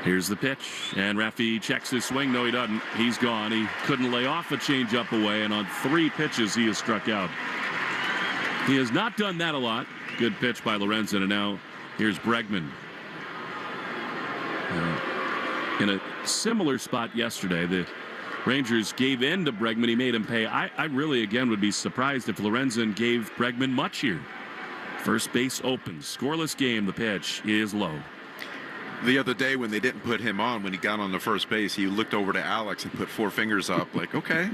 Here's the pitch, and Rafi checks his swing. No, he doesn't. He's gone. He couldn't lay off a changeup away, and on 3 pitches, he has struck out. He has not done that a lot. Good pitch by Lorenzen, and now here's Bregman. In a similar spot yesterday, the Rangers gave in to Bregman. He made him pay. I really, again, would be surprised if Lorenzen gave Bregman much here. First base open. Scoreless game. The pitch is low. The other day when they didn't put him on, when he got on the first base, he looked over to Alex and put 4 fingers up like, okay,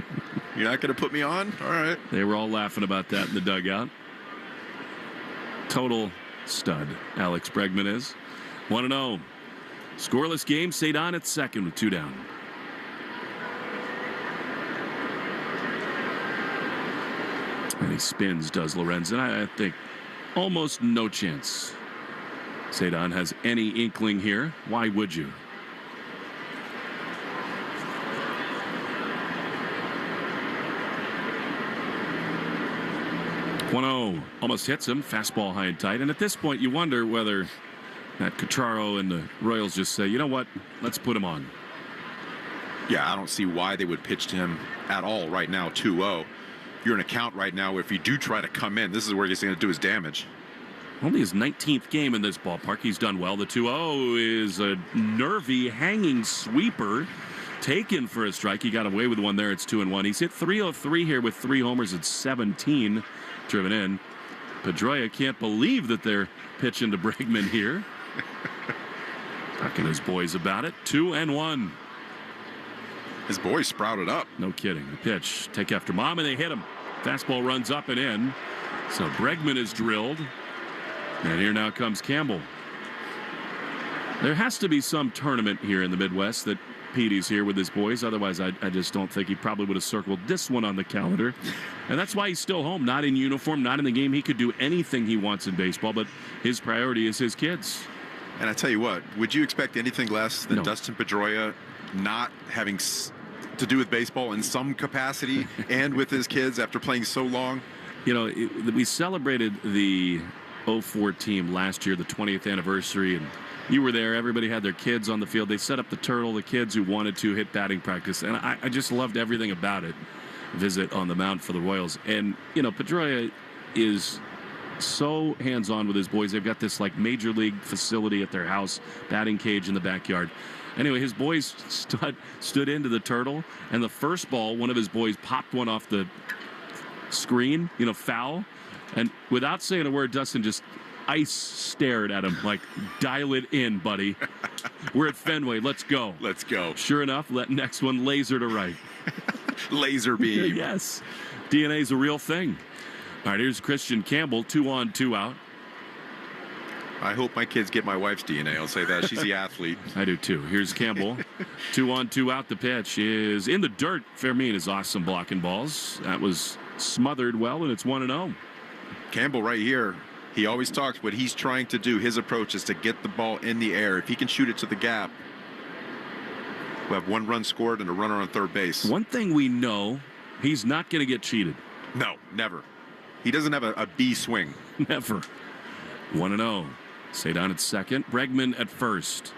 you're not going to put me on? All right. They were all laughing about that in the dugout. Total stud, Alex Bregman is. 1-0. Scoreless game. Cedon at second with 2 down. And he spins, does Lorenzen. I think almost no chance Cedon has any inkling here. Why would you? Almost hits him. Fastball high and tight. And at this point, you wonder whether Matt Cottraro and the Royals just say, you know what, let's put him on. Yeah, I don't see why they would pitch to him at all right now, 2-0. You're in a count right now. If you do try to come in, this is where he's going to do his damage. Only his 19th game in this ballpark. He's done well. The 2-0 is a nervy hanging sweeper taken for a strike. He got away with one there. It's 2-1. He's hit .303 here with 3 homers and 17 driven in. Pedroia can't believe that they're pitching to Bregman here. Talking to his boys about it. 2-1. His boys sprouted up. No kidding. The pitch. Take after mom, and they hit him. Fastball runs up and in. So Bregman is drilled. And here now comes Campbell. There has to be some tournament here in the Midwest that Petey's here with his boys. Otherwise, I just don't think he probably would have circled this one on the calendar. And that's why he's still home, not in uniform, not in the game. He could do anything he wants in baseball, but his priority is his kids. And I tell you what, would you expect anything less than No. Dustin Pedroia not having to do with baseball in some capacity and with his kids after playing so long? You know, we celebrated the 04 team last year, the 20th anniversary, and you were there. Everybody had their kids on the field. They set up the turtle, the kids who wanted to hit batting practice, and I just loved everything about it. Visit on the mound for the Royals. And, you know, Pedroia is so hands-on with his boys. They've got this, like, major league facility at their house, batting cage in the backyard. Anyway, his boys stood into the turtle, and the first ball, one of his boys popped one off the screen, you know, foul. And without saying a word, Dustin just ice stared at him like, dial it in, buddy. We're at Fenway. Let's go. Let's go. Sure enough, next one laser to right. Laser beam. Yes. DNA's a real thing. All right, here's Christian Campbell, 2 on, 2 out. I hope my kids get my wife's DNA. I'll say that. She's the athlete. I do, too. Here's Campbell. 2 on, 2 out. The pitch is in the dirt. Fermin is awesome blocking balls. That was smothered well, and it's 1-0. Campbell right here, he always talks what he's trying to do. His approach is to get the ball in the air. If he can shoot it to the gap, we'll have 1 run scored and a runner on third base. One thing we know, he's not going to get cheated. No, never. He doesn't have a B swing. Never. 1-0. Cedon at second. Bregman at first.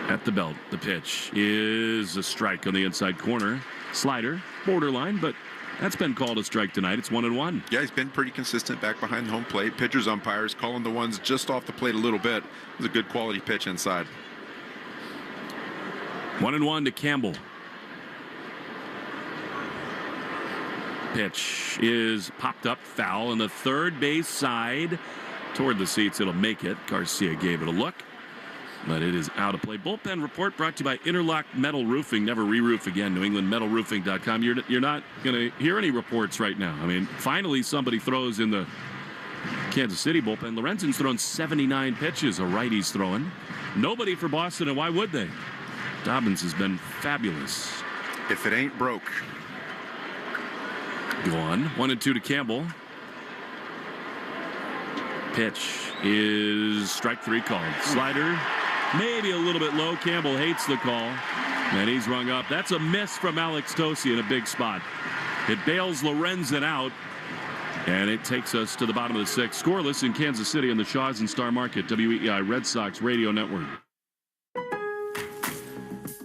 At the belt. The pitch is a strike on the inside corner. Slider. Borderline, but that's been called a strike tonight. It's 1-1. Yeah, he's been pretty consistent back behind the home plate. Pitchers, umpires calling the ones just off the plate a little bit. It was a good quality pitch inside. 1-1 to Campbell. Pitch is popped up, foul on the third base side. Toward the seats, it'll make it. Garcia gave it a look, but it is out of play. Bullpen report brought to you by Interlock Metal Roofing. Never re-roof again. NewEnglandMetalRoofing.com. You're not going to hear any reports right now. I mean, finally somebody throws in the Kansas City bullpen. Lorenzen's thrown 79 pitches. A righty's throwing. Nobody for Boston, and why would they? Dobbins has been fabulous. If it ain't broke. Go on. 1-2 to Campbell. Pitch is strike 3 called. Slider, maybe a little bit low. Campbell hates the call, and he's rung up. That's a miss from Alex Tosi in a big spot. It bails Lorenzen out, and it takes us to the bottom of the 6th. Scoreless in Kansas City on the Shaws and Star Market, WEEI Red Sox Radio Network.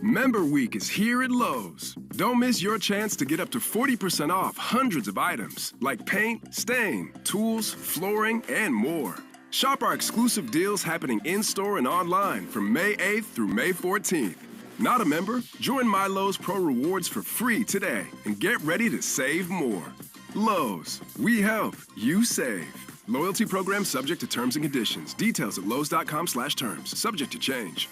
Member Week is here at Lowe's. Don't miss your chance to get up to 40% off hundreds of items like paint, stain, tools, flooring, and more. Shop our exclusive deals happening in-store and online from May 8th through May 14th. Not a member? Join My Lowe's Pro Rewards for free today and get ready to save more. Lowe's, we help, you save. Loyalty program subject to terms and conditions. Details at lowes.com/terms. Subject to change.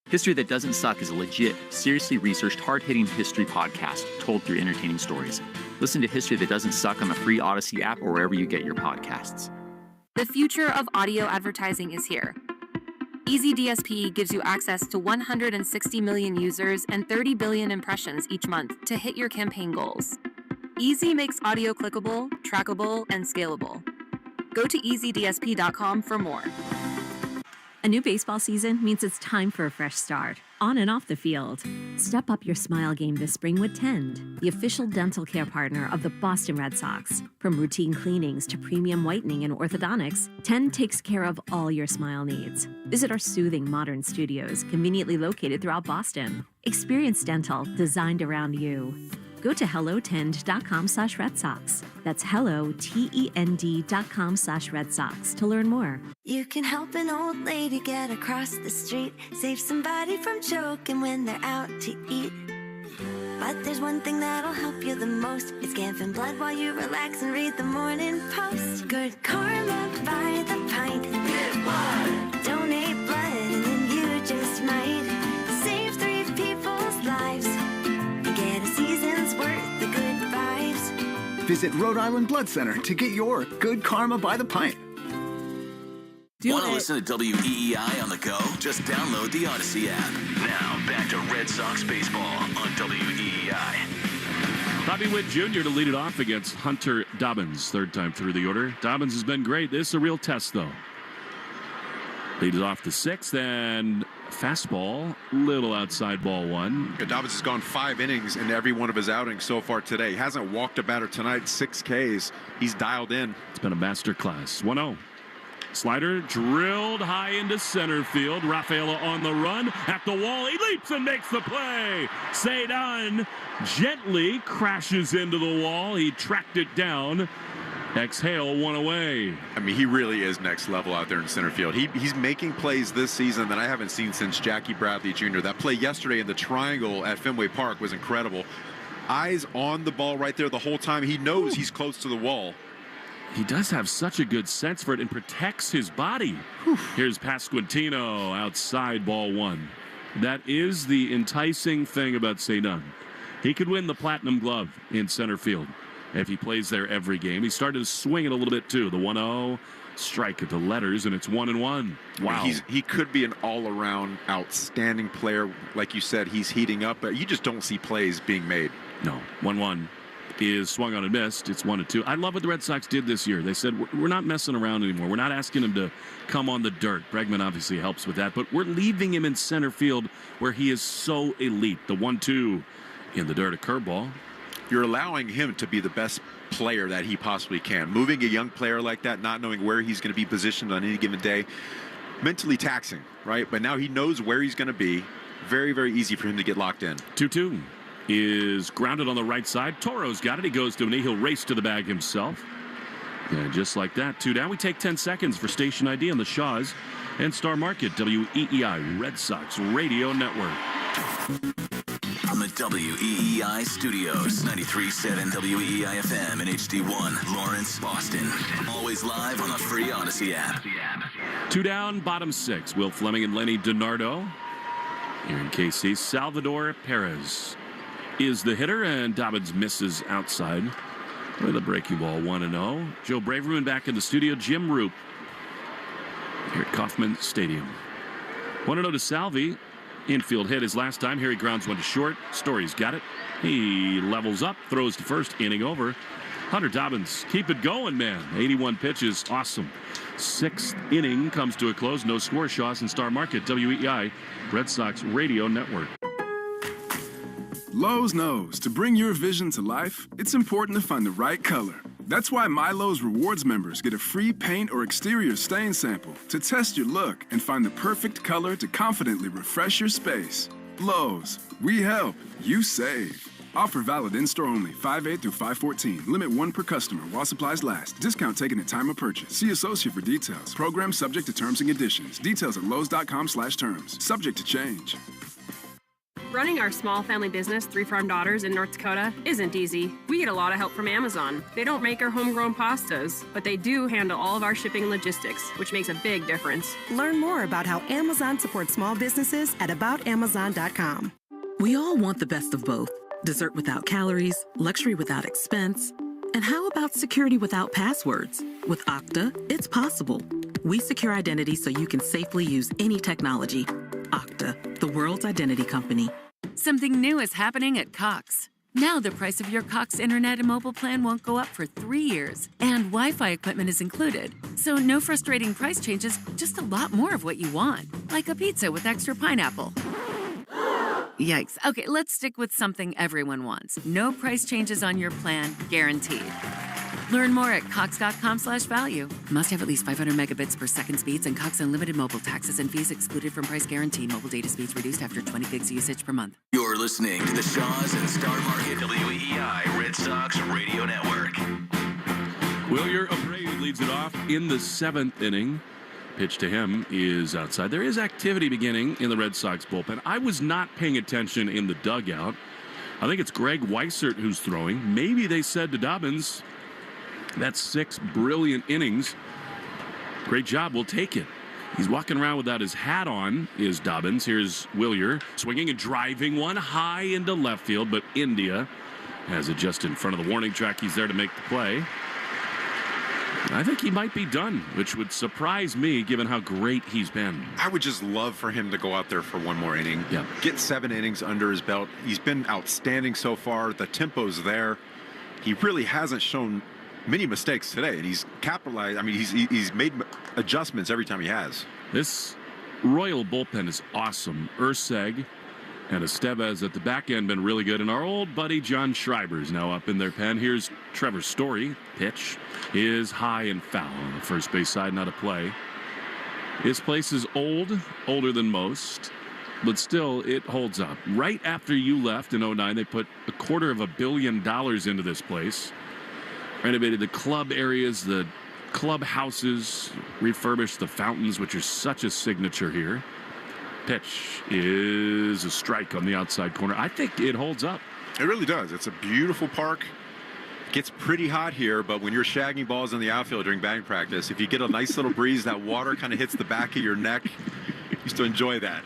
History That Doesn't Suck is a legit, seriously researched, hard-hitting history podcast told through entertaining stories. Listen to History That Doesn't Suck on the free Odyssey app or wherever you get your podcasts. The future of audio advertising is here. Easy DSP gives you access to 160 million users and 30 billion impressions each month to hit your campaign goals. Easy makes audio clickable, trackable, and scalable. Go to easydsp.com for more. A new baseball season means it's time for a fresh start, on and off the field. Step up your smile game this spring with Tend, the official dental care partner of the Boston Red Sox. From routine cleanings to premium whitening and orthodontics, Tend takes care of all your smile needs. Visit our soothing modern studios, conveniently located throughout Boston. Experience dental designed around you. Go to hellotend.com/Red Sox. That's hellotend.com/Red Sox to learn more. You can help an old lady get across the street, save somebody from choking when they're out to eat. But there's one thing that'll help you the most. It's giving blood while you relax and read the Morning Post. Good karma by the pint. Give blood. Donate blood and then you just might save 3 people's lives and get a season's worth of good vibes. Visit Rhode Island Blood Center to get your Good Karma by the pint. Want to listen to WEEI on the go? Just download the Odyssey app. Now, back to Red Sox baseball on WEEI. Bobby Witt Jr. to lead it off against Hunter Dobbins. 3rd time through the order. Dobbins has been great. This is a real test, though. Leads off the 6th, and fastball, little outside ball 1. Dobbins has gone 5 innings in every one of his outings so far today. He hasn't walked a batter tonight. 6 Ks. He's dialed in. It's been a master class. 1-0. Slider drilled high into center field. Rafaela on the run at the wall. He leaps and makes the play. Cedon gently crashes into the wall. He tracked it down. Exhale, 1 away. I mean, he really is next level out there in center field. He's making plays this season that I haven't seen since Jackie Bradley Jr. That play yesterday in the triangle at Fenway Park was incredible. Eyes on the ball right there the whole time. He knows he's close to the wall. He does have such a good sense for it and protects his body. Here's Pasquantino outside ball 1. That is the enticing thing about Cedon. He could win the Platinum Glove in center field if he plays there every game. He started to swing it a little bit too. The 1-0 strike at the letters, and it's 1-1. Wow. He could be an all-around outstanding player. Like you said, he's heating up, but you just don't see plays being made. No. 1-1. Is swung on and missed. It's 1-2. I love what the Red Sox did this year. They said, we're not messing around anymore. We're not asking him to come on the dirt. Bregman obviously helps with that, but we're leaving him in center field where he is so elite. The 1-2 in the dirt, a curveball. You're allowing him to be the best player that he possibly can. Moving a young player like that, not knowing where he's going to be positioned on any given day, mentally taxing, right? But now he knows where he's going to be. Very, very easy for him to get locked in. 2-2. Is grounded on the right side. Toro's got it. He goes to a knee. He'll race to the bag himself. And just like that, 2 down. We take 10 seconds for station ID on the Shaws and Star Market, WEEI Red Sox Radio Network. From the WEEI studios, 93.7 WEEI FM and HD1, Lawrence, Boston. Always live on the free Odyssey app. 2 down, bottom 6. Will Fleming and Lenny DiNardo. Here in KC, Salvador Perez is the hitter, and Dobbins misses outside with a breaking ball. 1-0. Joe Braverman back in the studio. Jim Roop here at Kauffman Stadium. 1-0 to Salvi. Infield hit his last time. Here he grounds one to short. Story's got it. He levels up, throws to first, inning over. Hunter Dobbins, keep it going, man. 81 pitches, awesome. 6th inning comes to a close. No score. Shaw's and Star Market, WEI, Red Sox Radio Network. Lowe's knows to bring your vision to life, it's important to find the right color. That's why MyLowe's Rewards members get a free paint or exterior stain sample to test your look and find the perfect color to confidently refresh your space. Lowe's, we help, you save. Offer valid in-store only, 5/8 through 5/14. Limit 1 per customer while supplies last. Discount taken at time of purchase. See associate for details. Program subject to terms and conditions. Details at lowes.com/terms. Subject to change. Running our small family business, 3 Farm Daughters in North Dakota, isn't easy. We get a lot of help from Amazon. They don't make our homegrown pastas, but they do handle all of our shipping and logistics, which makes a big difference. Learn more about how Amazon supports small businesses at aboutamazon.com. We all want the best of both. Dessert without calories, luxury without expense. And how about security without passwords? With Okta, it's possible. We secure identity so you can safely use any technology. Okta, the world's identity company. Something new is happening at Cox. Now the price of your Cox internet and mobile plan won't go up for 3 years, and Wi-Fi equipment is included. So no frustrating price changes, just a lot more of what you want, like a pizza with extra pineapple. Yikes. Okay, let's stick with something everyone wants. No price changes on your plan, guaranteed. Learn more at cox.com/value. Must have at least 500 megabits per second speeds and Cox Unlimited mobile taxes and fees excluded from price guarantee. Mobile data speeds reduced after 20 gigs usage per month. You're listening to the Shaw's and Star Market WEI Red Sox Radio Network. Wilyer Abreu leads it off in the 7th inning. Pitch to him is outside. There is activity beginning in the Red Sox bullpen. I was not paying attention in the dugout. I think it's Greg Weissert who's throwing. Maybe they said to Dobbins, that's 6 brilliant innings. Great job. We'll take it. He's walking around without his hat on, is Dobbins. Here's Wilyer swinging and driving one high into left field, but India has it just in front of the warning track. He's there to make the play. I think he might be done, which would surprise me given how great he's been. I would just love for him to go out there for one more inning. Yeah. Get 7 innings under his belt. He's been outstanding so far. The tempo's there. He really hasn't shown many mistakes today, and he's capitalized. I mean, he's made adjustments every time he has. This Royal bullpen is awesome. Urseg and Estevez at the back end been really good, and our old buddy John Schreiber's now up in their pen. Here's Trevor Story. Pitch is high and foul on the first base side, not a play. This place is older than most, but still it holds up. Right after you left in 2009, they put $250 million into this place. Renovated the club areas, the clubhouses, refurbished the fountains, which are such a signature here. Pitch is a strike on the outside corner. I think it holds up. It really does. It's a beautiful park. Gets pretty hot here, but when you're shagging balls in the outfield during batting practice, if you get a nice little breeze, that water kind of hits the back of your neck. You used to enjoy that.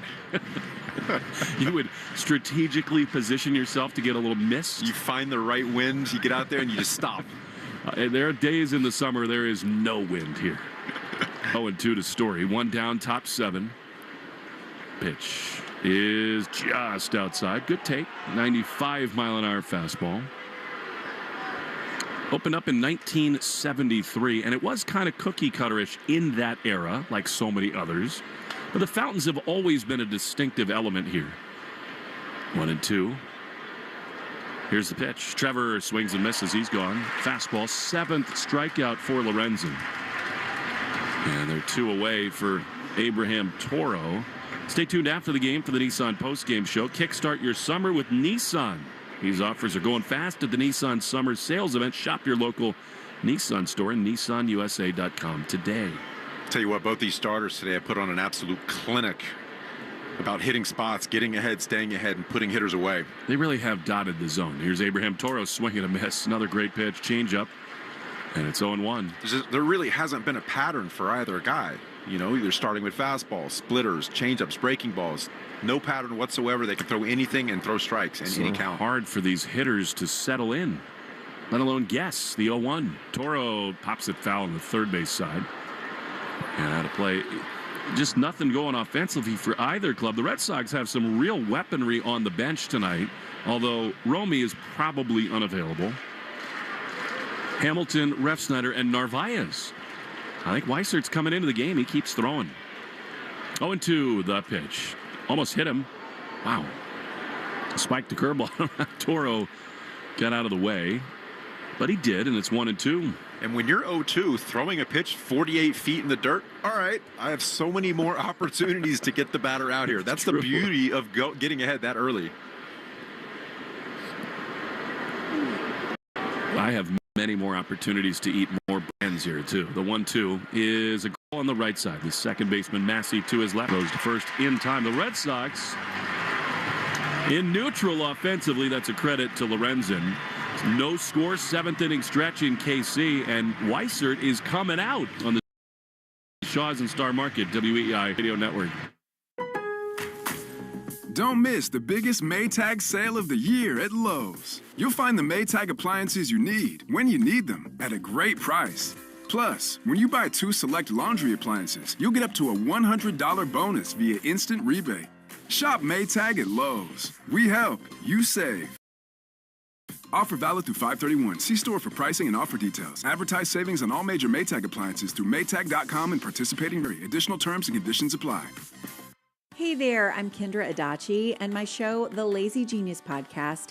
You would strategically position yourself to get a little mist. You find the right wind, you get out there and you just stop. There are days in the summer there is no wind here. 0-2 to Story. 1 down, top 7. Pitch is just outside. Good take. 95-mile-an-hour fastball. Opened up in 1973, and it was kind of cookie-cutterish in that era, like so many others. But the fountains have always been a distinctive element here. 1-2. Here's the pitch. Trevor swings and misses. He's gone. Fastball. 7th strikeout for Lorenzen. And they're 2 away for Abraham Toro. Stay tuned after the game for the Nissan postgame show. Kickstart your summer with Nissan. These offers are going fast at the Nissan Summer Sales Event. Shop your local Nissan store and nissanusa.com today. Tell you what, both these starters today have put on an absolute clinic about hitting spots, getting ahead, staying ahead, and putting hitters away. They really have dotted the zone. Here's Abraham Toro swinging a miss. Another great pitch, changeup, and it's 0-1. There really hasn't been a pattern for either guy. You know, either starting with fastballs, splitters, changeups, breaking balls. No pattern whatsoever. They can throw anything and throw strikes in any count. Hard for these hitters to settle in, let alone guess the 0-1. Toro pops it foul on the third base side. And out of play. just nothing going offensively for either club. The Red Sox have some real weaponry on the bench tonight, although Romy is probably unavailable. Hamilton, Refsnyder, and Narvaez. I think Weisert's coming into the game. He keeps throwing. 0-2 the pitch. Almost hit him. Wow. Spiked the curveball. Toro got out of the way, but he did, and it's 1-2. And when you're 0-2, throwing a pitch 48 feet in the dirt, all right, I have so many more opportunities to get the batter out here. That's the beauty of getting ahead that early. I have many more opportunities to eat more brands here, too. The 1-2 is a goal on the right side. The second baseman, Massey, to his left. Goes to first in time. The Red Sox in neutral offensively. That's a credit to Lorenzen. No score, seventh inning stretch in KC, and Weissert is coming out on the Shaw's and Star Market WEI Radio Network. Don't miss the biggest Maytag sale of the year at Lowe's. You'll find the Maytag appliances you need when you need them at a great price. Plus, when you buy 2 select laundry appliances, you'll get up to a $100 bonus via instant rebate. Shop Maytag at Lowe's. We help, you save. Offer valid through 5/31. See store for pricing and offer details. Advertise savings on all major Maytag appliances through Maytag.com and participating area. Additional terms and conditions apply. Hey there, I'm Kendra Adachi, and my show, The Lazy Genius Podcast,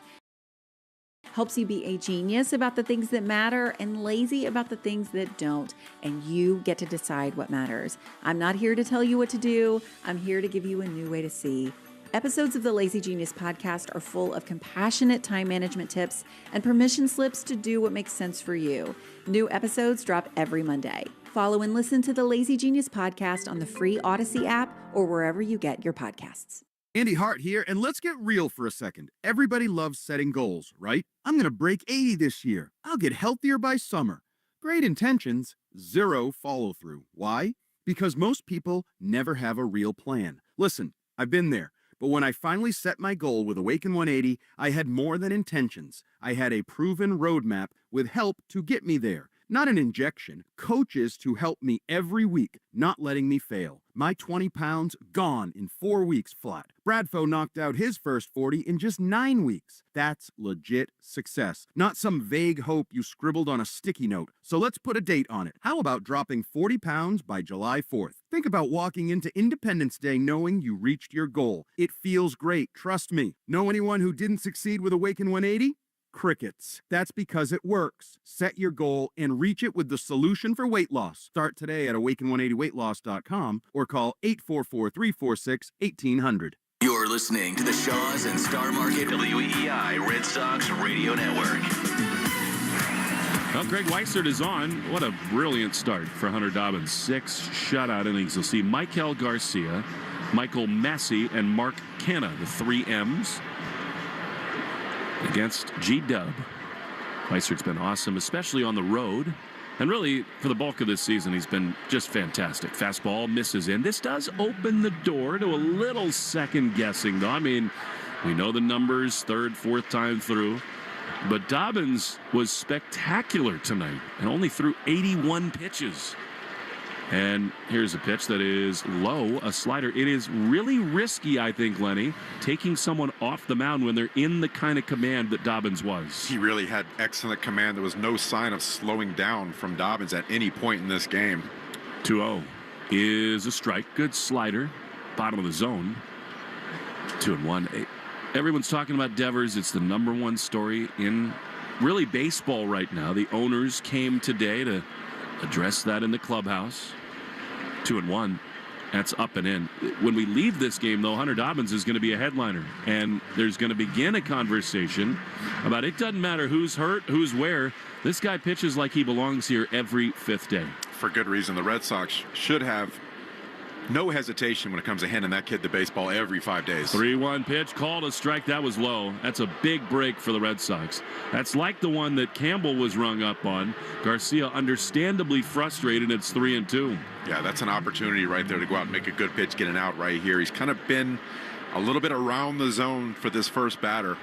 helps you be a genius about the things that matter and lazy about the things that don't, and you get to decide what matters. I'm not here to tell you what to do. I'm here to give you a new way to see. Episodes of the Lazy Genius Podcast are full of compassionate time management tips and permission slips to do what makes sense for you. New episodes drop every Monday. Follow and listen to the Lazy Genius Podcast on the free Odyssey app or wherever you get your podcasts. Andy Hart here, and let's get real for a second. Everybody loves setting goals, right? I'm going to break 80 this year. I'll get healthier by summer. Great intentions, zero follow-through. Why? Because most people never have a real plan. Listen, I've been there. But when I finally set my goal with Awaken 180, I had more than intentions. I had a proven roadmap with help to get me there. Not an injection, coaches to help me every week, not letting me fail. My 20 pounds gone in 4 weeks flat. Bradfo knocked out his first 40 in just 9 weeks. That's legit success, not some vague hope you scribbled on a sticky note. So let's put a date on it. How about dropping 40 pounds by July 4th? Think about walking into Independence Day knowing you reached your goal. It feels great, trust me. Know anyone who didn't succeed with Awaken 180? Crickets. That's because it works. Set your goal and reach it with the solution for weight loss. Start today at awaken180weightloss.com or call 844-346-1800. You're listening to the Shaw's and Star Market WEI Red Sox Radio Network. Well, Greg Weissert is on. What a brilliant start for Hunter Dobbins. 6 shutout innings. You'll see Michael Garcia, Michael Massey, and Mark Canna, the 3 M's. Against G-Dub. Weisert's been awesome, especially on the road. And really, for the bulk of this season, he's been just fantastic. Fastball misses in. This does open the door to a little second guessing, though. I mean, we know the numbers, 3rd, 4th time through. But Dobbins was spectacular tonight and only threw 81 pitches. And here's a pitch that is low, a slider. It is really risky, I think, Lenny, taking someone off the mound when they're in the kind of command that Dobbins was. He really had excellent command. There was no sign of slowing down from Dobbins at any point in this game. 2-0 is a strike. Good slider, bottom of the zone. 2-1. Everyone's talking about Devers. It's the #1 story in really baseball right now. The owners came today to address that in the clubhouse. 2-1. That's up and in. When we leave this game, though, Hunter Dobbins is going to be a headliner. And there's going to begin a conversation about it doesn't matter who's hurt, who's where. This guy pitches like he belongs here every 5th day. For good reason. The Red Sox should have no hesitation when it comes to handing that kid the baseball every 5 days. 3-1 pitch, called a strike. That was low. That's a big break for the Red Sox. That's like the one that Campbell was rung up on. Garcia understandably frustrated. It's 3-2. Yeah, that's an opportunity right there to go out and make a good pitch, get an out right here. He's kind of been a little bit around the zone for this first batter.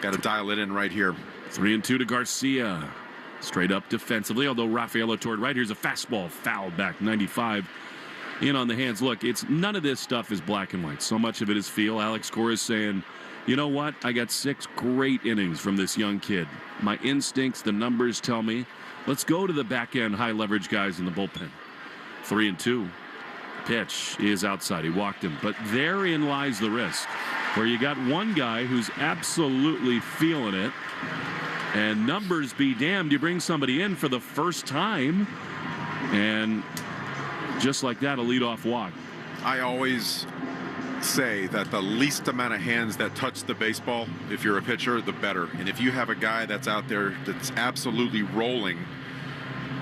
Got to dial it in right here. 3-2 to Garcia. Straight up defensively, although Rafaela toward right. Here's a fastball fouled back 95. in on the hands. Look, it's none of this stuff is black and white. So much of it is feel. Alex Cora is saying, you know what? I got 6 great innings from this young kid. My instincts, the numbers tell me, let's go to the back end high leverage guys in the bullpen. 3-2. Pitch is outside. He walked him. But therein lies the risk, where you got one guy who's absolutely feeling it, and numbers be damned, you bring somebody in for the first time, and just like that, a leadoff walk. I always say that the least amount of hands that touch the baseball, if you're a pitcher, the better. And if you have a guy that's out there that's absolutely rolling,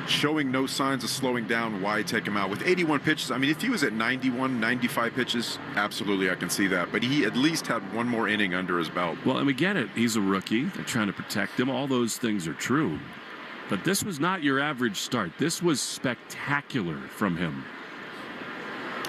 showing no signs of slowing down, why take him out? With 81 pitches, I mean, if he was at 91, 95 pitches, absolutely I can see that. But he at least had one more inning under his belt. Well, and we get it. He's a rookie. They're trying to protect him. All those things are true. But this was not your average start. This was spectacular from him.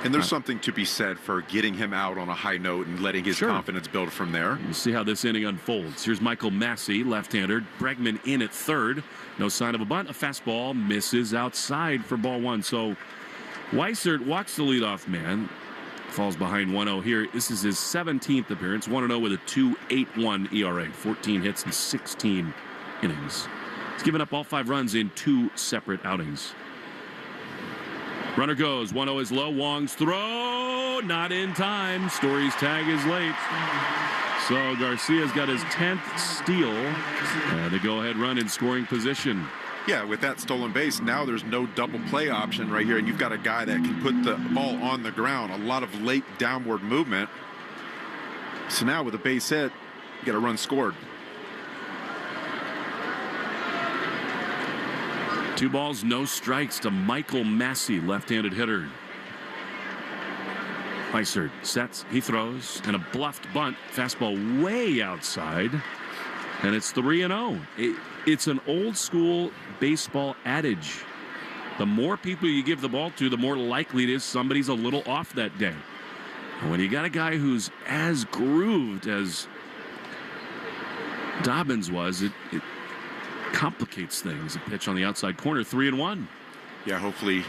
And there's something to be said for getting him out on a high note and letting his confidence build from there. We'll see how this inning unfolds. Here's Michael Massey, left-hander. Bregman in at third. No sign of a bunt. A fastball misses outside for ball 1. So Weissert walks the leadoff man. Falls behind 1-0 here. This is his 17th appearance. 1-0 with a 2.81 ERA. 14 hits in 16 innings. He's given up all 5 runs in 2 separate outings. Runner goes. 1-0 is low. Wong's throw. Not in time. Story's tag is late. So Garcia's got his 10th steal. And the go-ahead run in scoring position. Yeah, with that stolen base, now there's no double play option right here. And you've got a guy that can put the ball on the ground. A lot of late downward movement. So now with a base hit, you got a run scored. 2 balls, no strikes to Michael Massey, left-handed hitter. Weissert sets, he throws, and a bluffed bunt. Fastball way outside, and it's 3-0. It's an old-school baseball adage. The more people you give the ball to, the more likely it is somebody's a little off that day. And when you got a guy who's as grooved as Dobbins was, it complicates things. A pitch on the outside corner, 3-1. Yeah, hopefully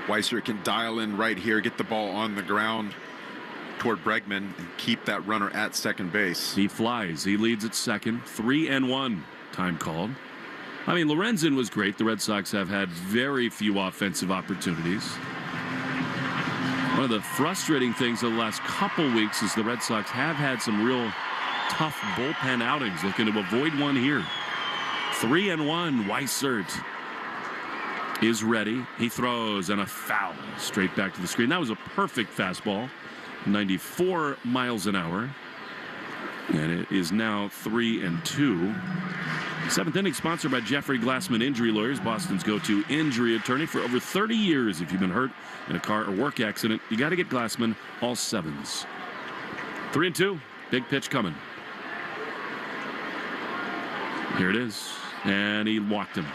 Weissert can dial in right here, get the ball on the ground toward Bregman, and keep that runner at second base. He flies. He leads at second. 3-1. Time called. I mean, Lorenzen was great. The Red Sox have had very few offensive opportunities. One of the frustrating things of the last couple weeks is the Red Sox have had some real tough bullpen outings, looking to avoid one here. 3-1. Weissert is ready. He throws, and a foul straight back to the screen. That was a perfect fastball. 94 miles an hour. And it is now 3-2. 7th inning sponsored by Jeffrey Glassman Injury Lawyers, Boston's go-to injury attorney for over 30 years. If you've been hurt in a car or work accident, you got to get Glassman, all 7s. 3-2. Big pitch coming. Here it is. And he walked him.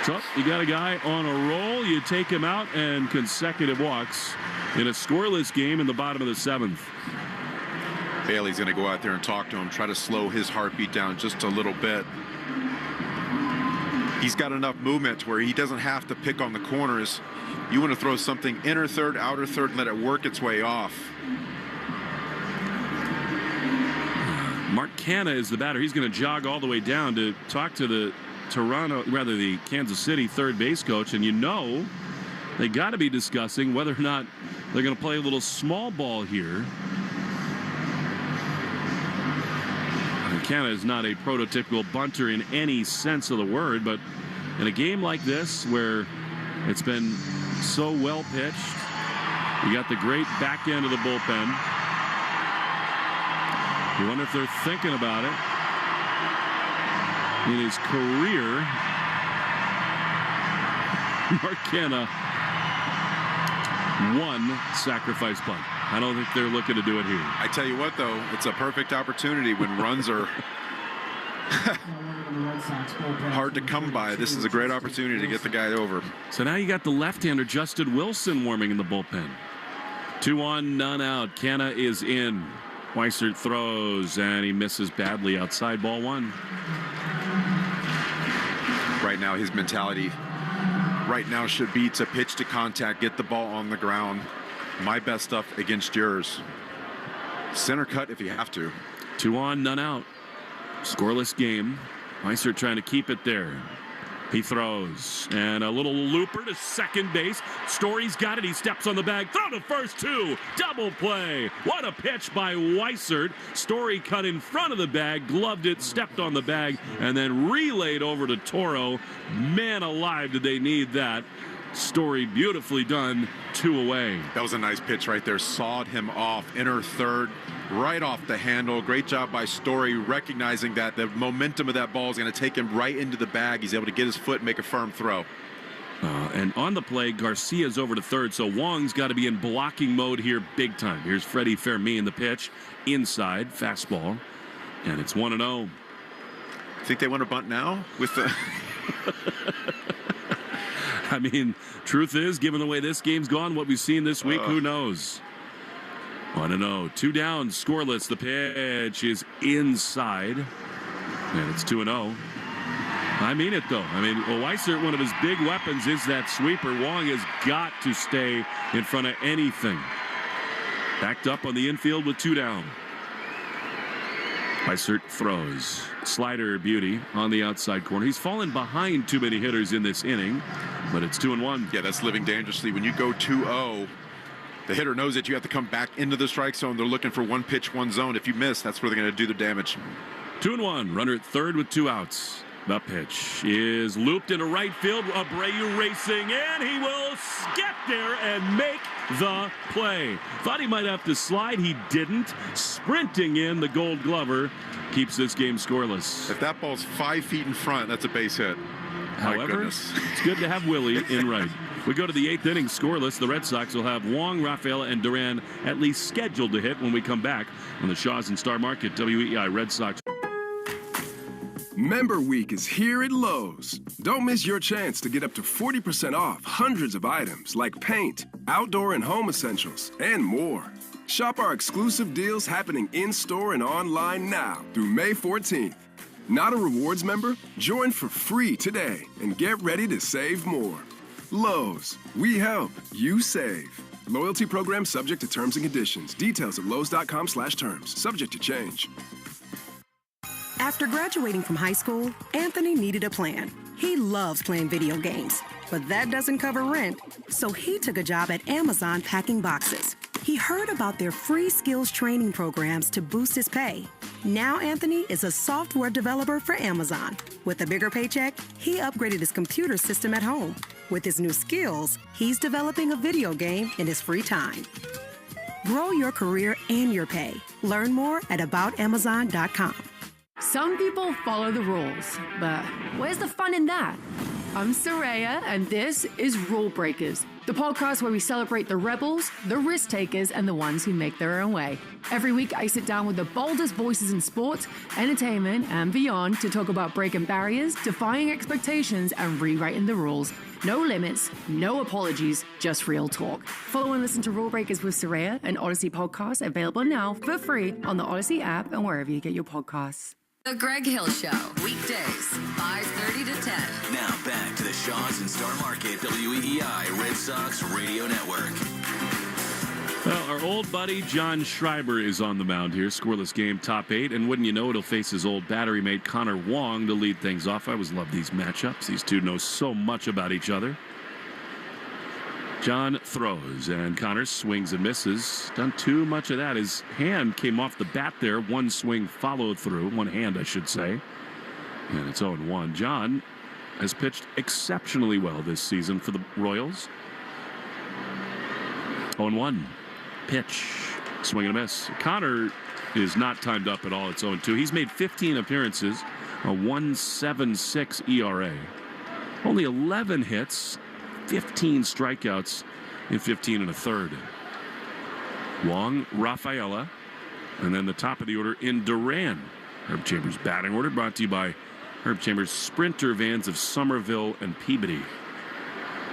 So you got a guy on a roll. You take him out, and consecutive walks in a scoreless game in the bottom of the 7th. Bailey's going to go out there and talk to him, try to slow his heartbeat down just a little bit. He's got enough movement where he doesn't have to pick on the corners. You want to throw something inner third, outer third, and let it work its way off. Mark Canha is the batter. He's going to jog all the way down to talk to the the Kansas City third base coach, and you know they got to be discussing whether or not they're going to play a little small ball here. Canha is not a prototypical bunter in any sense of the word, but in a game like this where it's been so well pitched, you got the great back end of the bullpen. You wonder if they're thinking about it. In his career, Mark Canha, 1 sacrifice bunt. I don't think they're looking to do it here. I tell you what, though, it's a perfect opportunity when runs are hard to come by. This is a great opportunity to get the guy over. So now you got the left-hander Justin Wilson warming in the bullpen. 2-1, none out. Canha is in. Weissert throws, and he misses badly outside, ball 1. Right now, his mentality right now should be to pitch to contact, get the ball on the ground. My best stuff against yours. Center cut if you have to. 2 on, none out. Scoreless game. Weiser trying to keep it there. He throws, and a little looper to second base. Story's got it. He steps on the bag. Throw to first, 2. Double play. What a pitch by Weissert. Story cut in front of the bag, gloved it, stepped on the bag, and then relayed over to Toro. Man alive, did they need that. Story beautifully done. 2 away. That was a nice pitch right there. Sawed him off. Inner third. Right off the handle. Great job by Story recognizing that the momentum of that ball is going to take him right into the bag. He's able to get his foot and make a firm throw. And on the play, Garcia's over to third, so Wong's got to be in blocking mode here big time. Here's Freddie Fermi in the pitch. Inside, fastball. And it's 1-0. Think they want to bunt now? With the... I mean, truth is, given the way this game's gone, what we've seen this week, who knows? 1-0, 2 down, scoreless. The pitch is inside, and it's 2-0. I mean it, though. I mean, Weissert, one of his big weapons is that sweeper. Wong has got to stay in front of anything. Backed up on the infield with 2 down. Weissert throws. Slider beauty on the outside corner. He's fallen behind too many hitters in this inning, but it's 2-1. Yeah, that's living dangerously. When you go 2-0, the hitter knows that you have to come back into the strike zone. They're looking for 1 pitch, 1 zone. If you miss, that's where they're going to do the damage. 2-1. Runner at third with 2 outs. The pitch is looped into right field. Abreu racing, and he will get there and make the play. Thought he might have to slide. He didn't. Sprinting in, the Gold Glover keeps this game scoreless. If that ball's 5 feet in front, that's a base hit. However, it's good to have Willie in right. We go to the 8th inning scoreless. The Red Sox will have Wong, Rafaela, and Duran at least scheduled to hit when we come back on the Shaws and Star Market WEI Red Sox. Member Week is here at Lowe's. Don't miss your chance to get up to 40% off hundreds of items like paint, outdoor and home essentials, and more. Shop our exclusive deals happening in-store and online now through May 14th. Not a rewards member? Join for free today and get ready to save more. Lowe's, we help, you save. Loyalty program subject to terms and conditions. Details at lowes.com/terms. Subject to change. After graduating from high school, Anthony needed a plan. He loves playing video games, but that doesn't cover rent. So he took a job at Amazon packing boxes. He heard about their free skills training programs to boost his pay. Now Anthony is a software developer for Amazon. With a bigger paycheck, he upgraded his computer system at home. With his new skills, he's developing a video game in his free time. Grow your career and your pay. Learn more at aboutamazon.com. Some people follow the rules, but where's the fun in that? I'm Saraya, and this is Rule Breakers, the podcast where we celebrate the rebels, the risk takers, and the ones who make their own way. Every week, I sit down with the boldest voices in sports, entertainment, and beyond to talk about breaking barriers, defying expectations, and rewriting the rules. No limits, no apologies, just real talk. Follow and listen to Rule Breakers with Saraya, an Odyssey podcast available now for free on the Odyssey app and wherever you get your podcasts. The Greg Hill Show, weekdays, 5:30 to 10. Now back to the Shaws and Star Market WEI Red Sox Radio Network. Well, our old buddy John Schreiber is on the mound here. Scoreless game, top 8. And wouldn't you know it, he'll face his old battery mate Connor Wong to lead things off. I always love these matchups. These two know so much about each other. John throws, and Connor swings and misses. Done too much of that. His hand came off the bat there. One swing followed through. One hand, I should say. And it's 0-1. John has pitched exceptionally well this season for the Royals. 0-1. Pitch. Swing and a miss. Connor is not timed up at all. It's 0-2. He's made 15 appearances. A 1.76 ERA. Only 11 hits. 15 strikeouts in 15 1/3. Wong, Rafaela, and then the top of the order in Duran. Herb Chambers batting order brought to you by Herb Chambers Sprinter vans of Somerville and Peabody.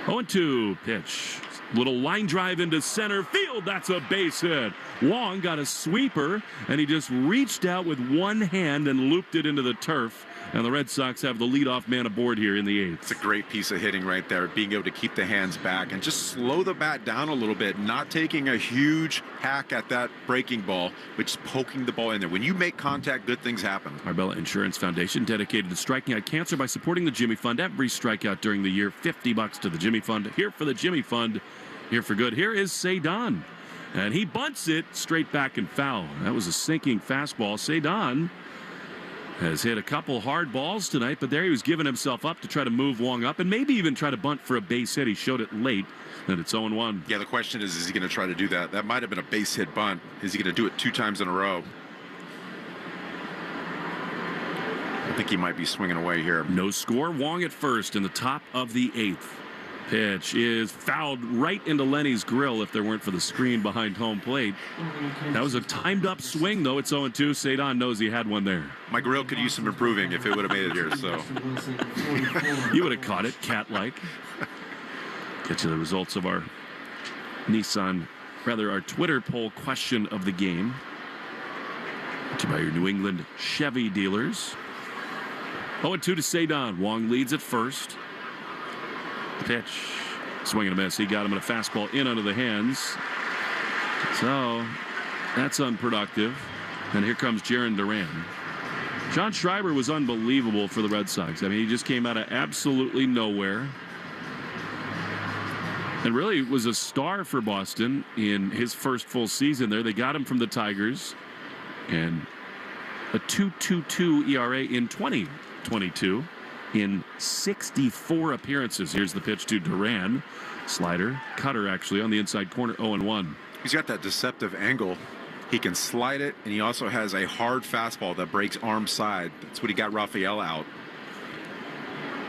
0-2 pitch. Little line drive into center field. That's a base hit. Wong got a sweeper, and he just reached out with one hand and looped it into the turf. And the Red Sox have the leadoff man aboard here in the 8th. It's a great piece of hitting right there, being able to keep the hands back and just slow the bat down a little bit, not taking a huge hack at that breaking ball, but just poking the ball in there. When you make contact, good things happen. Arbella Insurance Foundation, dedicated to striking out cancer by supporting the Jimmy Fund. Every strikeout during the year, $50 to the Jimmy Fund. Here for the Jimmy Fund, here for good. Here is Cedon, and he bunts it straight back and foul. That was a sinking fastball. Cedon has hit a couple hard balls tonight, but there he was giving himself up to try to move Wong up and maybe even try to bunt for a base hit. He showed it late, and it's 0-1. Yeah, the question is he going to try to do that? That might have been a base hit bunt. Is he going to do it 2 times in a row? I think he might be swinging away here. No score. Wong at first in the top of the 8th. Pitch is fouled right into Lenny's grill if there weren't for the screen behind home plate. That was a timed up swing, though. It's 0-2. Cedon knows he had one there. My grill could use some improving if it would have made it here. So you would have caught it cat-like. Get you the results of our our Twitter poll question of the game. Brought by your New England Chevy dealers. 0-2 to Cedon. Wong leads at first. Pitch, swing and a miss. He got him in a fastball in under the hands. So that's unproductive. And here comes Jarren Duran. John Schreiber was unbelievable for the Red Sox. I mean, he just came out of absolutely nowhere. And really was a star for Boston in his first full season there. They got him from the Tigers. And a 2.22 ERA in 2022. In 64 appearances. Here's the pitch to Duran. Slider, cutter actually on the inside corner, 0-1. He's got that deceptive angle. He can slide it, and he also has a hard fastball that breaks arm side. That's what he got Rafael out.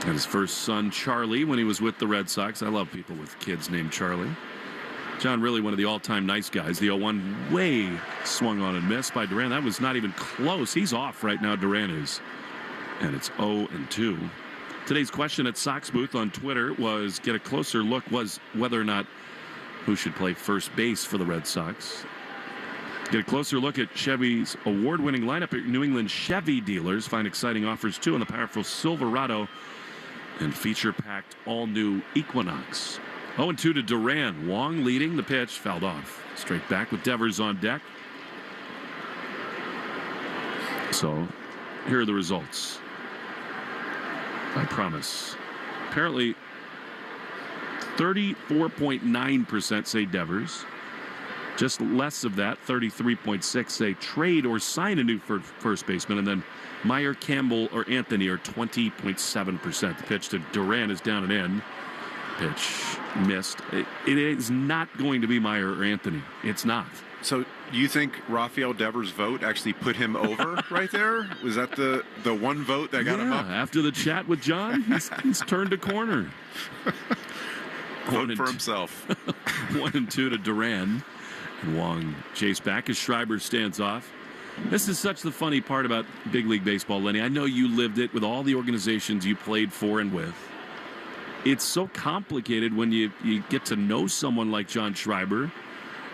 And his first son, Charlie, when he was with the Red Sox. I love people with kids named Charlie. John, really one of the all-time nice guys. The 0-1 way swung on and missed by Duran. That was not even close. He's off right now, Duran is. And it's 0-2. Today's question at Sox Booth on Twitter was get a closer look was whether or not who should play first base for the Red Sox. Get a closer look at Chevy's award-winning lineup at New England Chevy dealers. Find exciting offers too on the powerful Silverado and feature-packed all-new Equinox. 0-2 to Duran. Wong leading the pitch, fouled off. Straight back with Devers on deck. So here are the results. I promise. Apparently, 34.9% say Devers. Just less of that, 33.6% say trade or sign a new first baseman. And then Meyer, Campbell, or Anthony are 20.7%. The pitch to Duran is down and in. Pitch missed. It is not going to be Meyer or Anthony. It's not. So you think Rafael Devers' vote actually put him over right there? Was that the one vote that got him up? After the chat with John, he's turned a corner. Vote for himself. 1-2 to Duran. And Wong chased back as Schreiber stands off. This is such the funny part about Big League Baseball, Lenny. I know you lived it with all the organizations you played for and with. It's so complicated when you get to know someone like John Schreiber.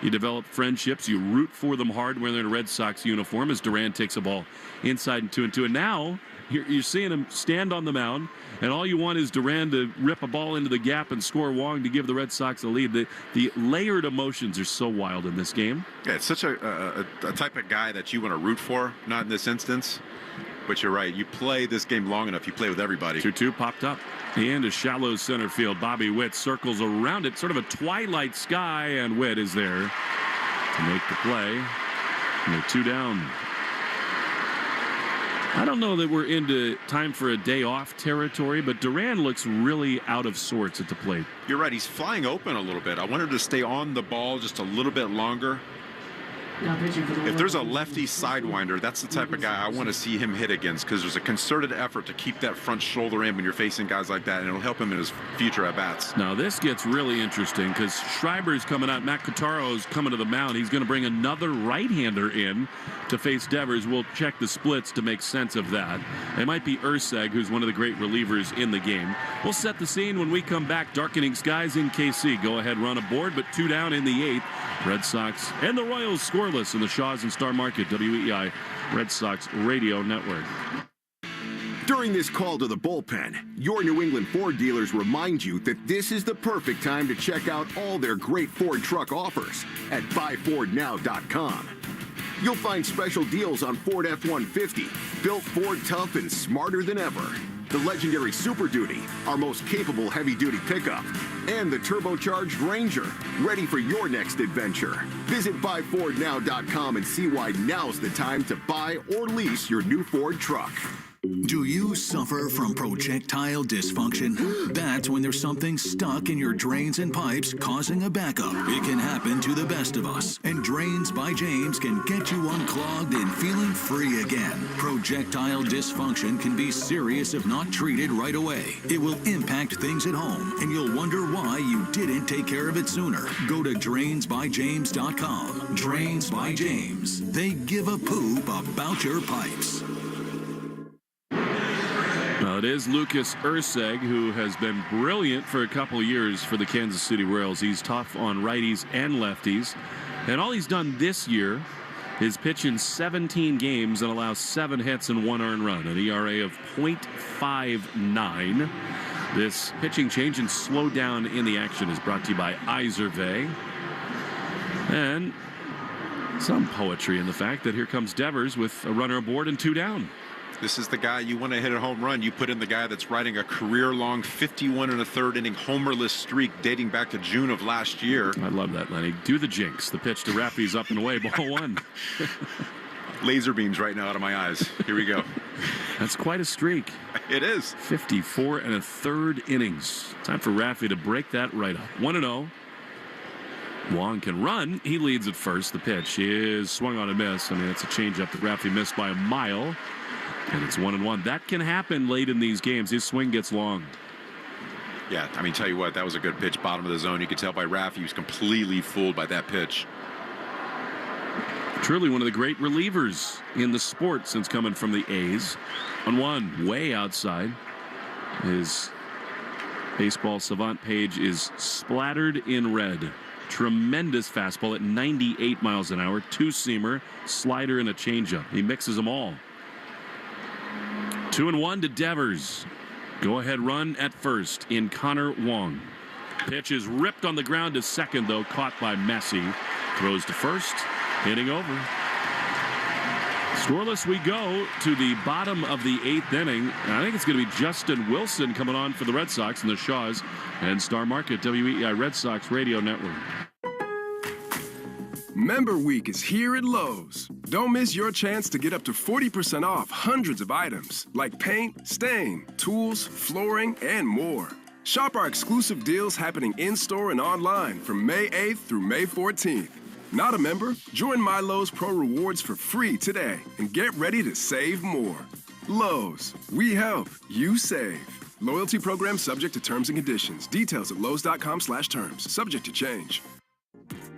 You develop friendships. You root for them hard when they're in a Red Sox uniform as Duran takes a ball inside and 2-2. And now you're seeing him stand on the mound, and all you want is Duran to rip a ball into the gap and score Wong to give the Red Sox a lead. The layered emotions are so wild in this game. Yeah, it's such a type of guy that you want to root for, not in this instance. But you're right. You play this game long enough, you play with everybody. 2-2 popped up. And a shallow center field. Bobby Witt circles around it, sort of a twilight sky, and Witt is there to make the play. And they're 2 down. I don't know that we're into time for a day off territory, but Duran looks really out of sorts at the plate. You're right. He's flying open a little bit. I wanted to stay on the ball just a little bit longer. If there's a lefty sidewinder, that's the type of guy I want to see him hit against, because there's a concerted effort to keep that front shoulder in when you're facing guys like that, and it'll help him in his future at-bats. Now, this gets really interesting because Schreiber's coming out. Matt Cottaro's coming to the mound. He's going to bring another right-hander in to face Devers. We'll check the splits to make sense of that. It might be Urseg, who's one of the great relievers in the game. We'll set the scene when we come back. Darkening skies in KC. Go ahead, run aboard, but 2 down in the 8th. Red Sox and the Royals scoreless in the Shaws and Star Market, WEI Red Sox Radio Network. During this call to the bullpen, your New England Ford dealers remind you that this is the perfect time to check out all their great Ford truck offers at buyfordnow.com. You'll find special deals on Ford F-150, built Ford tough and smarter than ever. The legendary Super Duty, our most capable heavy-duty pickup, and the turbocharged Ranger, ready for your next adventure. Visit buyfordnow.com and see why now's the time to buy or lease your new Ford truck. Do you suffer from projectile dysfunction? That's when there's something stuck in your drains and pipes causing a backup. It can happen to the best of us, and Drains by James can get you unclogged and feeling free again. Projectile dysfunction can be serious if not treated right away. It will impact things at home, and you'll wonder why you didn't take care of it sooner. Go to drainsbyjames.com. Drains by James. They give a poop about your pipes. It is Lucas Urseg, who has been brilliant for a couple of years for the Kansas City Royals. He's tough on righties and lefties. And all he's done this year is pitch in 17 games and allow 7 hits and 1 earned run, an ERA of .59. This pitching change and slow down in the action is brought to you by Izervay. And some poetry in the fact that here comes Devers with a runner aboard and 2 down. This is the guy you want to hit a home run. You put in the guy that's riding a career-long 51 1/3 inning homerless streak dating back to June of last year. I love that, Lenny. Do the jinx. The pitch to Raffy's up and away. Ball 1. Laser beams right now out of my eyes. Here we go. That's quite a streak. It is. 54 1/3 innings. Time for Raffy to break that right up. 1-0. Wong can run. He leads at first. The pitch is swung on a miss. I mean, it's a changeup that Raffy missed by a mile. And it's 1-1. That can happen late in these games. His swing gets long. Yeah, I mean, tell you what, that was a good pitch, bottom of the zone. You could tell by Raffy he was completely fooled by that pitch. Truly one of the great relievers in the sport since coming from the A's. On 1, way outside. His baseball savant page is splattered in red. Tremendous fastball at 98 miles an hour. 2-seamer, slider, and a changeup. He mixes them all. 2-1 to Devers. Go-ahead run at first in Connor Wong. Pitch is ripped on the ground to second, though, caught by Messi. Throws to first, inning over. Scoreless we go to the bottom of the 8th inning. And I think it's going to be Justin Wilson coming on for the Red Sox in the Shaws and Star Market, WEI Red Sox Radio Network. Member Week is here at Lowe's. Don't miss your chance to get up to 40% off hundreds of items like paint, stain, tools, flooring, and more. Shop our exclusive deals happening in-store and online from May 8th through May 14th. Not a member? Join My Lowe's Pro Rewards for free today and get ready to save more. Lowe's, we help, you save. Loyalty program subject to terms and conditions. Details at lowes.com/terms. Subject to change.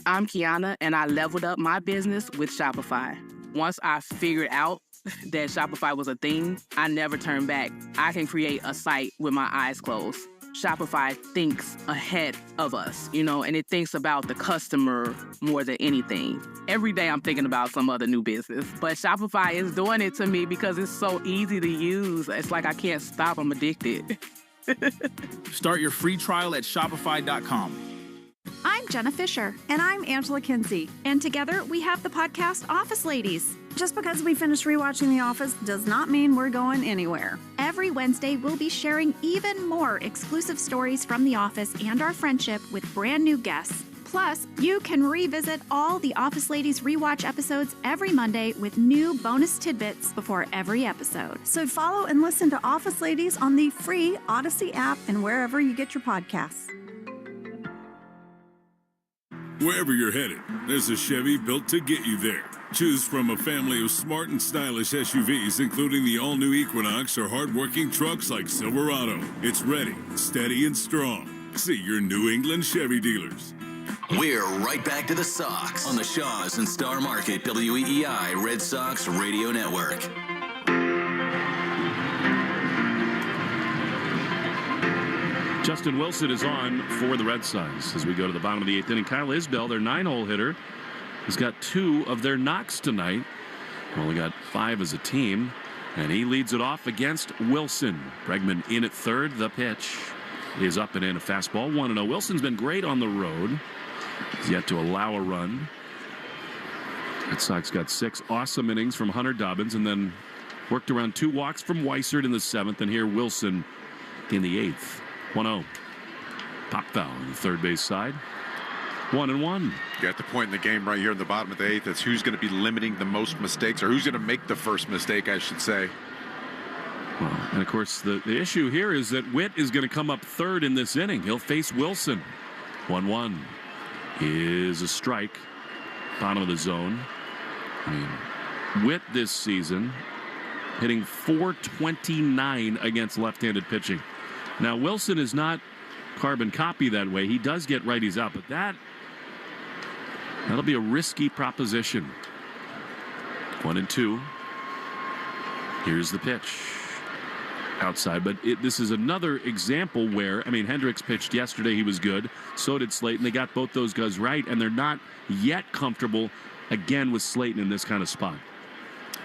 I'm Kiana, and I leveled up my business with Shopify. Once I figured out that Shopify was a thing, I never turned back. I can create a site with my eyes closed. Shopify thinks ahead of us, and it thinks about the customer more than anything. Every day I'm thinking about some other new business, but Shopify is doing it to me because it's so easy to use. It's like I can't stop. I'm addicted. Start your free trial at shopify.com. I'm Jenna Fisher. And I'm Angela Kinsey. And together we have the podcast Office Ladies. Just because we finished rewatching The Office does not mean we're going anywhere. Every Wednesday, we'll be sharing even more exclusive stories from The Office and our friendship with brand new guests. Plus, you can revisit all the Office Ladies rewatch episodes every Monday with new bonus tidbits before every episode. So follow and listen to Office Ladies on the free Odyssey app and wherever you get your podcasts. Wherever you're headed, there's a Chevy built to get you there. Choose from a family of smart and stylish SUVs, including the all-new Equinox or hard-working trucks like Silverado. It's ready, steady, and strong. See your New England Chevy dealers. We're right back to the Sox on the Shaws and Star Market WEEI Red Sox Radio Network. Justin Wilson is on for the Red Sox as we go to the bottom of the 8th inning. Kyle Isbell, their 9-hole hitter, has got 2 of their knocks tonight. Only got 5 as a team, and he leads it off against Wilson. Bregman in at third. The pitch is up and in, a fastball, 1-0. Wilson's been great on the road. He's yet to allow a run. Red Sox got 6 awesome innings from Hunter Dobbins, and then worked around 2 walks from Weissert in the 7th, and here Wilson in the 8th. 1-0. Pop foul on the third base side. 1-1. You're at the point in the game right here in the bottom of the 8th. It's who's going to be limiting the most mistakes, or who's going to make the first mistake, I should say. Well, and of course, the issue here is that Witt is going to come up third in this inning. He'll face Wilson. 1-1 is a strike. Bottom of the zone. I mean, Witt this season hitting .429 against left-handed pitching. Now, Wilson is not carbon copy that way. He does get righties out, but that'll be a risky proposition. 1-2. Here's the pitch. Outside, but this is another example where, I mean, Hendricks pitched yesterday. He was good. So did Slayton. They got both those guys right, and they're not yet comfortable again with Slayton in this kind of spot.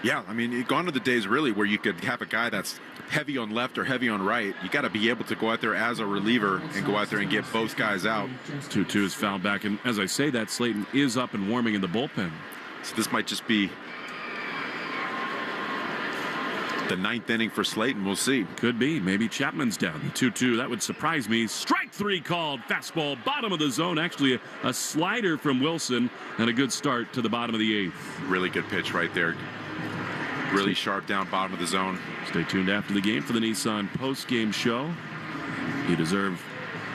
Yeah, I mean, gone are the days really where you could have a guy that's heavy on left or heavy on right. You got to be able to go out there as a reliever and go out there and get both guys out. 2-2 is fouled back, and as I say that, Slayton is up and warming in the bullpen. So this might just be the 9th inning for Slayton. We'll see. Could be. Maybe Chapman's down. The 2-2. That would surprise me. Strike 3 called. Fastball, bottom of the zone. Actually, a slider from Wilson, and a good start to the bottom of the 8th. Really good pitch right there. Really sharp down bottom of the zone. Stay tuned after the game for the Nissan post-game show. You deserve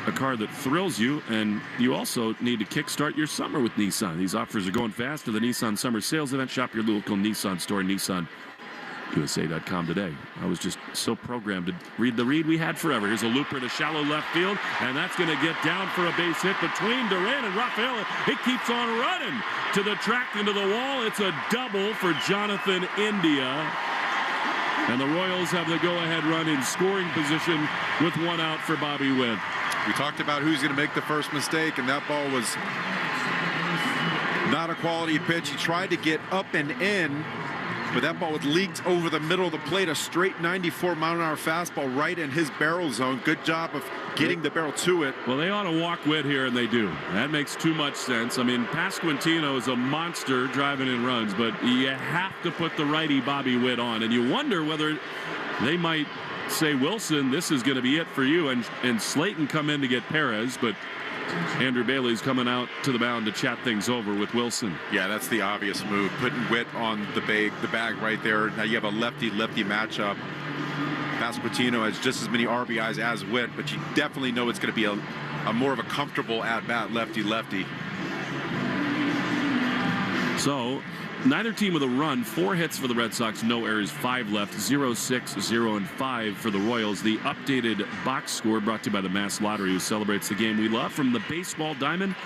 a car that thrills you, and you also need to kickstart your summer with Nissan. These offers are going fast to the Nissan Summer Sales Event. Shop your local Nissan store, NissanUSA.com today. I was just so programmed to read the read we had forever. Here's a looper to shallow left field, and that's going to get down for a base hit between Duran and Rafael. It keeps on running to the track into the wall. It's a double for Jonathan India. And the Royals have the go-ahead run in scoring position with 1 out for Bobby Witt. We talked about who's going to make the first mistake, and that ball was not a quality pitch. He tried to get up and in, but that ball was leaked over the middle of the plate. A straight 94-mile-an-hour fastball right in his barrel zone. Good job of getting the barrel to it. Well, they ought to walk Witt here, and they do. That makes too much sense. I mean, Pasquantino is a monster driving in runs, but you have to put the righty Bobby Witt on. And you wonder whether they might say, Wilson, this is going to be it for you. And Slayton come in to get Perez, but Andrew Bailey's coming out to the mound to chat things over with Wilson. Yeah, that's the obvious move. Putting Witt on the bag right there. Now you have a lefty-lefty matchup. Pasquantino has just as many RBIs as Witt, but you definitely know it's going to be a more of a comfortable at-bat lefty-lefty. So neither team with a run. 4 hits for the Red Sox, no errors, 5 left, 0-6, 0-5 for the Royals. The updated box score brought to you by the Mass Lottery, who celebrates the game we love, from the baseball diamond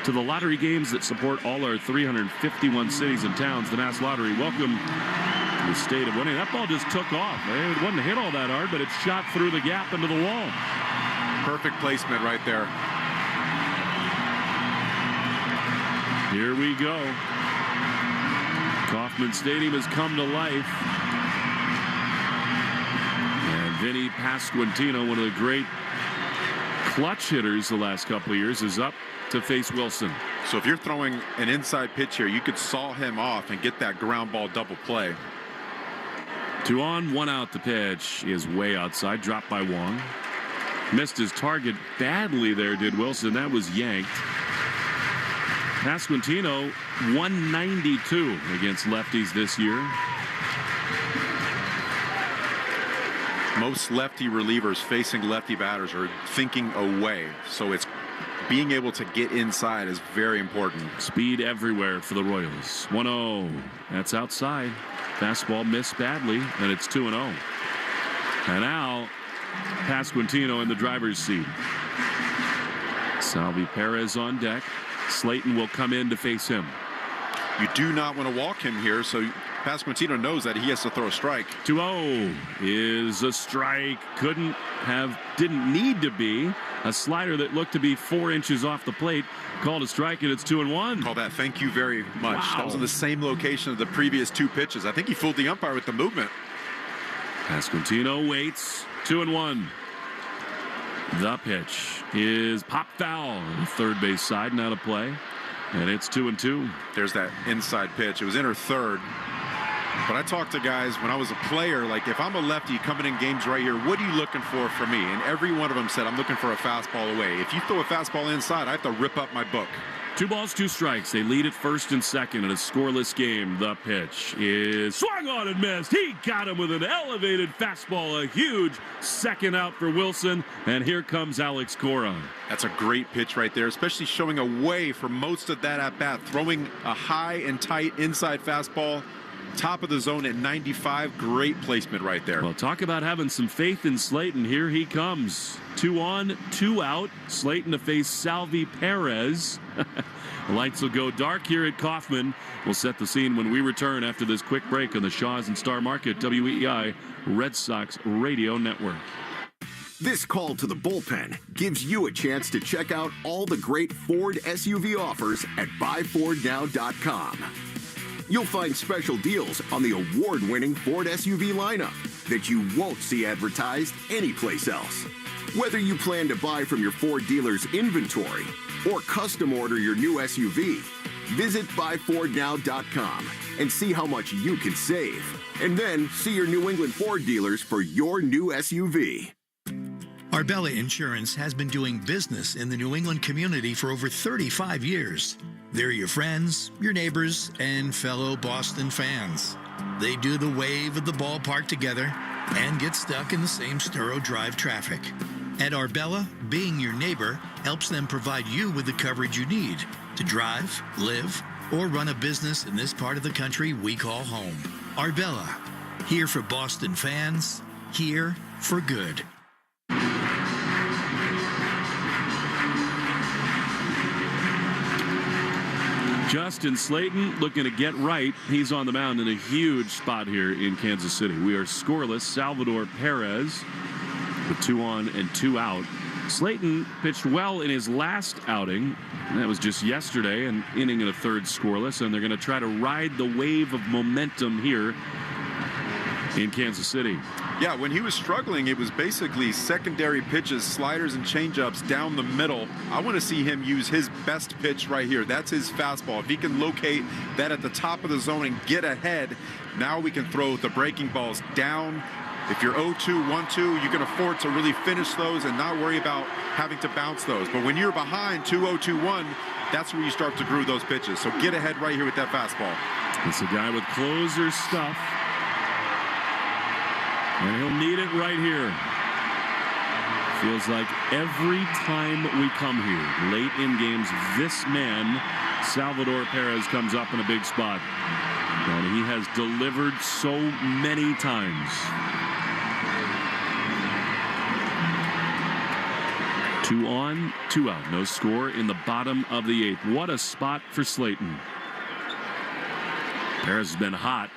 to the lottery games that support all our 351 cities and towns. The Mass Lottery, welcome to the state of winning. That ball just took off. It wasn't hit all that hard, but it shot through the gap into the wall. Perfect placement right there. Here we go. Kauffman Stadium has come to life. And Vinny Pasquantino, one of the great clutch hitters the last couple of years, is up to face Wilson. So if you're throwing an inside pitch here, you could saw him off and get that ground ball double play. 2 on, 1 out. The pitch is way outside, dropped by Wong. Missed his target badly there, did Wilson. That was yanked. Pasquantino, 192 against lefties this year. Most lefty relievers facing lefty batters are thinking away. So it's being able to get inside is very important. Speed everywhere for the Royals. 1-0. That's outside. Fastball missed badly, and it's 2-0. And now, Pasquantino in the driver's seat. Salvi Perez on deck. Slayton will come in to face him. You do not want to walk him here, so Pasquantino knows that he has to throw a strike. 2-0 is a strike. Didn't need to be. A slider that looked to be 4 inches off the plate. Called a strike, and it's 2-1. Call that thank you very much. Wow. That was in the same location of the previous 2 pitches. I think he fooled the umpire with the movement. Pasquantino waits. 2-1. The pitch is pop foul. The third base side, not a play. And it's 2-2. There's that inside pitch. It was inner third. But I talked to guys when I was a player, like if I'm a lefty coming in games right here, what are you looking for from me? And every one of them said, I'm looking for a fastball away. If you throw a fastball inside, I have to rip up my book. 2 balls, 2 strikes. They lead at first and second in a scoreless game. The pitch is swung on and missed. He got him with an elevated fastball. A huge second out for Wilson. And here comes Alex Cora. That's a great pitch right there, especially showing away for most of that at-bat. Throwing a high and tight inside fastball. Top of the zone at 95. Great placement right there. Well, talk about having some faith in Slayton. Here he comes. 2 on, 2 out. Slayton to face Salvi Perez. The lights will go dark here at Kauffman. We'll set the scene when we return after this quick break on the Shaw's and Star Market WEEI Red Sox Radio Network. This call to the bullpen gives you a chance to check out all the great Ford SUV offers at buyfordnow.com. You'll find special deals on the award-winning Ford SUV lineup that you won't see advertised anyplace else. Whether you plan to buy from your Ford dealer's inventory or custom order your new SUV, visit buyfordnow.com and see how much you can save. And then see your New England Ford dealers for your new SUV. Arbella Insurance has been doing business in the New England community for over 35 years. They're your friends, your neighbors, and fellow Boston fans. They do the wave at the ballpark together and get stuck in the same Sturo Drive traffic. At Arbella, being your neighbor helps them provide you with the coverage you need to drive, live, or run a business in this part of the country we call home. Arbella, here for Boston fans, here for good. Justin Slayton looking to get right. He's on the mound in a huge spot here in Kansas City. We are scoreless. Salvador Perez with 2 on and 2 out. Slayton pitched well in his last outing. That was just yesterday, an inning and a third scoreless, and they're going to try to ride the wave of momentum here in Kansas City. Yeah, when he was struggling, it was basically secondary pitches, sliders and changeups down the middle. I want to see him use his best pitch right here. That's his fastball. If he can locate that at the top of the zone and get ahead, now we can throw the breaking balls down. If you're 0-2, 1-2, you can afford to really finish those and not worry about having to bounce those. But when you're behind 2-0, 2-1, that's where you start to groove those pitches. So get ahead right here with that fastball. It's a guy with closer stuff. And he'll need it right here. Feels like every time we come here, late in games, this man, Salvador Perez, comes up in a big spot. And he has delivered so many times. 2 on, 2 out. No score in the bottom of the 8th. What a spot for Slayton. Perez has been hot.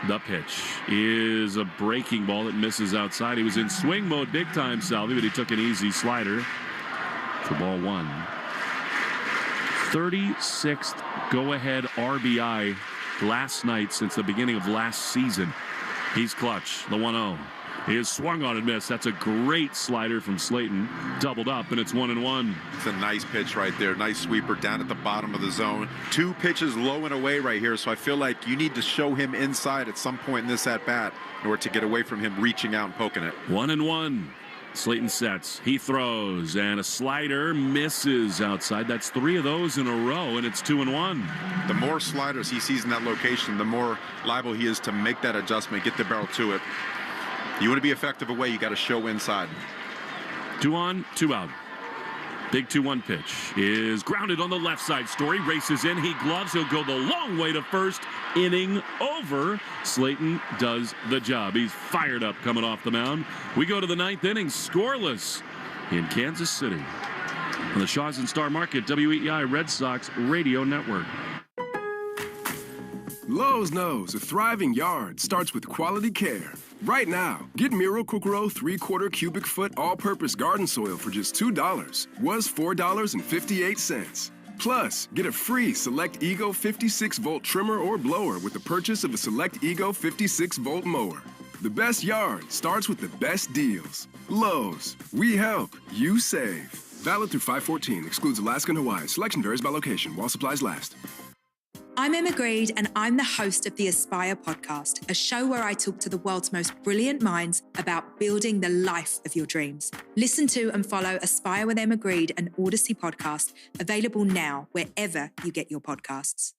The pitch is a breaking ball that misses outside. He was in swing mode big time, Salvi, but he took an easy slider for ball 1. 36th go-ahead RBI last night since the beginning of last season. He's clutch. The 1-0 is swung on and missed. That's a great slider from Slayton. Doubled up, and it's 1-1. It's a nice pitch right there. Nice sweeper down at the bottom of the zone. 2 pitches low and away right here, so I feel like you need to show him inside at some point in this at-bat in order to get away from him reaching out and poking it. 1-1. Slayton sets. He throws, and a slider misses outside. That's 3 of those in a row, and it's 2-1. The more sliders he sees in that location, the more liable he is to make that adjustment, get the barrel to it. You want to be effective away, you got to show inside. 2 on, 2 out. Big 2-1 pitch is grounded on the left side. Story races in. He gloves. He'll go the long way to first. Inning over. Slayton does the job. He's fired up coming off the mound. We go to the ninth inning, scoreless in Kansas City. On the Shaws and Star Market, WEI Red Sox Radio Network. Lowe's knows a thriving yard starts with quality care. Right now, get Miracle-Gro 3/4 cubic foot all-purpose garden soil for just $2. Was $4.58. Plus, get a free Select Ego 56-volt trimmer or blower with the purchase of a Select Ego 56-volt mower. The best yard starts with the best deals. Lowe's, we help, you save. Valid through 5/14. Excludes Alaska and Hawaii. Selection varies by location while supplies last. I'm Emma Greed, and I'm the host of the Aspire podcast, a show where I talk to the world's most brilliant minds about building the life of your dreams. Listen to and follow Aspire with Emma Greed, an Odyssey podcast, available now wherever you get your podcasts.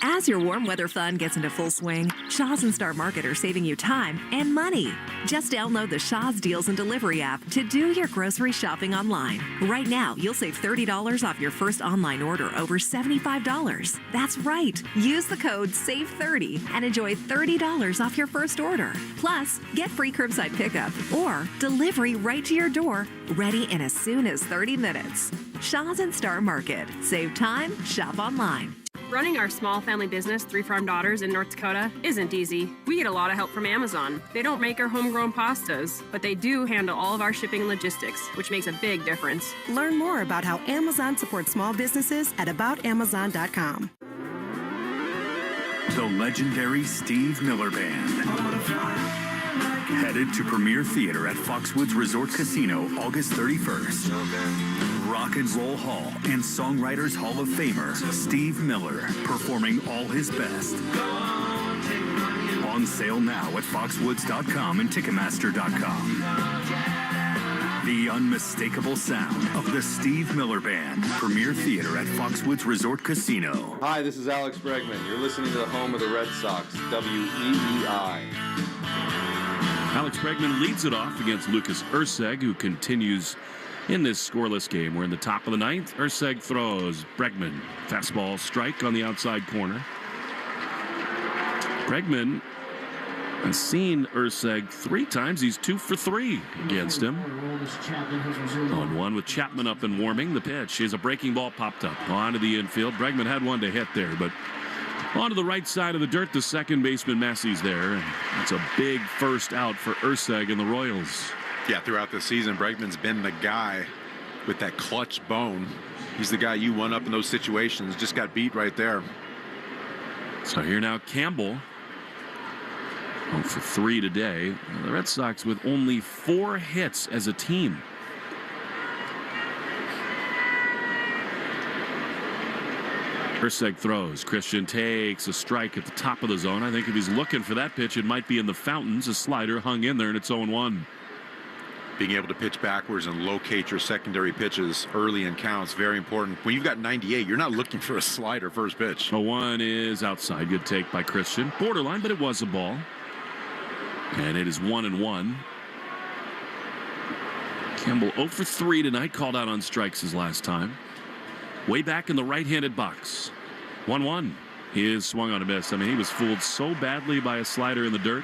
As your warm weather fun gets into full swing, Shaws and Star Market are saving you time and money. Just download the Shaws Deals and Delivery app to do your grocery shopping online. Right now, you'll save $30 off your first online order over $75. That's right. Use the code SAVE30 and enjoy $30 off your first order. Plus, get free curbside pickup or delivery right to your door, ready in as soon as 30 minutes. Shaws and Star Market. Save time, shop online. Running our small family business, 3 Farm Daughters in North Dakota, isn't easy. We get a lot of help from Amazon. They don't make our homegrown pastas, but they do handle all of our shipping and logistics, which makes a big difference. Learn more about how Amazon supports small businesses at aboutamazon.com. The legendary Steve Miller Band. Headed to Premier Theater at Foxwoods Resort Casino August 31st. Rock and Roll Hall and Songwriters Hall of Famer Steve Miller performing all his best. On sale now at foxwoods.com and ticketmaster.com. The unmistakable sound of the Steve Miller Band. Premier Theater at Foxwoods Resort Casino. Hi, this is Alex Bregman. You're listening to the home of the Red Sox, WEEI. Alex Bregman leads it off against Lucas Erceg, who continues in this scoreless game. We're in the top of the ninth. Erceg throws. Bregman, fastball strike on the outside corner. Bregman has seen Erceg 3 times. He's 2 for 3 against him. 1-1 with Chapman up and warming. The pitch is a breaking ball popped up onto the infield. Bregman had one to hit there, but onto the right side of the dirt, the second baseman Massey's there. And that's a big first out for Erceg and the Royals. Yeah, throughout the season, Bregman's been the guy with that clutch bone. He's the guy you one up in those situations. Just got beat right there. So here now Campbell. 0 for 3 today. The Red Sox with only 4 hits as a team. Erceg throws. Christian takes a strike at the top of the zone. I think if he's looking for that pitch, it might be in the fountains. A slider hung in there, and it's 0-1. Being able to pitch backwards and locate your secondary pitches early in counts, very important. When you've got 98, you're not looking for a slider first pitch. 0-1 is outside. Good take by Christian. Borderline, but it was a ball. And it is 1-1. Campbell 0 for 3 tonight. Called out on strikes his last time. Way back in the right-handed box. 1-1. He is swung on a miss. I mean, he was fooled so badly by a slider in the dirt.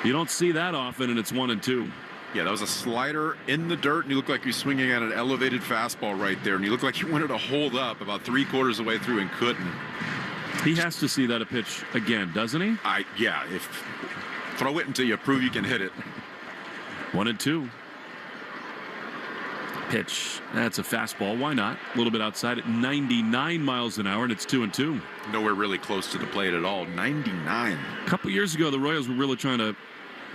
You don't see that often, and it's 1-2. Yeah, that was a slider in the dirt, and you look like you're swinging at an elevated fastball right there, and you look like you wanted to hold up about 3/4 of the way through and couldn't. He has to see that a pitch again, doesn't he? Yeah, throw it until you prove you can hit it. 1-2. Pitch. That's a fastball. Why not? A little bit outside at 99 miles an hour, and it's 2-2. Nowhere really close to the plate at all. 99. A couple years ago, the Royals were really trying to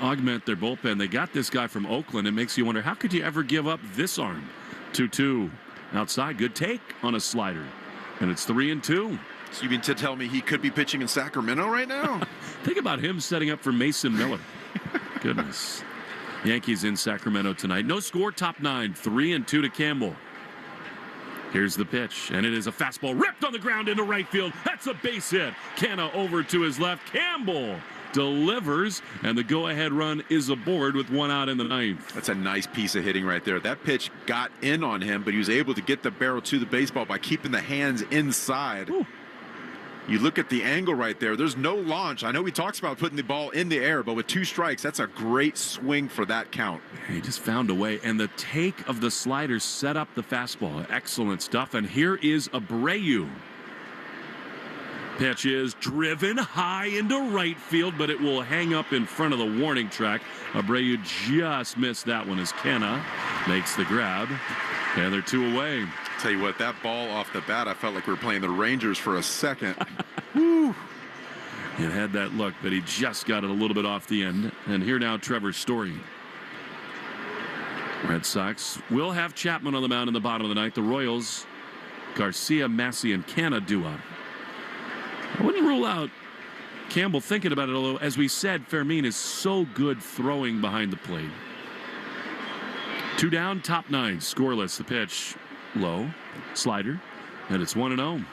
augment their bullpen. They got this guy from Oakland. It makes you wonder, how could you ever give up this arm? 2-2. Outside. Good take on a slider. And it's 3-2. So you mean to tell me he could be pitching in Sacramento right now? Think about him setting up for Mason Miller. Goodness. Yankees in Sacramento tonight. No score, top 9. 3-2 to Campbell. Here's the pitch, and it is a fastball ripped on the ground into right field. That's a base hit. Canha over to his left. Campbell delivers, and the go-ahead run is aboard with 1 out in the 9th. That's a nice piece of hitting right there. That pitch got in on him, but he was able to get the barrel to the baseball by keeping the hands inside. Ooh. You look at the angle right there. There's no launch. I know he talks about putting the ball in the air, but with 2 strikes, that's a great swing for that count. He just found a way, and the take of the slider set up the fastball. Excellent stuff, and here is Abreu. Pitch is driven high into right field, but it will hang up in front of the warning track. Abreu just missed that one as Canna makes the grab, and they're 2 away. Tell you what, that ball off the bat, I felt like we were playing the Rangers for a second. Woo! It had that look, but he just got it a little bit off the end. And here now, Trevor's Story. Red Sox will have Chapman on the mound in the bottom of the 9th. The Royals, Garcia, Massey, and Canna do up. I wouldn't rule out Campbell thinking about it, although, as we said, Fermin is so good throwing behind the plate. 2 down, top 9, scoreless. The pitch, low, slider, and it's 1-0. Well,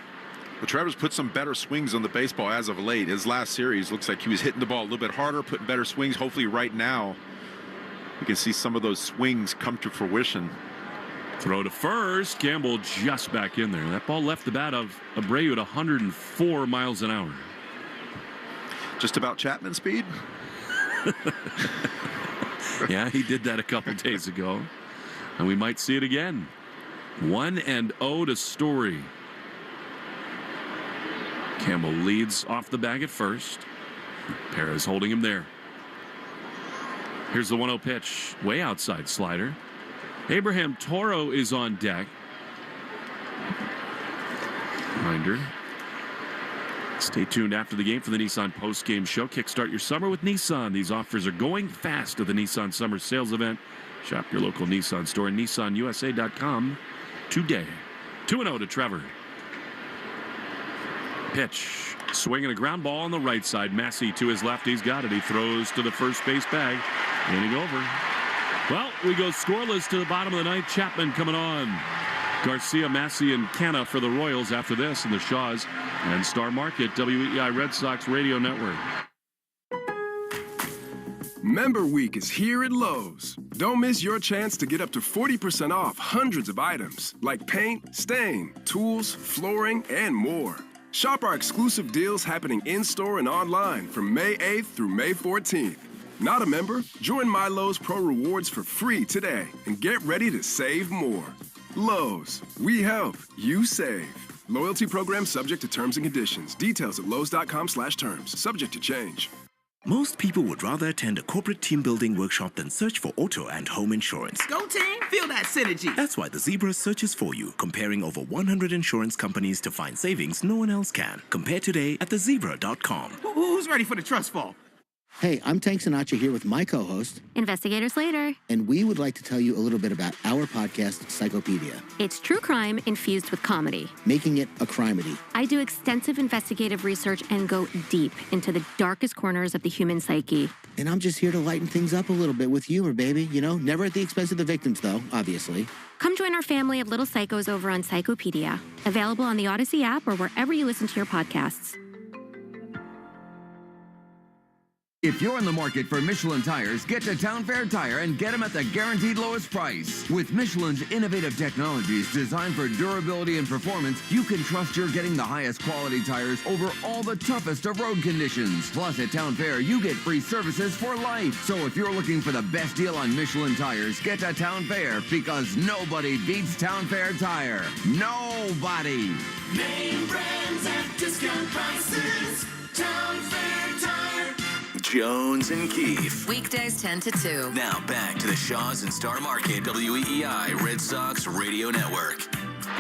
Trevor's put some better swings on the baseball as of late. His last series looks like he was hitting the ball a little bit harder, putting better swings. Hopefully right now we can see some of those swings come to fruition. Throw to first. Campbell just back in there. That ball left the bat of Abreu at 104 miles an hour. Just about Chapman speed? Yeah, he did that a couple days ago. And we might see it again. 1-0 to Story. Campbell leads off the bag at first. Perez holding him there. Here's the 1-0 pitch. Way outside slider. Abraham Toro is on deck. Reminder. Stay tuned after the game for the Nissan post-game show. Kickstart your summer with Nissan. These offers are going fast at the Nissan Summer Sales Event. Shop your local Nissan store at nissanusa.com today. 2-0 to Trevor. Pitch. Swinging a ground ball on the right side. Massey to his left. He's got it. He throws to the first base bag. Inning over. Well, we go scoreless to the bottom of the 9th. Chapman coming on. Garcia, Massey, and Canna for the Royals after this in the Shaws and Star Market, WEI Red Sox Radio Network. Member Week is here at Lowe's. Don't miss your chance to get up to 40% off hundreds of items like paint, stain, tools, flooring, and more. Shop our exclusive deals happening in-store and online from May 8th through May 14th. Not a member? Join My Lowe's Pro Rewards for free today and get ready to save more. Lowe's, we help, you save. Loyalty program subject to terms and conditions. Details at lowes.com/terms. Subject to change. Most people would rather attend a corporate team building workshop than search for auto and home insurance. Go team, feel that synergy. That's why the Zebra searches for you, comparing over 100 insurance companies to find savings no one else can. Compare today at thezebra.com. Who's ready for the trust fall? Hey, I'm Tank Sinatra here with my co-host, Investigator Slater. And we would like to tell you a little bit about our podcast, Psychopedia. It's true crime infused with comedy. Making it a crimedy. I do extensive investigative research and go deep into the darkest corners of the human psyche. And I'm just here to lighten things up a little bit with humor, baby. You know, never at the expense of the victims, though, obviously. Come join our family of little psychos over on Psychopedia. Available on the Odyssey app or wherever you listen to your podcasts. If you're in the market for Michelin tires, get to Town Fair Tire and get them at the guaranteed lowest price. With Michelin's innovative technologies designed for durability and performance, you can trust you're getting the highest quality tires over all the toughest of road conditions. Plus, at Town Fair, you get free services for life. So if you're looking for the best deal on Michelin tires, get to Town Fair, because nobody beats Town Fair Tire. Nobody. Name brands at discount prices. Town Fair Tire. Jones and Keefe. Weekdays 10 to 2. Now back to the Shaws and Star Market, WEEI Red Sox Radio Network.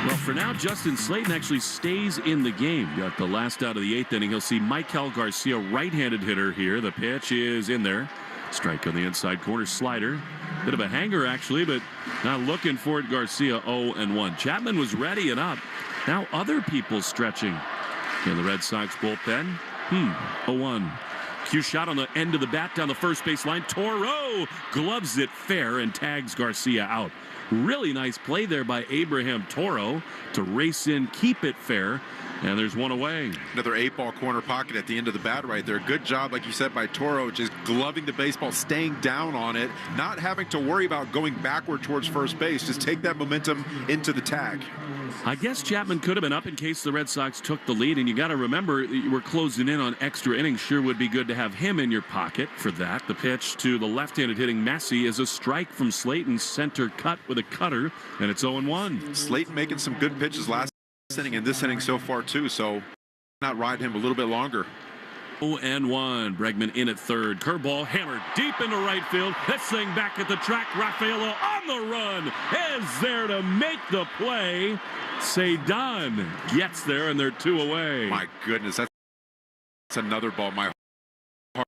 Well, for now, Justin Slayton actually stays in the game. Got the last out of the 8th inning. He'll see Michael Garcia, right-handed hitter here. The pitch is in there. Strike on the inside corner, slider. Bit of a hanger, actually, but not looking for it. Garcia 0-1. Chapman was ready and up. Now other people stretching in the Red Sox bullpen. 0-1. Cue shot on the end of the bat down the first base line. Toro gloves it fair and tags Garcia out. Really nice play there by Abraham Toro to race in, keep it fair. And there's one away. Another 8-ball corner pocket at the end of the bat right there. Good job, like you said, by Toro, just gloving the baseball, staying down on it, not having to worry about going backward towards first base. Just take that momentum into the tag. I guess Chapman could have been up in case the Red Sox took the lead, and you got to remember we're closing in on extra innings. Sure would be good to have him in your pocket for that. The pitch to the left-handed hitting Messi is a strike from Slayton, center cut with a cutter, and it's 0-1. Slayton making some good pitches last inning and this inning so far too, so not ride him a little bit longer. 0-1. Bregman in at third. Curveball hammered deep into right field. This thing back at the track. Rafaela on the run is there to make the play. Cedon gets there, and they're 2 away. My goodness, that's another ball. My heart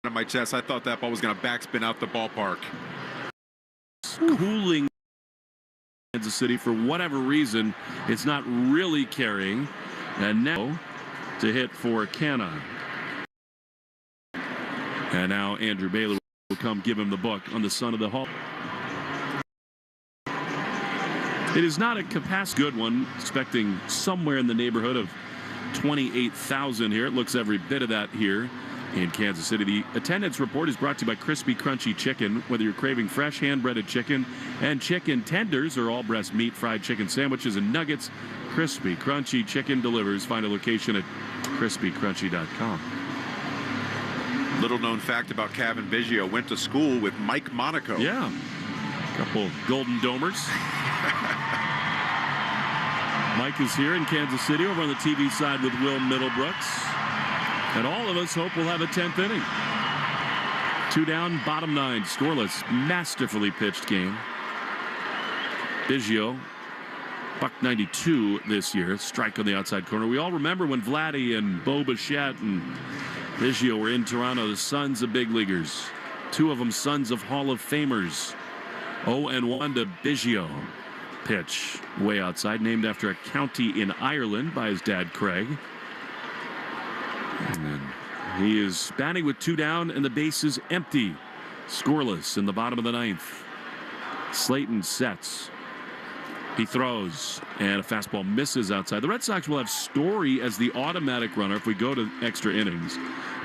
on my chest. I thought that ball was going to backspin out the ballpark. Cooling Kansas City for whatever reason. It's not really carrying. And now to hit for Canna. And now Andrew Bailey will come give him the book on the son of the Hall. It is not a capacity good one, expecting somewhere in the neighborhood of 28,000 here. It looks every bit of that here in Kansas City. The attendance report is brought to you by Crispy Crunchy Chicken. Whether you're craving fresh hand-breaded chicken and chicken tenders or all breast meat, fried chicken sandwiches and nuggets, Crispy Crunchy Chicken delivers. Find a location at crispycrunchy.com. Little known fact about Kevin Biggio, went to school with Mike Monaco. Yeah, a couple Golden Domers. Mike is here in Kansas City over on the TV side with Will Middlebrooks. And all of us hope we'll have a 10th inning. 2 down, bottom 9, scoreless, masterfully pitched game. Biggio, $192 this year, strike on the outside corner. We all remember when Vladdy and Bo Bichette and Biggio were in Toronto, the sons of big leaguers. 2 of them sons of Hall of Famers. 0-1 to Biggio. Pitch way outside, named after a county in Ireland by his dad, Craig. And then he is batting with 2 down and the bases empty. Scoreless in the bottom of the 9th. Slayton sets. He throws, and a fastball misses outside. The Red Sox will have Story as the automatic runner if we go to extra innings.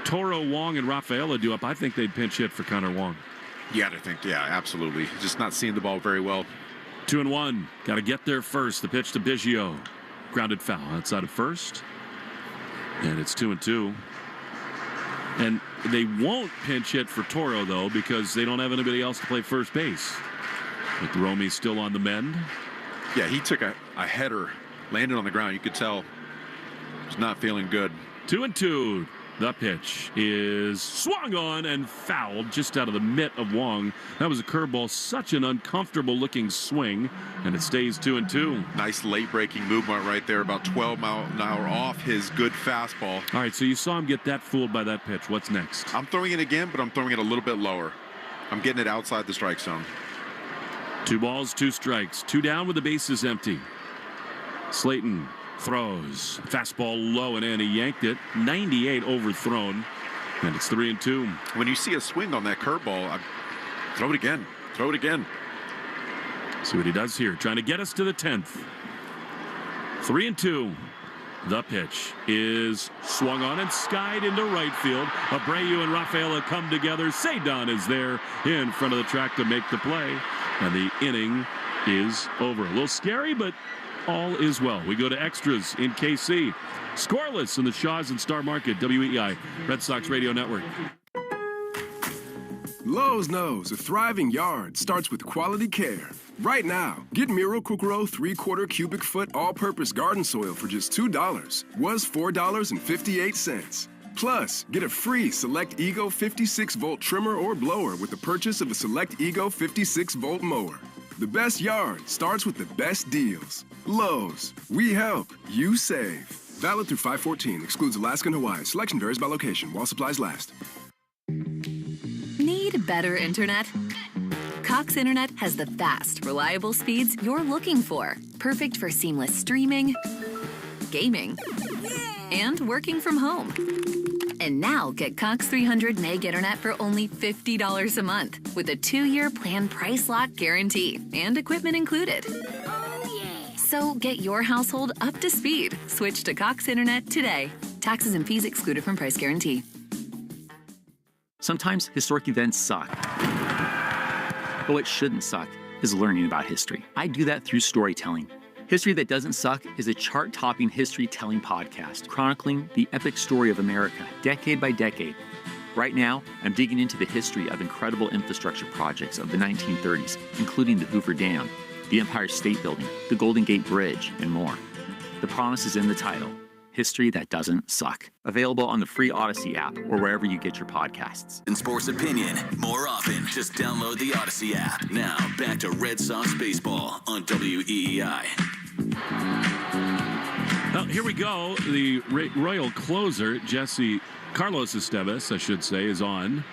Toro, Wong, and Rafaela do up. I think they'd pinch hit for Connor Wong. Yeah, I think, yeah, absolutely. Just not seeing the ball very well. 2-1. Got to get there first. The pitch to Biggio. Grounded foul outside of first. And it's 2-2. And they won't pinch hit for Toro, though, because they don't have anybody else to play first base. With Romy's still on the mend. Yeah, he took a header, landed on the ground. You could tell he's not feeling good. 2-2. The pitch is swung on and fouled just out of the mitt of Wong. That was a curveball, such an uncomfortable looking swing, and it stays 2-2. Nice late breaking movement right there, about 12 miles an hour off his good fastball. All right, so you saw him get that fooled by that pitch. What's next? I'm throwing it again, but I'm throwing it a little bit lower. I'm getting it outside the strike zone. 2 balls, 2 strikes. 2 down with the bases empty. Slayton throws. Fastball low and in. He yanked it. 98 overthrown. And it's 3-2. When you see a swing on that curveball, throw it again. Throw it again. See what he does here. Trying to get us to the 10th. 3-2. The pitch is swung on and skied into right field. Abreu and Rafaela come together. Cedon is there in front of the track to make the play. And the inning is over. A little scary, but all is well. We go to extras in KC. Scoreless in the Shaws and Star Market, WEI, Red Sox Radio Network. Lowe's knows a thriving yard starts with quality care. Right now, get Miracle-Gro 3/4 cubic foot all-purpose garden soil for just $2. Was $4.58. Plus, get a free Select Ego 56-volt trimmer or blower with the purchase of a Select Ego 56-volt mower. The best yard starts with the best deals. Lowe's, we help, you save. Valid through 5/14, excludes Alaska and Hawaii. Selection varies by location while supplies last. Need better internet? Cox Internet has the fast, reliable speeds you're looking for. Perfect for seamless streaming, gaming, and working from home. And now get Cox 300 meg internet for only $50 a month with a 2-year plan price lock guarantee and equipment included. So get your household up to speed. Switch to Cox Internet today. Taxes and fees excluded from price guarantee. Sometimes historic events suck. But what shouldn't suck is learning about history. I do that through storytelling. History That Doesn't Suck is a chart-topping history-telling podcast chronicling the epic story of America, decade by decade. Right now, I'm digging into the history of incredible infrastructure projects of the 1930s, including the Hoover Dam, the Empire State Building, the Golden Gate Bridge, and more. The promise is in the title, History That Doesn't Suck. Available on the free Odyssey app or wherever you get your podcasts. In sports opinion, more often, just download the Odyssey app. Now, back to Red Sox baseball on WEEI. Well, here we go. The Royal closer, Carlos Estevez, I should say, is on.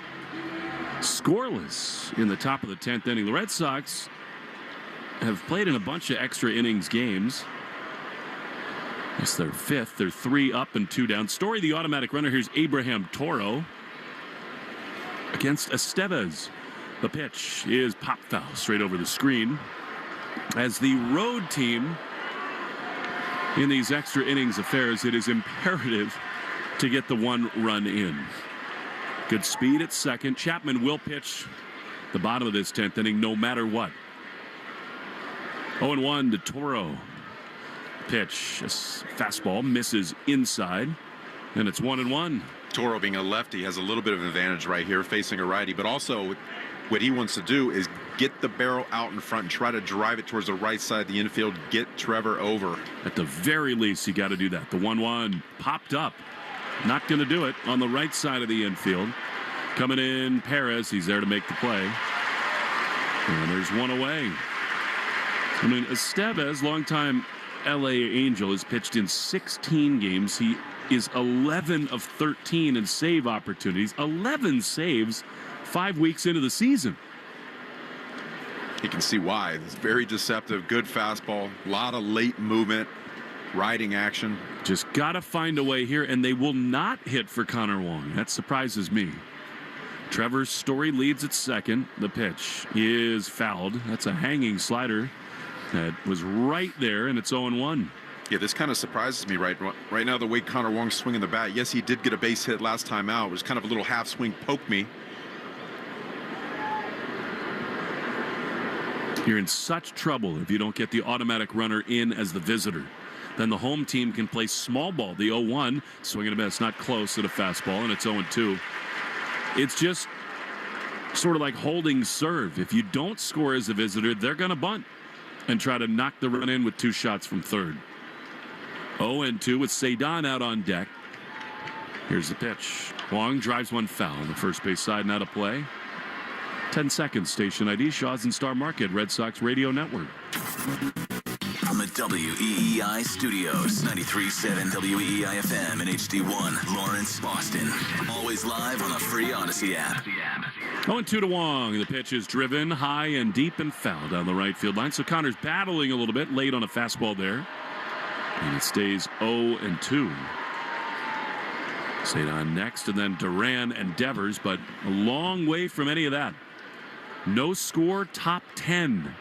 Scoreless in the top of the 10th inning. The Red Sox have played in a bunch of extra innings games. It's their 5th. They're 3 up and 2 down. Story, the automatic runner. Here's Abraham Toro against Estevez. The pitch is pop foul straight over the screen. As the road team in these extra innings affairs, it is imperative to get the 1 run in. Good speed at second. Chapman will pitch the bottom of this 10th inning no matter what. 0-1 to Toro. Pitch, a fastball, misses inside, and it's 1-1. Toro, being a lefty, has a little bit of an advantage right here facing a righty, but also what he wants to do is get the barrel out in front and try to drive it towards the right side of the infield, get Trevor over. At the very least, you got to do that. The 1-1 popped up. Not going to do it on the right side of the infield. Coming in, Perez. He's there to make the play. And there's 1 away. I mean, Estevez, longtime LA Angel, has pitched in 16 games. He is 11 of 13 in save opportunities. 11 saves 5 weeks into the season. You can see why. It's very deceptive. Good fastball. A lot of late movement. Riding action. Just got to find a way here, and they will not hit for Connor Wong. That surprises me. Trevor Story leads at second. The pitch is fouled. That's a hanging slider that was right there, and it's 0-1. Yeah, this kind of surprises me right now, the way Connor Wong's swinging the bat. Yes, he did get a base hit last time out. It was kind of a little half swing, poke me. You're in such trouble if you don't get the automatic runner in as the visitor. Then the home team can play small ball. The 0-1, swing and a miss, not close at a fastball, and it's 0-2. It's just sort of like holding serve. If you don't score as a visitor, they're going to bunt and try to knock the run in with 2 shots from third. 0-2 with Cedon out on deck. Here's the pitch. Wong drives 1 foul on the first base side, not a play. 10 seconds, station ID, Shaw's and Star Market, Red Sox Radio Network. From the WEEI studios, 93.7 WEEI FM and HD1, Lawrence, Boston. Always live on the free Odyssey app. 0-2 to Wong. The pitch is driven high and deep and foul down the right field line. So Connor's battling a little bit late on a fastball there. And it stays 0-2. Cedon next, and then Duran and Devers, but a long way from any of that. No score, top 10.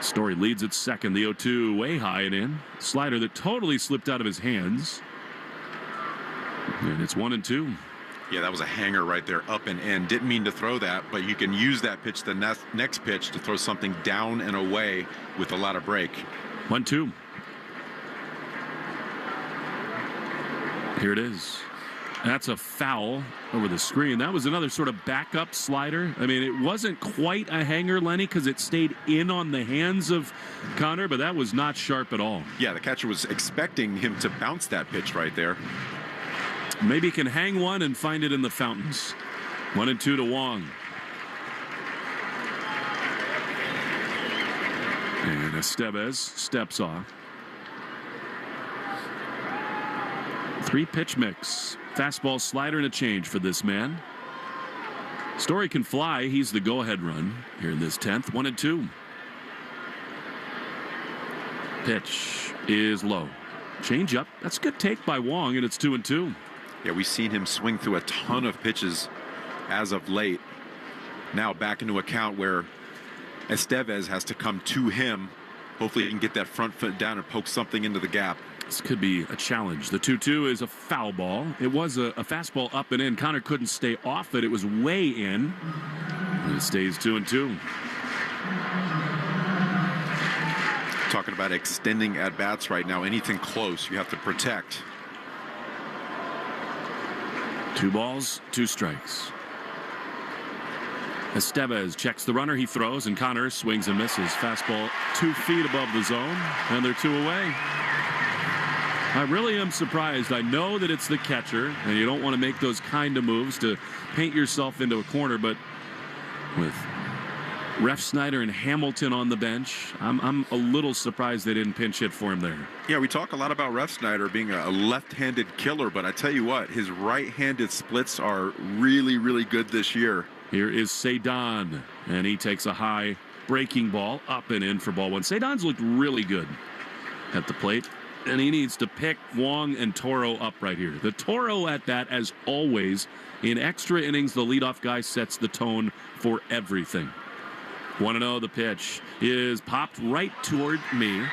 Story leads at second. The 0-2 way high and in. Slider that totally slipped out of his hands. And it's 1-2. Yeah, that was a hanger right there, up and in. Didn't mean to throw that, but you can use that pitch, the next pitch, to throw something down and away with a lot of break. 1-2. Here it is. That's a foul over the screen. That was another sort of backup slider. I mean, it wasn't quite a hanger, Lenny, because it stayed in on the hands of Connor, but that was not sharp at all. Yeah, the catcher was expecting him to bounce that pitch right there. Maybe he can hang one and find it in the fountains. 1-2 to Wong. And Estevez steps off. 3-pitch mix. Fastball, slider, and a change for this man. Story can fly. He's the go-ahead run here in this 10th. 1-2. Pitch is low. Change up. That's a good take by Wong, and it's 2-2. Yeah, we've seen him swing through a ton of pitches as of late. Now back into a count where Estevez has to come to him. Hopefully he can get that front foot down and poke something into the gap. This could be a challenge. The 2-2 is a foul ball. It was a fastball up and in. Connor couldn't stay off it. It was way in. And it stays 2-2. Talking about extending at-bats right now. Anything close, you have to protect. 2 balls, 2 strikes. Estevez checks the runner. He throws, and Connor swings and misses. Fastball 2 feet above the zone, and they're 2 away. I really am surprised. I know that it's the catcher, and you don't want to make those kind of moves to paint yourself into a corner, but with Ref Snyder and Hamilton on the bench, I'm a little surprised they didn't pinch hit for him there. Yeah, we talk a lot about Ref Snyder being a left-handed killer, but I tell you what, his right-handed splits are really, really good this year. Here is Cedon, and he takes a high breaking ball up and in for ball 1. Cedon's looked really good at the plate, and he needs to pick Wong and Toro up right here. The Toro at bat, as always, in extra innings, the leadoff guy sets the tone for everything. 1-0, the pitch is popped right toward me.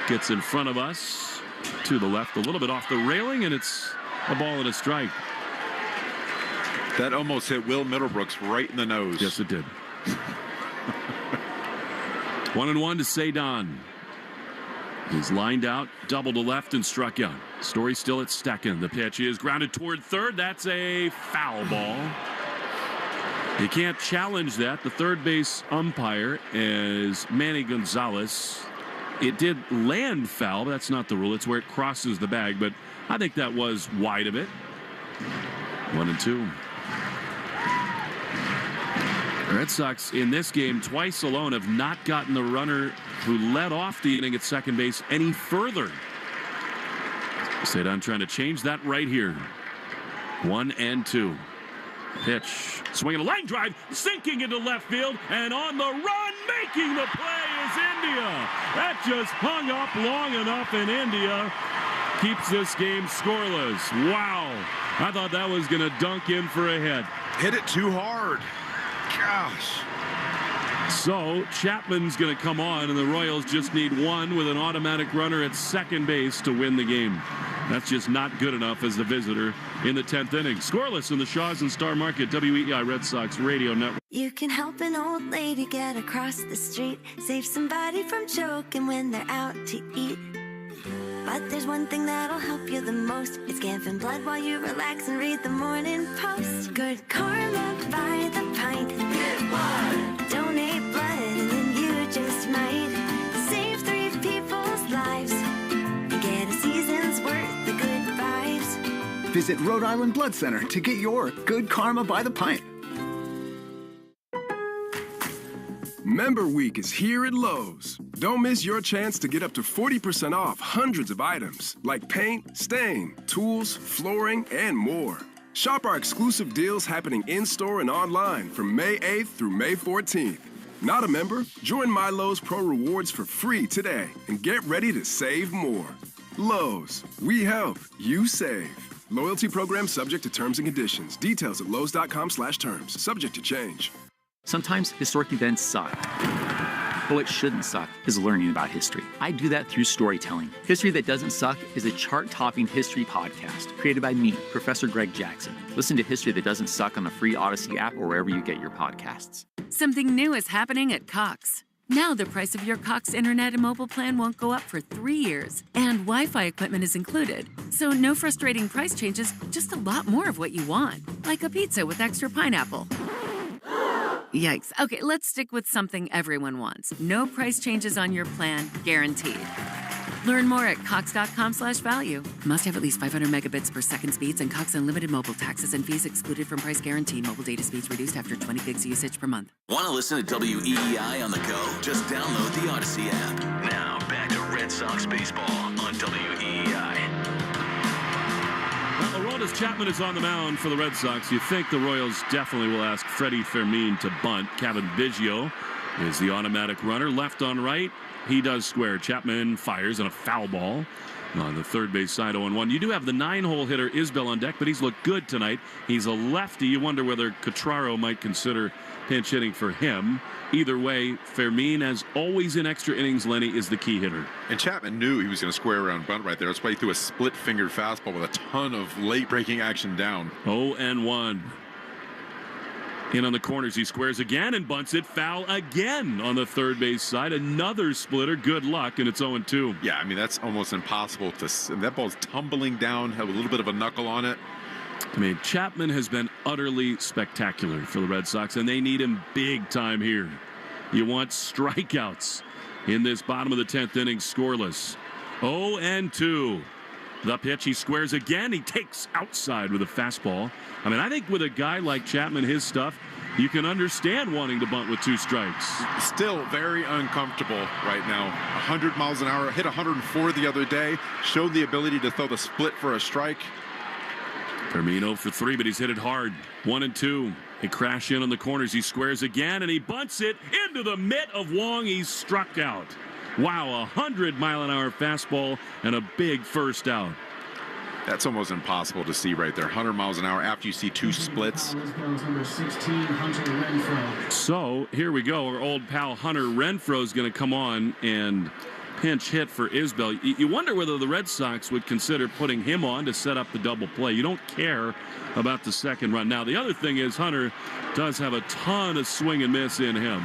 Gets in front of us to the left, a little bit off the railing, and it's a ball and a strike. That almost hit Will Middlebrooks right in the nose. Yes, it did. 1-1 to Cedon. He's lined out, double to left, and struck out. Story still at second. The pitch is grounded toward third. That's a foul ball. You can't challenge that. The third base umpire is Manny Gonzalez. It did land foul. That's not the rule. It's where it crosses the bag, but I think that was wide of it. 1-2. The Red Sox in this game twice alone have not gotten the runner who led off the inning at second base any further. Cedon trying to change that right here. 1-2. Pitch. Swinging a line drive, sinking into left field, and on the run, making the play is India. That just hung up long enough, and India keeps this game scoreless. Wow. I thought that was going to dunk in for a hit. Hit it too hard. Gosh. So Chapman's going to come on, and the Royals just need one with an automatic runner at second base to win the game. That's just not good enough as the visitor in the 10th inning. Scoreless in the Shaws and Star Market, WEEI Red Sox Radio Network. You can help an old lady get across the street, save somebody from choking when they're out to eat. But there's one thing that'll help you the most. It's giving blood while you relax and read the Morning Post. Good karma by the pint. Give blood. Donate blood and then you just might save 3 people's lives and get a season's worth of good vibes. Visit Rhode Island Blood Center to get your Good Karma by the pint. Member Week is here at Lowe's. Don't miss your chance to get up to 40% off hundreds of items like paint, stain, tools, flooring, and more. Shop our exclusive deals happening in-store and online from May 8th through May 14th. Not a member? Join My Lowe's Pro Rewards for free today and get ready to save more. Lowe's, we help, you save. Loyalty program subject to terms and conditions. Details at lowes.com/terms. Subject to change. Sometimes historic events suck. But what shouldn't suck is learning about history. I do that through storytelling. History That Doesn't Suck is a chart-topping history podcast created by me, Professor Greg Jackson. Listen to History That Doesn't Suck on the free Odyssey app or wherever you get your podcasts. Something new is happening at Cox. Now the price of your Cox internet and mobile plan won't go up for 3 years, and Wi-Fi equipment is included. So no frustrating price changes, just a lot more of what you want, like a pizza with extra pineapple. Yikes. Okay, let's stick with something everyone wants. No price changes on your plan, guaranteed. Learn more at cox.com/value. Must have at least 500 megabits per second speeds and Cox Unlimited mobile taxes and fees excluded from price guarantee. Mobile data speeds reduced after 20 gigs usage per month. Want to listen to WEEI on the go? Just download the Odyssey app. Now, back to Red Sox baseball on WEEI. Well, Aroldis Chapman is on the mound for the Red Sox. You think the Royals definitely will ask Freddie Fermin to bunt. Kevin Biggio is the automatic runner. Left on right, he does square. Chapman fires on a foul ball. On the third base side, 0-1. You do have the 9-hole hitter Isbell on deck, but he's looked good tonight. He's a lefty. You wonder whether Cotraro might consider pinch hitting for him. Either way, Fermin, as always in extra innings, Lenny, is the key hitter. And Chapman knew he was going to square around bunt right there. That's why he threw a split-fingered fastball with a ton of late-breaking action down. 0-1. In on the corners, he squares again and bunts it foul again on the third base side. Another splitter. Good luck, and it's 0-2. Yeah, I mean, that's almost impossible to. That ball's tumbling down, have a little bit of a knuckle on it. I mean, Chapman has been utterly spectacular for the Red Sox, and they need him big time here. You want strikeouts in this bottom of the 10th inning, scoreless. 0-2. The pitch, he squares again. He takes outside with a fastball. I mean, I think with a guy like Chapman, his stuff, you can understand wanting to bunt with 2 strikes. Still very uncomfortable right now. 100 miles an hour, hit 104 the other day, showed the ability to throw the split for a strike. Firmino for 3, but he's hit it hard. 1-2. They crash in on the corners. He squares again, and he bunts it into the mitt of Wong. He's struck out. Wow, 100-mile-an-hour fastball and a big first out. That's almost impossible to see right there. 100 miles an hour after you see 2 splits. So here we go. Our old pal Hunter Renfroe is going to come on and pinch hit for Isbell. You wonder whether the Red Sox would consider putting him on to set up the double play. You don't care about the second run. Now, the other thing is Hunter does have a ton of swing and miss in him.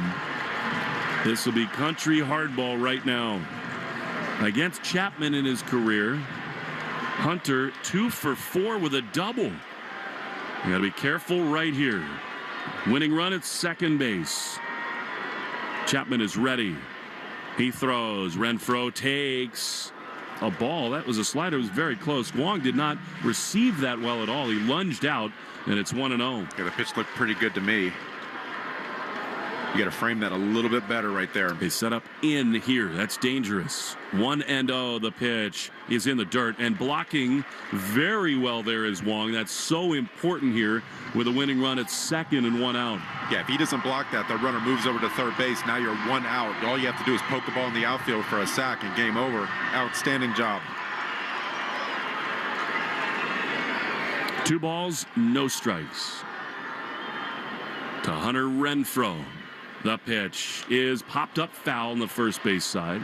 This will be country hardball right now. Against Chapman in his career, Hunter 2 for 4 with a double. You got to be careful right here. Winning run at second base. Chapman is ready. He throws. Renfroe takes a ball. That was a slider. It was very close. Wong did not receive that well at all. He lunged out, and it's 1-0. Yeah, the pitch looked pretty good to me. You got to frame that a little bit better right there. They set up in here. That's dangerous. 1-0. The pitch is in the dirt, and blocking very well there is Wong. That's so important here with a winning run at second and 1 out. Yeah, if he doesn't block that, the runner moves over to third base. Now you're 1 out. All you have to do is poke the ball in the outfield for a sack and game over. Outstanding job. 2 balls, no strikes. To Hunter Renfroe. The pitch is popped up foul on the first base side.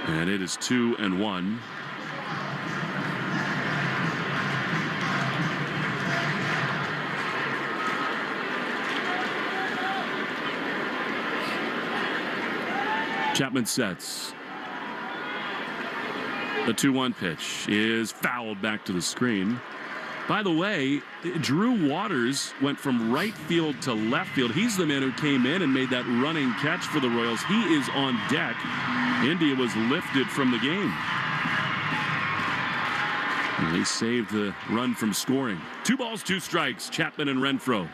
And it is 2-1. Chapman sets. The 2-1 pitch is fouled back to the screen. By the way, Drew Waters went from right field to left field. He's the man who came in and made that running catch for the Royals. He is on deck. India was lifted from the game. And they saved the run from scoring. 2 balls, 2 strikes. Chapman and Renfroe.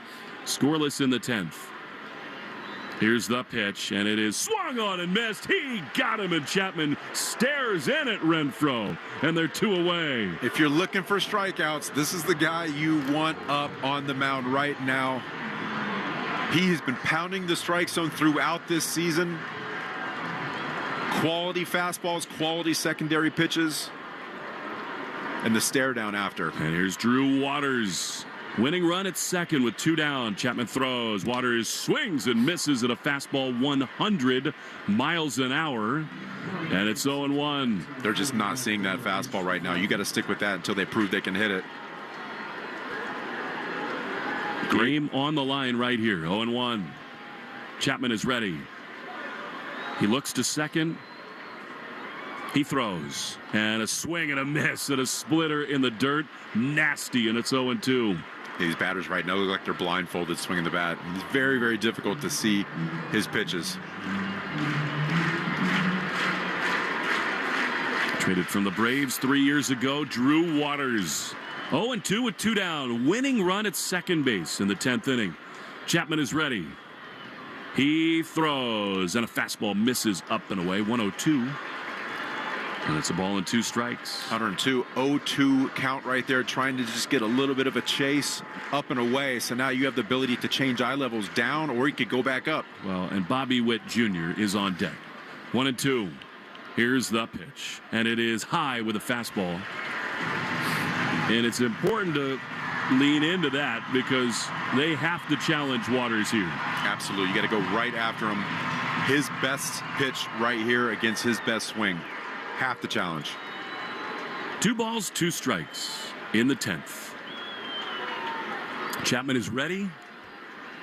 Scoreless in the 10th. Here's the pitch, and it is swung on and missed. He got him, and Chapman stares in at Renfroe, and they're 2 away. If you're looking for strikeouts, this is the guy you want up on the mound right now. He has been pounding the strike zone throughout this season. Quality fastballs, quality secondary pitches, and the stare down after. And here's Drew Waters. Winning run at second with 2 down. Chapman throws. Waters swings and misses at a fastball 100 miles an hour. And it's 0-1. They're just not seeing that fastball right now. You got to stick with that until they prove they can hit it. Game on the line right here. 0-1. Chapman is ready. He looks to second. He throws. And a swing and a miss and a splitter in the dirt. Nasty, and it's 0-2. These batters right now look like they're blindfolded swinging the bat. It's very, very difficult to see his pitches. Traded from the Braves 3 years ago, Drew Waters. 0-2 with 2 down. Winning run at second base in the 10th inning. Chapman is ready. He throws, and a fastball misses up and away. 1-0. And it's a ball and 2 strikes. Hunter and 0-2 count right there, trying to just get a little bit of a chase up and away. So now you have the ability to change eye levels down, or you could go back up. Well, and Bobby Witt Jr. is on deck. 1-2. Here's the pitch, and it is high with a fastball. And it's important to lean into that because they have to challenge Waters here. Absolutely. You got to go right after him. His best pitch right here against his best swing. Have to challenge. 2 balls, 2 strikes in the 10th. Chapman is ready.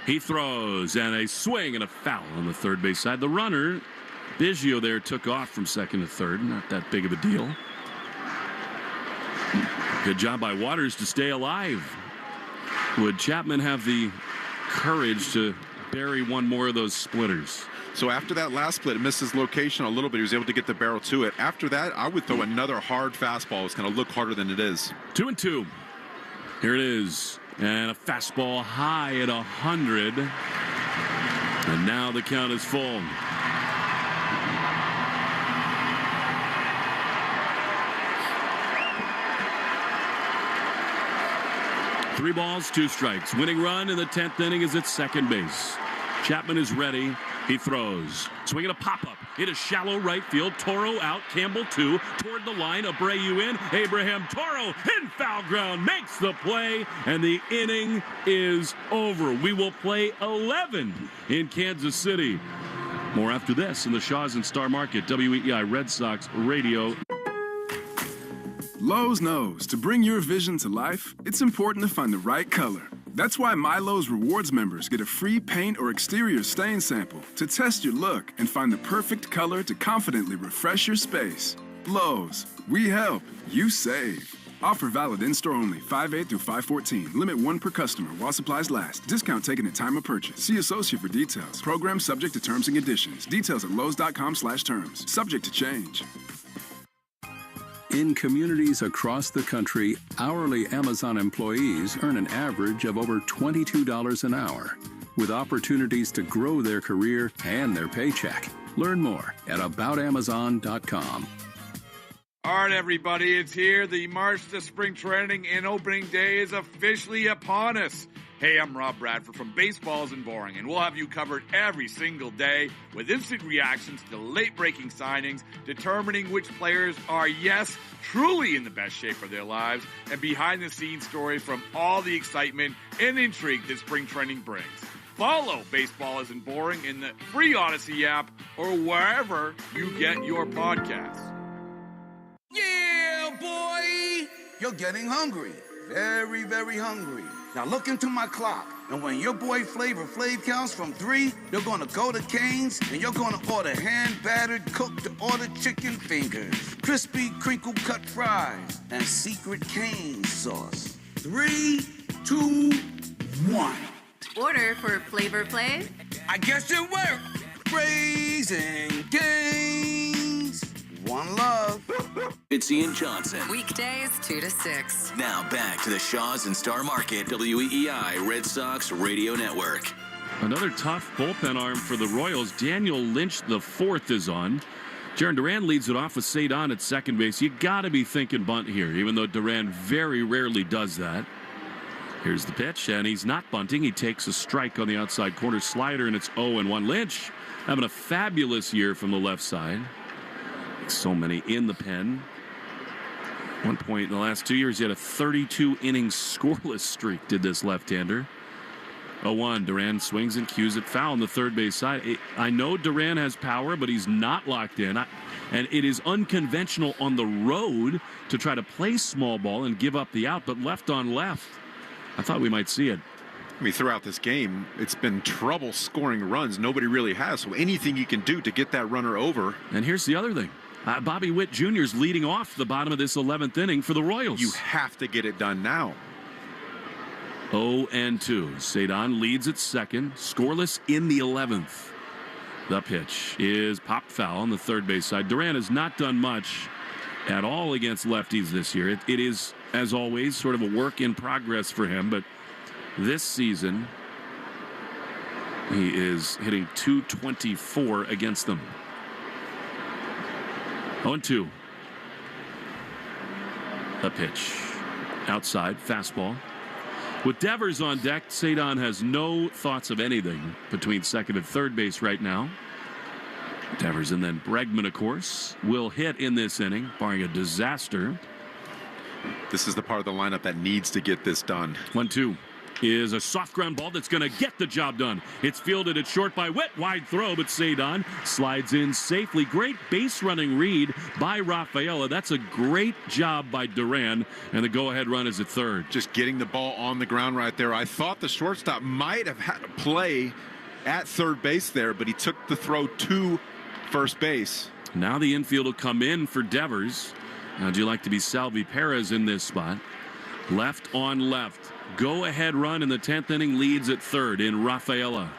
He throws, and a swing and a foul on the third base side. The runner, Biggio, there took off from second to third. Not that big of a deal. Good job by Waters to stay alive. Would Chapman have the courage to bury one more of those splitters? So after that last split, it missed his location a little bit. He was able to get the barrel to it. After that, I would throw another hard fastball. It's going to look harder than it is. 2-2. Here it is. And a fastball high at 100. And now the count is full. Three balls, 2 strikes. Winning run in the 10th inning is at second base. Chapman is ready. He throws. Swinging a pop-up. It is shallow right field. Toro out. Campbell 2. Toward the line. Abreu in. Abraham Toro in foul ground. Makes the play. And the inning is over. We will play 11 in Kansas City. More after this in the Shaw's and Star Market. WEEI Red Sox Radio. Lowe's knows to bring your vision to life, it's important to find the right color. That's why MyLowe's Rewards members get a free paint or exterior stain sample to test your look and find the perfect color to confidently refresh your space. Lowe's, we help, you save. Offer valid in-store only, 5/8 through 5/14. Limit 1 per customer while supplies last. Discount taken at time of purchase. See associate for details. Program subject to terms and conditions. Details at lowes.com/terms. Subject to change. In communities across the country, hourly Amazon employees earn an average of over $22 an hour, with opportunities to grow their career and their paycheck. Learn more at aboutamazon.com. All right, everybody, it's here. The March to Spring Training and Opening Day is officially upon us. Hey, I'm Rob Bradford from Baseball Isn't Boring, and we'll have you covered every single day with instant reactions to late-breaking signings, determining which players are, yes, truly in the best shape of their lives, and behind-the-scenes stories from all the excitement and intrigue that spring training brings. Follow Baseball Isn't Boring in the free Odyssey app or wherever you get your podcasts. Yeah, boy! You're getting hungry. Very, very hungry. Now look into my clock, and when your boy Flavor Flav counts from 3, you're gonna go to Cane's, and you're gonna order hand-battered, cooked-to-order chicken fingers, crispy crinkle-cut fries, and secret cane sauce. 3, 2, 1. Order for Flavor Flav? I guess it worked. Raising Cane's. One love. It's Ian Johnson. Weekdays 2 to 6. Now back to the Shaw's and Star Market WEEI Red Sox Radio Network. Another tough bullpen arm for the Royals. Daniel Lynch the 4th is on. Jaron Duran leads it off with Cedon at second base. You got to be thinking bunt here, even though Duran very rarely does that. Here's the pitch, and he's not bunting. He takes a strike on the outside corner slider, and it's 0-1. Lynch having a fabulous year from the left side. So many in the pen. One point in the last 2 years, he had a 32-inning scoreless streak, did this left-hander. 0-1. Duran swings and cues it foul on the third base side. I know Duran has power, but he's not locked in. And it is unconventional on the road to try to play small ball and give up the out, but left on left, I thought we might see it. I mean, throughout this game, it's been trouble scoring runs. Nobody really has. So anything you can do to get that runner over. And here's the other thing. Bobby Witt Jr. is leading off the bottom of this 11th inning for the Royals. You have to get it done now. 0-2. Cedon leads at second, scoreless in the 11th. The pitch is popped foul on the third base side. Duran has not done much at all against lefties this year. It is, as always, sort of a work in progress for him, but this season he is hitting .224 against them. 0-2. The pitch. Outside, fastball. With Devers on deck, Cedon has no thoughts of anything between second and third base right now. Devers and then Bregman, of course, will hit in this inning, barring a disaster. This is the part of the lineup that needs to get this done. 1-2 is a soft ground ball that's going to get the job done. It's fielded at short by Witt. Wide throw, but Cedon slides in safely. Great base running read by Rafaela. That's a great job by Duran, and the go-ahead run is at third. Just getting the ball on the ground right there. I thought the shortstop might have had to play at third base there, but he took the throw to first base. Now the infield will come in for Devers. How'd you like to be Salvi Perez in this spot? Left on left. Go-ahead run in the 10th inning, leads at third in Rafaela.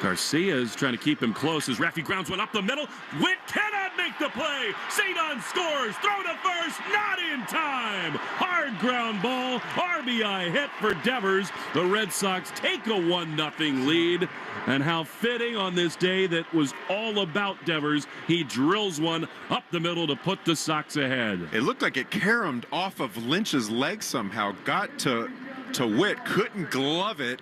Garcia is trying to keep him close as Raffy grounds one up the middle. Witt cannot make the play. Cedon scores. Throw to first. Not in time. Hard ground ball. RBI hit for Devers. The Red Sox take a 1-0 lead. And how fitting on this day that was all about Devers. He drills one up the middle to put the Sox ahead. It looked like it caromed off of Lynch's leg somehow. Got to Witt. Couldn't glove it.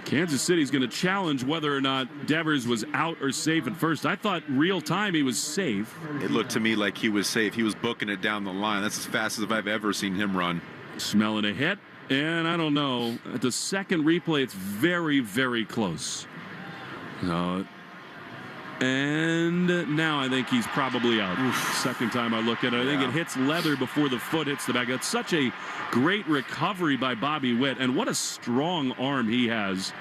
Kansas City's going to challenge whether or not Devers was out or safe at first. I thought real time he was safe. It looked to me like he was safe. He was booking it down the line. That's as fast as I've ever seen him run. Smelling a hit, and I don't know. At the second replay, it's very, very close. And now I think he's probably out. Second time I look at it, I think it hits leather before the foot hits the back. That's such a great recovery by Bobby Witt, and what a strong arm he has.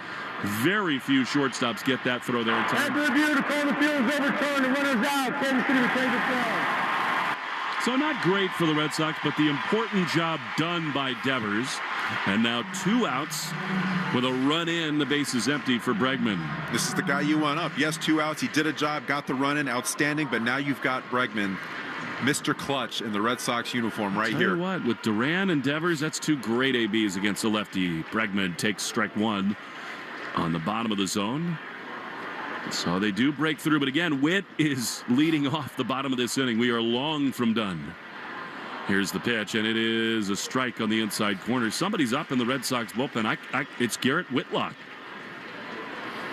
Very few shortstops get that throw there in time. After review, the call on the field is overturned. The runner's out. Kansas City will take the throw. So not great for the Red Sox, but the important job done by Devers. And now 2 outs with a run in. The base is empty for Bregman. This is the guy you want up. Yes, 2 outs. He did a job, got the run in, outstanding. But now you've got Bregman, Mr. Clutch, in the Red Sox uniform right here. Tell you what, with Duran and Devers, that's 2 great ABs against the lefty. Bregman takes strike 1 on the bottom of the zone. So they do break through, but again, Witt is leading off the bottom of this inning. We are long from done. Here's the pitch, and it is a strike on the inside corner. Somebody's up in the Red Sox bullpen. It's Garrett Whitlock.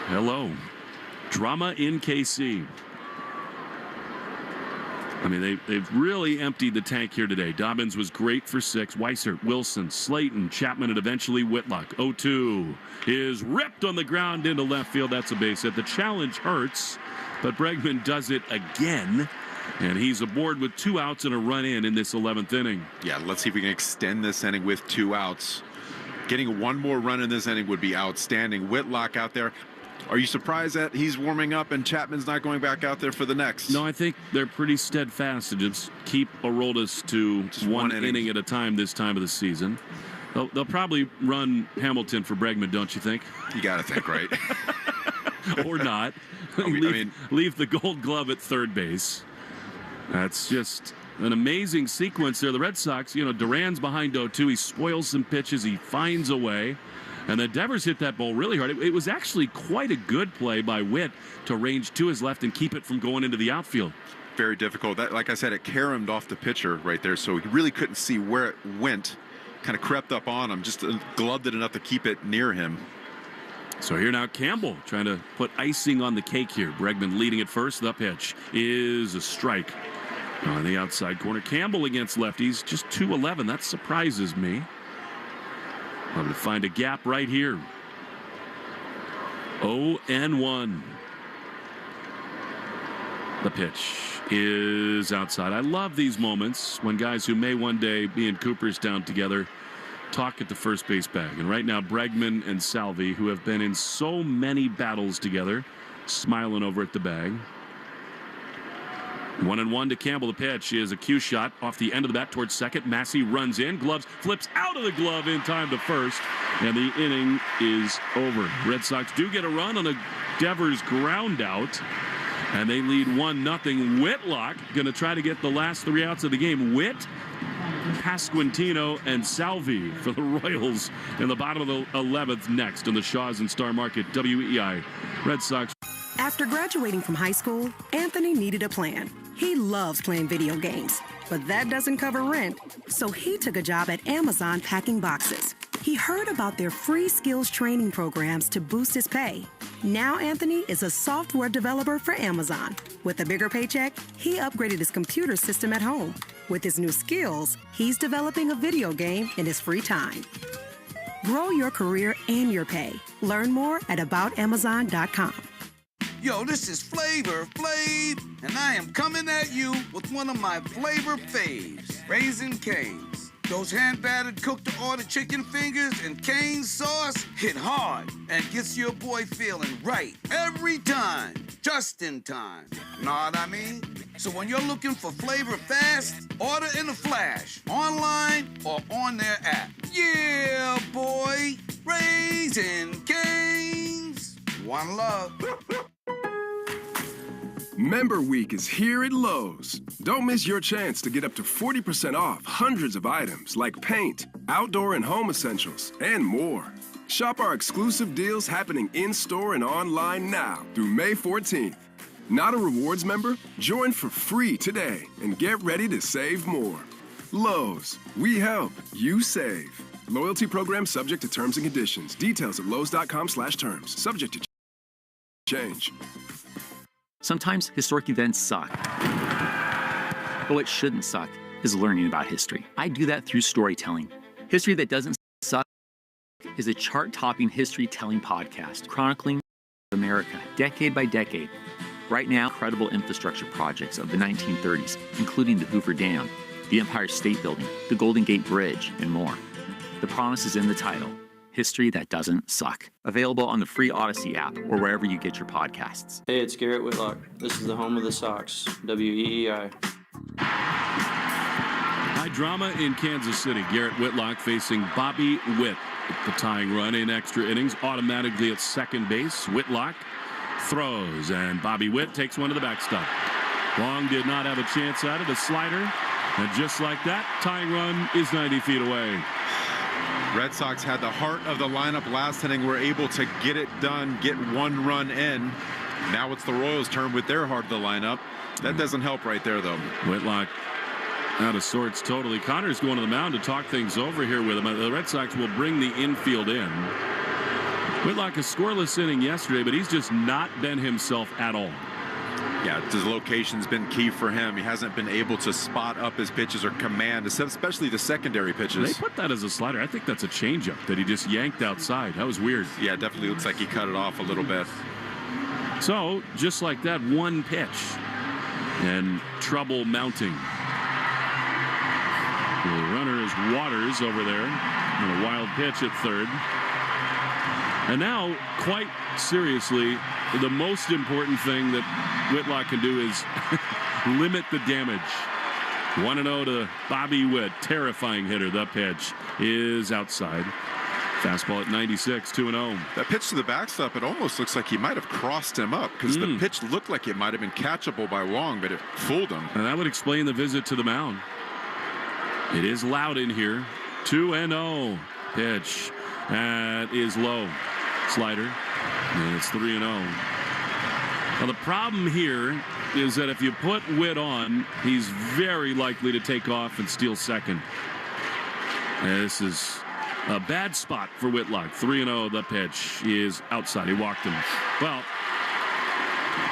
Hello. Drama in KC. I mean, they've really emptied the tank here today. Dobbins was great for 6. Weissert, Wilson, Slayton, Chapman, and eventually Whitlock. 0-2 is ripped on the ground into left field. That's a base hit. The challenge hurts, but Bregman does it again. And he's aboard with 2 outs and a run in this 11th inning. Yeah, let's see if we can extend this inning with 2 outs. Getting 1 more run in this inning would be outstanding. Whitlock out there. Are you surprised that he's warming up and Chapman's not going back out there for the next? No, I think they're pretty steadfast to just keep Aroldis to just one inning at a time this time of the season. They'll probably run Hamilton for Bregman, don't you think? You got to think, right? Or not. Leave the Gold Glove at third base. That's just an amazing sequence there. The Red Sox, Duran's behind 0-2. He spoils some pitches. He finds a way. And then Devers hit that ball really hard. It was actually quite a good play by Witt to range to his left and keep it from going into the outfield. Very difficult. That, like I said, it caromed off the pitcher right there, so he really couldn't see where it went. Kind of crept up on him, just gloved it enough to keep it near him. So here now Campbell trying to put icing on the cake here. Bregman leading at first. The pitch is a strike on the outside corner. Campbell against lefties, just 2-11. That surprises me. I'm going to find a gap right here. 0-1. The pitch is outside. I love these moments when guys who may one day be in Cooperstown together talk at the first base bag. And right now, Bregman and Salvi, who have been in so many battles together, smiling over at the bag. 1-1 to Campbell. The pitch is a cue shot off the end of the bat towards second. Massey runs in, gloves, flips out of the glove in time to first, and the inning is over. Red Sox do get a run on a Devers ground out, and they lead 1-0. Whitlock going to try to get the last 3 outs of the game. Witt, Pasquantino, and Salvi for the Royals in the bottom of the 11th next in the Shaws and Star Market. WEI Red Sox. After graduating from high school, Anthony needed a plan. He loves playing video games, but that doesn't cover rent. So he took a job at Amazon packing boxes. He heard about their free skills training programs to boost his pay. Now Anthony is a software developer for Amazon. With a bigger paycheck, he upgraded his computer system at home. With his new skills, he's developing a video game in his free time. Grow your career and your pay. Learn more at aboutamazon.com. Yo, this is Flavor Flav, and I am coming at you with one of my flavor faves, Raising Cane's. Those hand-battered, cooked-to-order chicken fingers and cane sauce hit hard and gets your boy feeling right every time, just in time. Know what I mean? So when you're looking for flavor fast, order in a flash, online or on their app. Yeah, boy, Raising Cane's. One love. Member Week is here at Lowe's. Don't miss your chance to get up to 40% off hundreds of items like paint, outdoor and home essentials, and more. Shop our exclusive deals happening in-store and online now through May 14th. Not a rewards member? Join for free today and get ready to save more. Lowe's, we help, you save. Loyalty program subject to terms and conditions. Details at lowes.com/terms. Subject to change. Sometimes historic events suck. But what shouldn't suck is learning about history. I do that through storytelling. History That Doesn't Suck is a chart-topping history-telling podcast chronicling America decade by decade. Right now, incredible infrastructure projects of the 1930s, including the Hoover Dam, the Empire State Building, the Golden Gate Bridge, and more. The promise is in the title. History That Doesn't Suck. Available on the free Odyssey app or wherever you get your podcasts. Hey, it's Garrett Whitlock. This is the home of the Sox, WEEI. High drama in Kansas City. Garrett Whitlock facing Bobby Witt. The tying run in extra innings, automatically at second base. Whitlock throws, and Bobby Witt takes one to the backstop. Long did not have a chance at it, a slider, and just like that, tying run is 90 feet away. Red Sox had the heart of the lineup last inning, were able to get it done, get one run in. Now it's the Royals' turn with their heart of the lineup. That doesn't help right there, though. Whitlock out of sorts totally. Connor's going to the mound to talk things over here with him. The Red Sox will bring the infield in. Whitlock a scoreless inning yesterday, but he's just not been himself at all. Yeah, his location's been key for him. He hasn't been able to spot up his pitches or command, especially the secondary pitches. They put that as a slider. I think that's a changeup that he just yanked outside. That was weird. Yeah, it definitely looks like he cut it off a little bit. So, just like that, one pitch. And trouble mounting. The runner is Waters over there. And a wild pitch at third. And now, quite seriously, the most important thing that Whitlock can do is limit the damage. 1-0 to Bobby Witt. Terrifying hitter. The pitch is outside. Fastball at 96, 2-0. That pitch to the backstop, it almost looks like he might have crossed him up because the pitch looked like it might have been catchable by Wong, but it fooled him. And that would explain the visit to the mound. It is loud in here. 2-0 pitch. That is low. Slider. And it's 3-0. Now the problem here is that if you put Witt on, he's very likely to take off and steal second. And this is a bad spot for Whitlock. 3-0. The pitch is outside. He walked him. Well,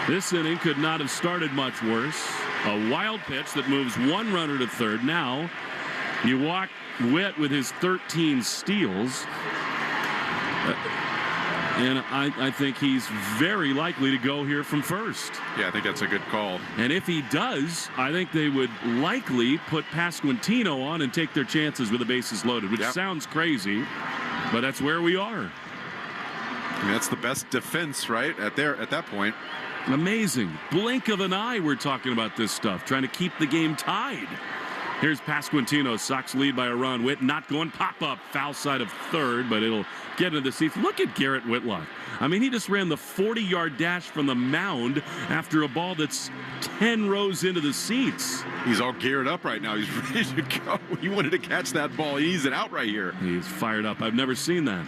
this inning could not have started much worse. A wild pitch that moves one runner to third. Now you walk Witt with his 13 steals. And I think he's very likely to go here from first. Yeah, I think that's a good call. And if he does, I think they would likely put Pasquantino on and take their chances with the bases loaded, which sounds crazy, but that's where we are. I mean, that's the best defense, right, at that point. Amazing. Blink of an eye, we're talking about this stuff, trying to keep the game tied. Here's Pasquantino. Sox lead by a run. Witt not going. Pop-up. Foul side of third, but it'll get into the seats. Look at Garrett Whitlock. I mean, he just ran the 40-yard dash from the mound after a ball that's 10 rows into the seats. He's all geared up right now. He's ready to go. He wanted to catch that ball. He needs it out right here. He's fired up. I've never seen that.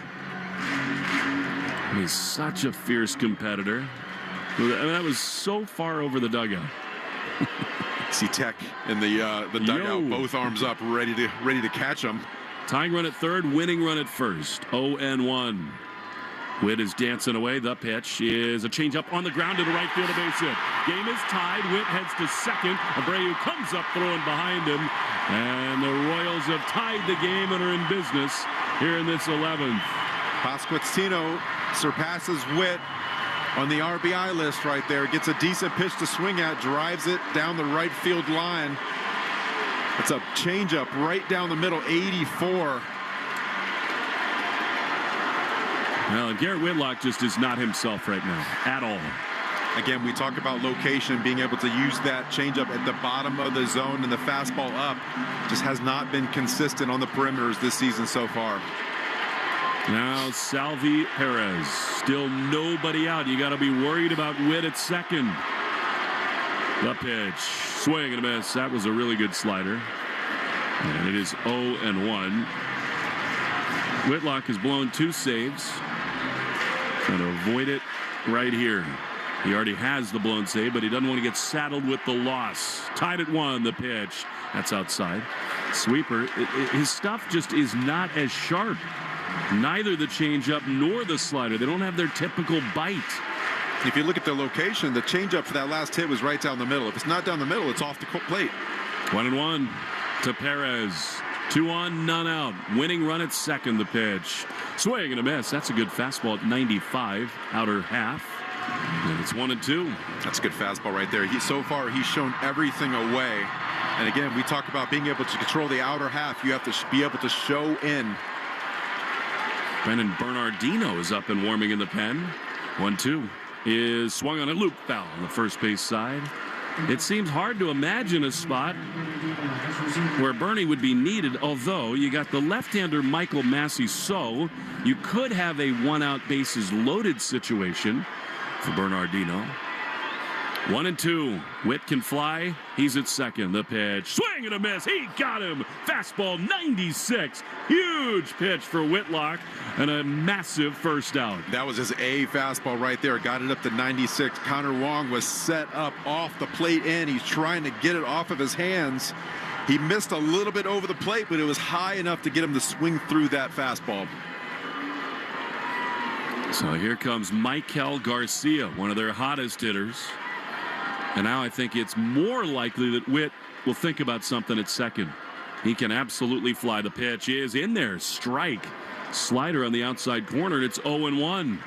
He's such a fierce competitor. I mean, that was so far over the dugout. See Tech in the dugout, both arms up, ready to catch him. Tying run at third, winning run at first. 0-1. Witt is dancing away. The pitch is a changeup on the ground to the right field, a base hit. Game is tied. Witt heads to second. Abreu comes up throwing behind him. And the Royals have tied the game and are in business here in this 11th. Pasquantino surpasses Witt on the RBI list right there. Gets a decent pitch to swing at. Drives it down the right field line. It's a changeup right down the middle. 84. Well, and Garrett Whitlock just is not himself right now at all. Again, we talk about location, being able to use that changeup at the bottom of the zone and the fastball up. Just has not been consistent on the perimeters this season so far. Now Salvi Perez, still nobody out. You got to be worried about Witt at second. The pitch, swing and a miss. That was a really good slider. And it is 0-1. Whitlock has blown 2 saves. Trying to avoid it right here. He already has the blown save, but he doesn't want to get saddled with the loss. Tied at 1, the pitch. That's outside. Sweeper, his stuff just is not as sharp. Neither the changeup nor the slider. They don't have their typical bite. If you look at the location, the changeup for that last hit was right down the middle. If it's not down the middle, it's off the plate. 1-1 to Perez. 2 on, none out. Winning run at second, the pitch. Swing and a miss. That's a good fastball at 95, outer half. And it's 1-2. That's a good fastball right there. So far, he's shown everything away. And again, we talk about being able to control the outer half. You have to be able to show in. Brennan Bernardino is up and warming in the pen. 1-2 is swung on a loop foul on the first base side. It seems hard to imagine a spot where Bernie would be needed, although you got the left-hander Michael Massey, so you could have a one-out bases loaded situation for Bernardino. 1-2. Witt can fly. He's at second. The pitch. Swing and a miss. He got him. Fastball 96. Huge pitch for Whitlock and a massive first out. That was his A fastball right there. Got it up to 96. Connor Wong was set up off the plate in. He's trying to get it off of his hands. He missed a little bit over the plate, but it was high enough to get him to swing through that fastball. So here comes Michael Garcia, one of their hottest hitters. And now I think it's more likely that Witt will think about something at second. He can absolutely fly. The pitch is in there. Strike. Slider on the outside corner, and it's 0-1.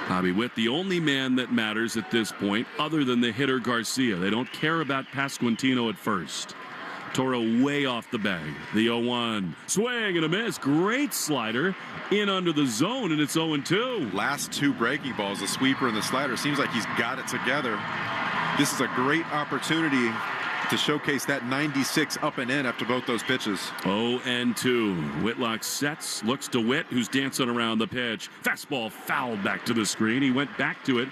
Bobby Witt, the only man that matters at this point other than the hitter Garcia. They don't care about Pasquantino at first. Toro way off the bag. The 0-1. Swing and a miss. Great slider in under the zone, and it's 0-2. Last 2 breaking balls, the sweeper and the slider. Seems like he's got it together. This is a great opportunity to showcase that 96 up and in after both those pitches. 0-2. Whitlock sets, looks to Witt, who's dancing around the pitch. Fastball fouled back to the screen. He went back to it.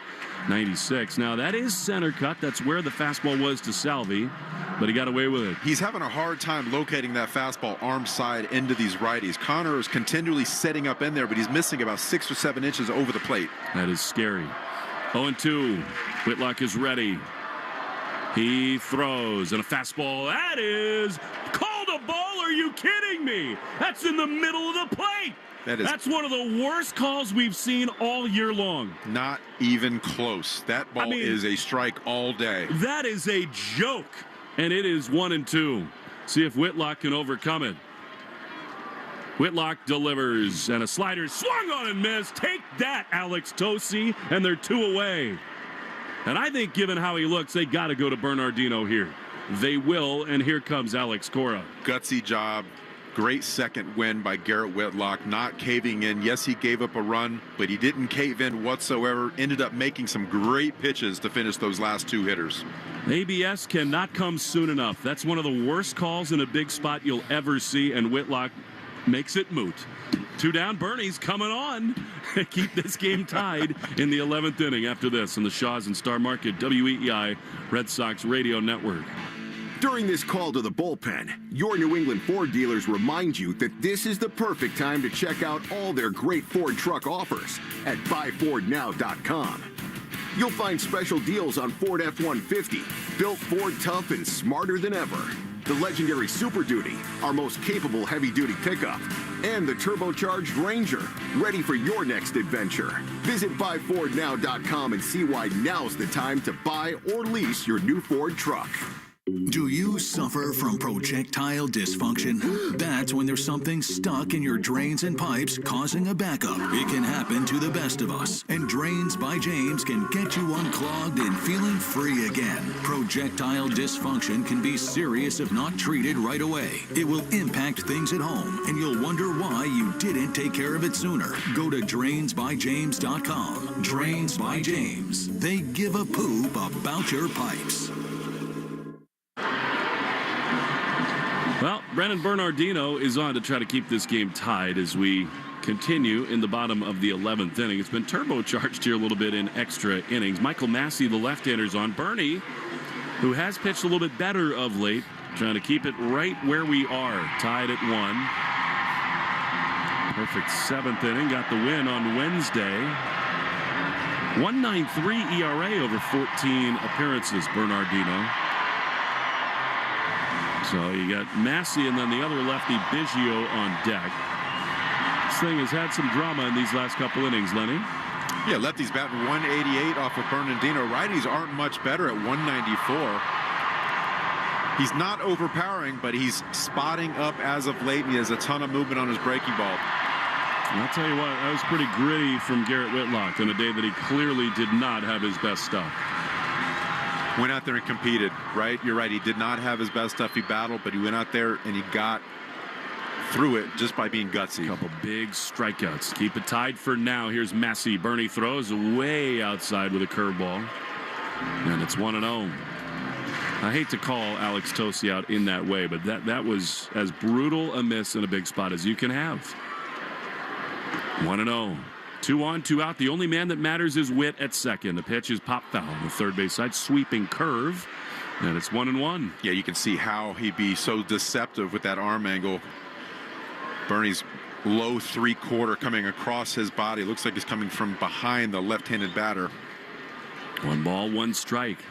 96. Now that is center cut. That's where the fastball was to Salvi, but he got away with it. He's having a hard time locating that fastball arm side into these righties. Connor is continually setting up in there, but he's missing about 6 or 7 inches over the plate. That is scary. 0-2. Whitlock is ready. He throws, and a fastball. That is called a ball. Are you kidding me? That's in the middle of the plate. That's one of the worst calls we've seen all year long. Not even close. That ball is a strike all day. That is a joke. And it is 1-2. See if Whitlock can overcome it. Whitlock delivers, and a slider swung on and missed. Take that, Alex Tosi, and they're 2 away. And I think given how he looks, they got to go to Bernardino here. They will, and here comes Alex Cora. Gutsy job. Great second win by Garrett Whitlock, not caving in. Yes, he gave up a run, but he didn't cave in whatsoever. Ended up making some great pitches to finish those last 2 hitters. ABS cannot come soon enough. That's one of the worst calls in a big spot you'll ever see, and Whitlock makes it moot. 2 down. Bernie's coming on. Keep this game tied in the 11th inning after this on the Shaw's and Star Market WEEI Red Sox Radio Network. During this call to the bullpen, your New England Ford dealers remind you that this is the perfect time to check out all their great Ford truck offers at buyfordnow.com. You'll find special deals on Ford F-150, built Ford tough and smarter than ever. the legendary Super Duty, our most capable heavy-duty pickup, and the turbocharged Ranger, ready for your next adventure. Visit buyfordnow.com and see why now's the time to buy or lease your new Ford truck. Do you suffer from projectile dysfunction? That's when there's something stuck in your drains and pipes causing a backup. It can happen to the best of us, and Drains by James can get you unclogged and feeling free again. Projectile dysfunction can be serious if not treated right away. It will impact things at home, and you'll wonder why you didn't take care of it sooner. Go to drainsbyjames.com. Drains by James. They give a poop about your pipes. Well, Brennan Bernardino is on to try to keep this game tied as we continue in the bottom of the 11th inning. It's been turbocharged here a little bit in extra innings. Michael Massey, the left-hander's on. Bernie, who has pitched a little bit better of late, trying to keep it right where we are, tied at 1. Perfect 7th inning, got the win on Wednesday. 1.93 ERA over 14 appearances, Bernardino. So you got Massey and then the other lefty, Biggio, on deck. This thing has had some drama in these last couple innings, Lenny. Yeah, lefty's batting 188 off of Bernardino. Righties aren't much better at 194. He's not overpowering, but he's spotting up as of late, and he has a ton of movement on his breaking ball. I'll tell you what, that was pretty gritty from Garrett Whitlock on a day that he clearly did not have his best stuff. Went out there and competed, right? You're right. He did not have his best stuff. He battled, but he went out there and he got through it just by being gutsy. A couple big strikeouts. Keep it tied for now. Here's Massey. Bernie throws way outside with a curveball. And it's 1-0. I hate to call Alex Tosi out in that way, but that was as brutal a miss in a big spot as you can have. 1-0. 2 on, 2 out. The only man that matters is Witt at second. The pitch is pop foul on the third base side. Sweeping curve. And it's 1-1. Yeah, you can see how he'd be so deceptive with that arm angle. Bernie's low 3/4 coming across his body. Looks like he's coming from behind the left-handed batter. 1 ball, 1 strike.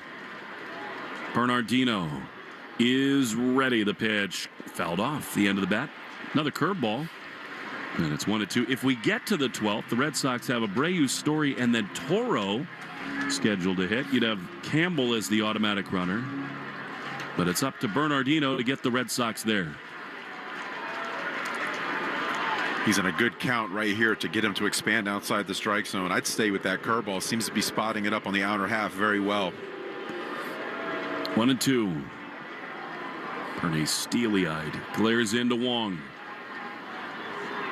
Bernardino is ready. The pitch fouled off the end of the bat. Another curveball. And it's 1-2. If we get to the 12th, the Red Sox have Abreu, Story, and then Toro scheduled to hit. You'd have Campbell as the automatic runner. But it's up to Bernardino to get the Red Sox there. He's in a good count right here to get him to expand outside the strike zone. I'd stay with that curveball. Seems to be spotting it up on the outer half very well. 1-2. Bernie steely-eyed. Glares into Wong.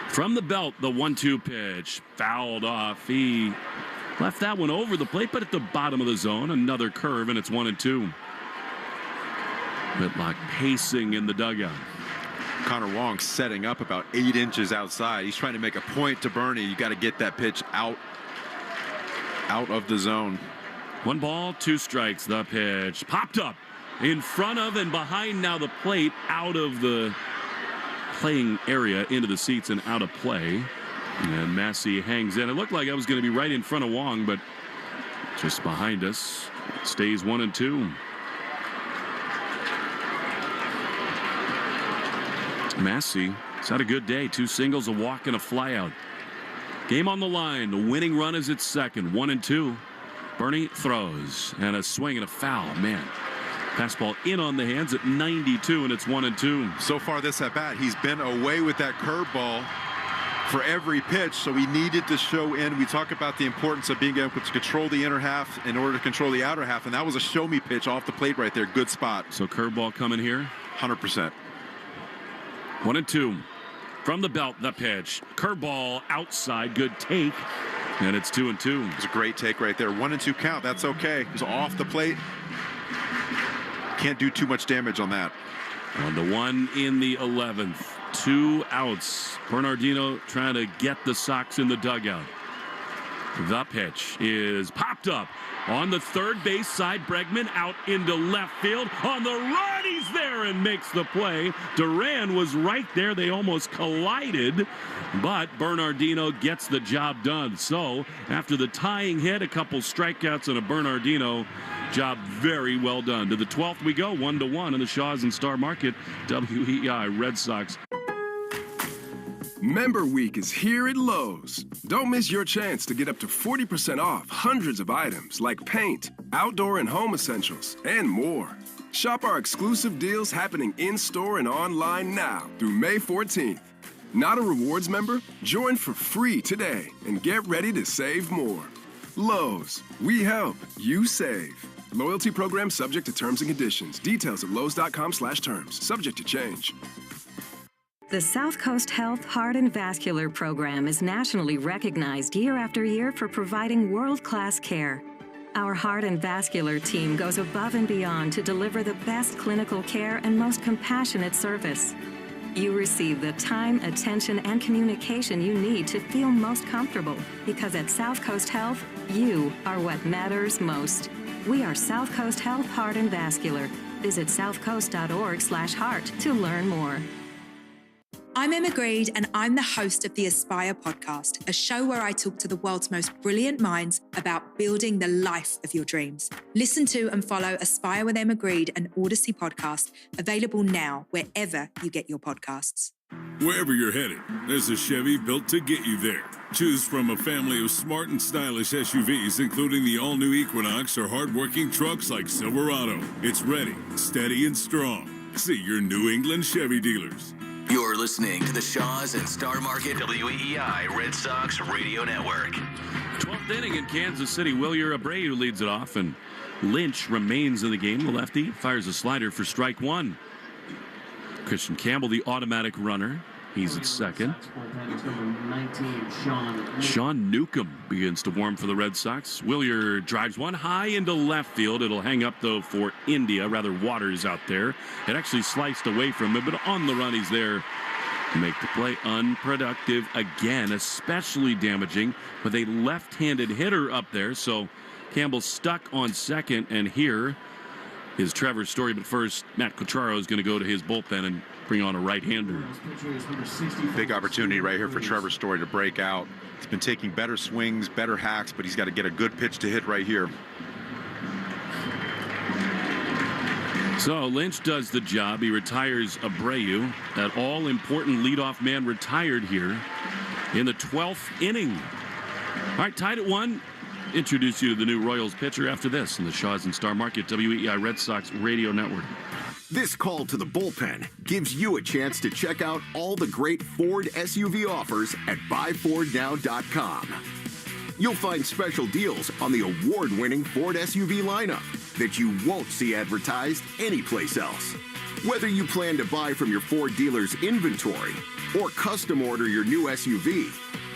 From the belt, the 1-2 pitch. Fouled off. He left that one over the plate, but at the bottom of the zone. Another curve, and it's 1-2. Whitlock pacing in the dugout. Connor Wong setting up about 8 inches outside. He's trying to make a point to Bernie. You got to get that pitch out of the zone. 1 ball, 2 strikes. The pitch popped up in front of and behind now the plate, out of the playing area, into the seats and out of play. And Massey hangs in. It looked like I was going to be right in front of Wong, but just behind us. It stays 1-2. Massey has had a good day. 2 singles, a walk, and a flyout. Game on the line. The winning run is at second. 1-2. Bernie throws, and a swing and a foul. Man, fastball in on the hands at 92, and it's 1-2. So far this at bat, he's been away with that curveball for every pitch, so he needed to show in. We talk about the importance of being able to control the inner half in order to control the outer half, and that was a show me pitch off the plate right there. Good spot. So curveball coming here? 100%. 1-2. From the belt, the pitch. Curveball outside. Good take. And it's 2-2. It was a great take right there. 1-2 count. That's okay. It was off the plate. Can't do too much damage on that. On to 1 in the 11th. 2 outs. Bernardino trying to get the Sox in the dugout. The pitch is popped up on the third base side. Bregman out into left field. On the run, he's there and makes the play. Duran was right there. They almost collided, but Bernardino gets the job done. So after the tying hit, a couple strikeouts and a Bernardino, job very well done. To the 12th we go, 1-1 in the Shaws and Star Market. WEI Red Sox. Member Week is here at Lowe's. Don't miss your chance to get up to 40% off hundreds of items like paint, outdoor and home essentials, and more. Shop our exclusive deals happening in-store and online now through May 14th. Not a rewards member? Join for free today and get ready to save more. Lowe's, we help, you save. Loyalty program subject to terms and conditions. Details at lowes.com/terms. Subject to change. The South Coast Health Heart and Vascular Program is nationally recognized year after year for providing world-class care. Our heart and vascular team goes above and beyond to deliver the best clinical care and most compassionate service. You receive the time, attention, and communication you need to feel most comfortable, because at South Coast Health, you are what matters most. We are South Coast Health Heart and Vascular. Visit southcoast.org/heart to learn more. I'm Emma Greed, and I'm the host of the Aspire podcast, a show where I talk to the world's most brilliant minds about building the life of your dreams. Listen to and follow Aspire with Emma Greed, an Odyssey podcast, available now wherever you get your podcasts. Wherever you're headed, there's a Chevy built to get you there. Choose from a family of smart and stylish SUVs, including the all-new Equinox or hard-working trucks like Silverado. It's ready, steady, and strong. See your New England Chevy dealers. You're listening to the Shaws and Star Market WEI Red Sox Radio Network. 12th inning in Kansas City. Wilyer Abreu leads it off, and Lynch remains in the game. The lefty fires a slider for strike one. Christian Campbell, the automatic runner. He's at second. Sean Newcomb begins to warm for the Red Sox. Wilyer drives one high into left field. It'll hang up, though, for India. Rather, Waters out there. It actually sliced away from him, but on the run, he's there to make the play. Unproductive again, especially damaging with a left-handed hitter up there. So Campbell stuck on second, and here is Trevor Story. But first, Matt Cotraro is going to go to his bullpen and bring on a right-hander. Big opportunity right here for Trevor Story to break out. He's been taking better swings, better hacks, but he's got to get a good pitch to hit right here. So Lynch does the job. He retires Abreu. That all-important leadoff man retired here in the 12th inning. All right, tied at 1. Introduce you to the new Royals pitcher after this in the Shaws and Star Market WEI Red Sox Radio Network. This call to the bullpen gives you a chance to check out all the great Ford SUV offers at buyfordnow.com. You'll find special deals on the award-winning Ford SUV lineup that you won't see advertised anyplace else. Whether you plan to buy from your Ford dealer's inventory or custom order your new SUV,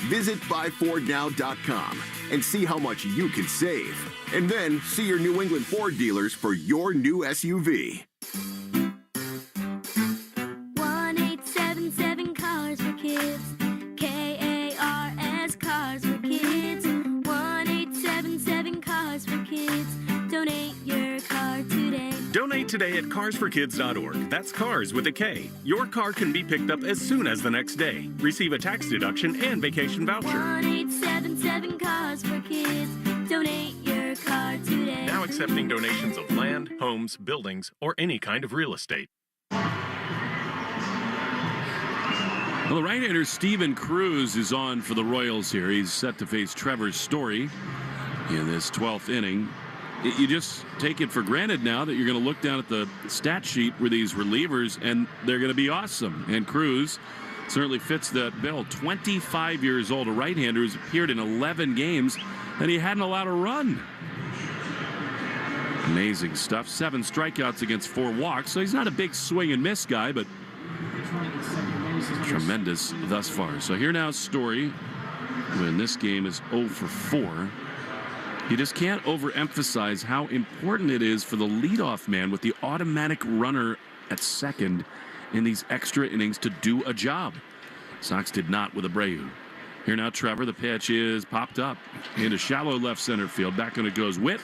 visit buyfordnow.com and see how much you can save. And then see your New England Ford dealers for your new SUV. 1-877 Cars for Kids. KARS Cars for Kids. 1-877 Cars for Kids. Donate your car today. Donate today at carsforkids.org. That's cars with a K. Your car can be picked up as soon as the next day. Receive a tax deduction and vacation voucher. 1-877 Cars for Kids. Donate your car today. Now accepting donations of land, homes, buildings, or any kind of real estate. Well, the right-hander Steven Cruz is on for the Royals here. He's set to face Trevor Story in this 12th inning. You just take it for granted now that you're going to look down at the stat sheet with these relievers, and they're going to be awesome. And Cruz certainly fits that bill. 25 years old, a right-hander who's appeared in 11 games, and he hadn't allowed a run. Amazing stuff. 7 strikeouts against 4 walks, so he's not a big swing and miss guy, but tremendous thus far. So here now Story, when this game is 0 for 4. You just can't overemphasize how important it is for the leadoff man with the automatic runner at second in these extra innings to do a job. Sox did not with Abreu. Here now, Trevor. The pitch is popped up into shallow left center field. Back when it goes Witt.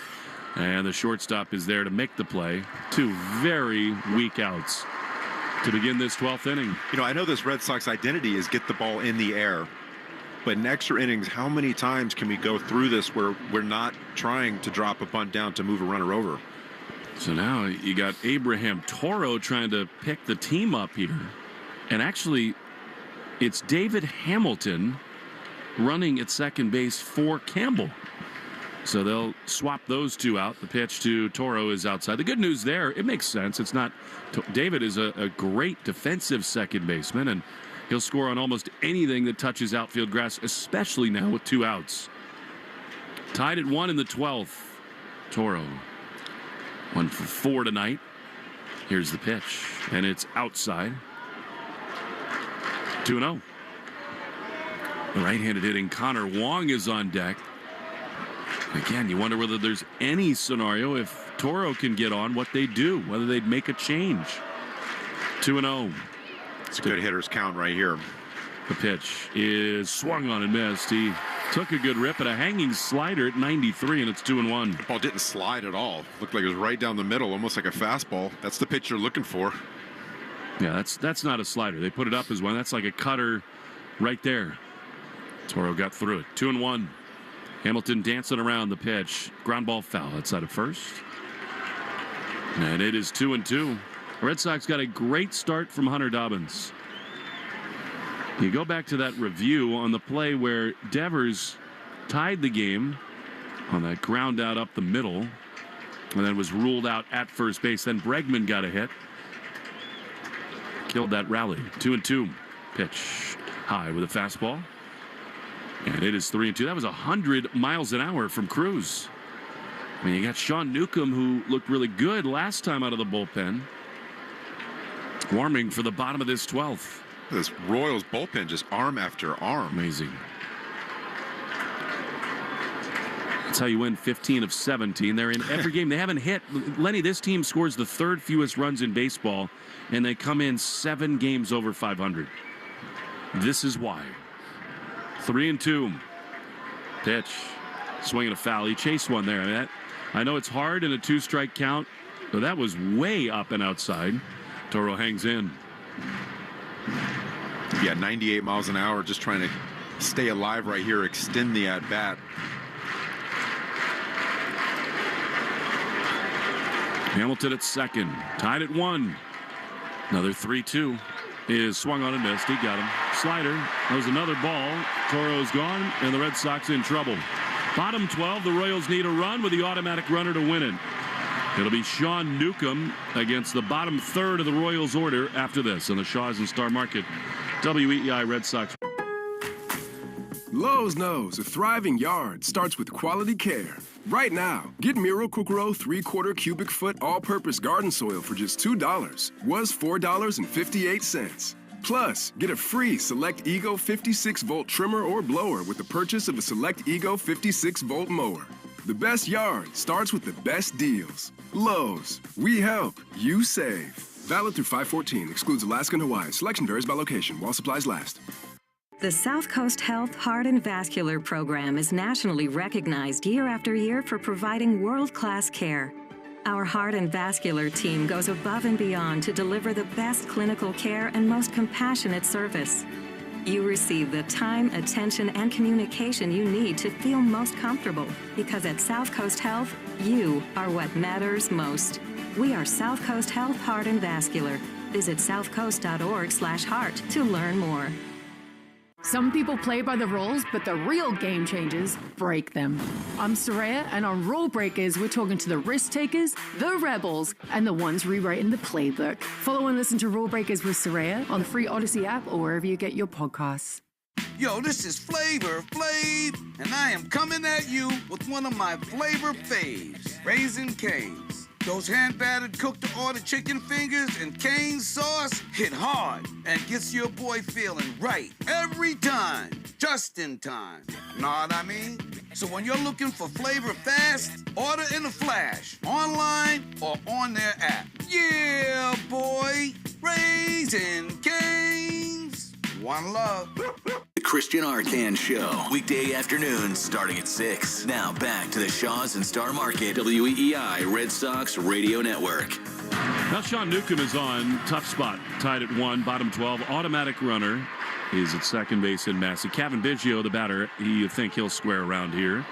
And the shortstop is there to make the play. 2 very weak outs to begin this 12th inning. You know, I know this Red Sox identity is get the ball in the air. But in extra innings, how many times can we go through this where we're not trying to drop a bunt down to move a runner over? So now you got Abraham Toro trying to pick the team up here. And actually, it's David Hamilton running at second base for Campbell. So they'll swap those two out. The pitch to Toro is outside. The good news there, it makes sense. It's not. David is a great defensive second baseman, and he'll score on almost anything that touches outfield grass, especially now with 2 outs. Tied at 1 in the 12th. Toro 1 for 4 tonight. Here's the pitch, and it's outside. 2-0. The right-handed hitting Connor Wong is on deck. Again, you wonder whether there's any scenario if Toro can get on what they do, whether they'd make a change. 2-0. It's a good hitter's count right here. The pitch is swung on and missed. He took a good rip at a hanging slider at 93, and it's 2-1. The ball didn't slide at all. Looked like it was right down the middle, almost like a fastball. That's the pitch you're looking for. Yeah, that's not a slider. They put it up as one. That's like a cutter right there. Toro got through it. 2-1. Hamilton dancing around the pitch. Ground ball foul outside of first. And it is 2-2. The Red Sox got a great start from Hunter Dobbins. You go back to that review on the play where Devers tied the game on that ground out up the middle and then was ruled out at first base. Then Bregman got a hit. Killed that rally. 2-2. Pitch high with a fastball. And it is 3-2. That was 100 miles an hour from Cruz. I mean, you got Sean Newcomb, who looked really good last time out of the bullpen, warming for the bottom of this 12th. This Royals bullpen just arm after arm. Amazing. That's how you win 15 of 17. They're in every game. They haven't hit. Lenny, this team scores the 3rd fewest runs in baseball, and they come in 7 games over 500. This is why. 3-2. Pitch. Swinging a foul. He chased one there. I know it's hard in a 2-strike count, but that was way up and outside. Toro hangs in. Yeah, 98 miles an hour, just trying to stay alive right here, extend the at-bat. Hamilton at second. Tied at 1. Another 3-2. Is swung on and missed. He got him. Slider. That was another ball. Toro's gone, and the Red Sox in trouble. Bottom 12, the Royals need a run with the automatic runner to win it. It'll be Sean Newcomb against the bottom 3rd of the Royals order after this on the Shaw's and Star Market WEEI Red Sox. Lowe's knows a thriving yard starts with quality care. Right now, get Miracle-Gro 3/4 cubic foot all-purpose garden soil for just $2. Was $4.58. Plus, get a free Select Ego 56-volt trimmer or blower with the purchase of a Select Ego 56-volt mower. The best yard starts with the best deals. Lowe's, we help, you save. Valid through 5/14. Excludes Alaska and Hawaii. Selection varies by location while supplies last. The South Coast Health Heart and Vascular Program is nationally recognized year after year for providing world-class care. Our heart and vascular team goes above and beyond to deliver the best clinical care and most compassionate service. You receive the time, attention, and communication you need to feel most comfortable, because at South Coast Health, you are what matters most. We are South Coast Health Heart and Vascular. Visit southcoast.org/heart to learn more. Some people play by the rules, but the real game changers break them. I'm Soraya, and on Rule Breakers, we're talking to the risk takers, the rebels, and the ones rewriting the playbook. Follow and listen to Rule Breakers with Soraya on the free Odyssey app or wherever you get your podcasts. Yo, this is Flavor Flav, and I am coming at you with one of my flavor faves, Raising Cane's. Those hand-battered, cooked-to-order chicken fingers and cane sauce hit hard and gets your boy feeling right every time, just in time. Know what I mean? So when you're looking for flavor fast, order in a flash, online or on their app. Yeah, boy, Raising Cane's. One love. The Christian Arcan Show. Weekday afternoons starting at 6. Now back to the Shaw's and Star Market WEEI Red Sox Radio Network. Now Sean Newcomb is on. Tough spot. Tied at 1, bottom 12. Automatic runner is at second base in Massey. Kevin Biggio, the batter, you think he'll square around here.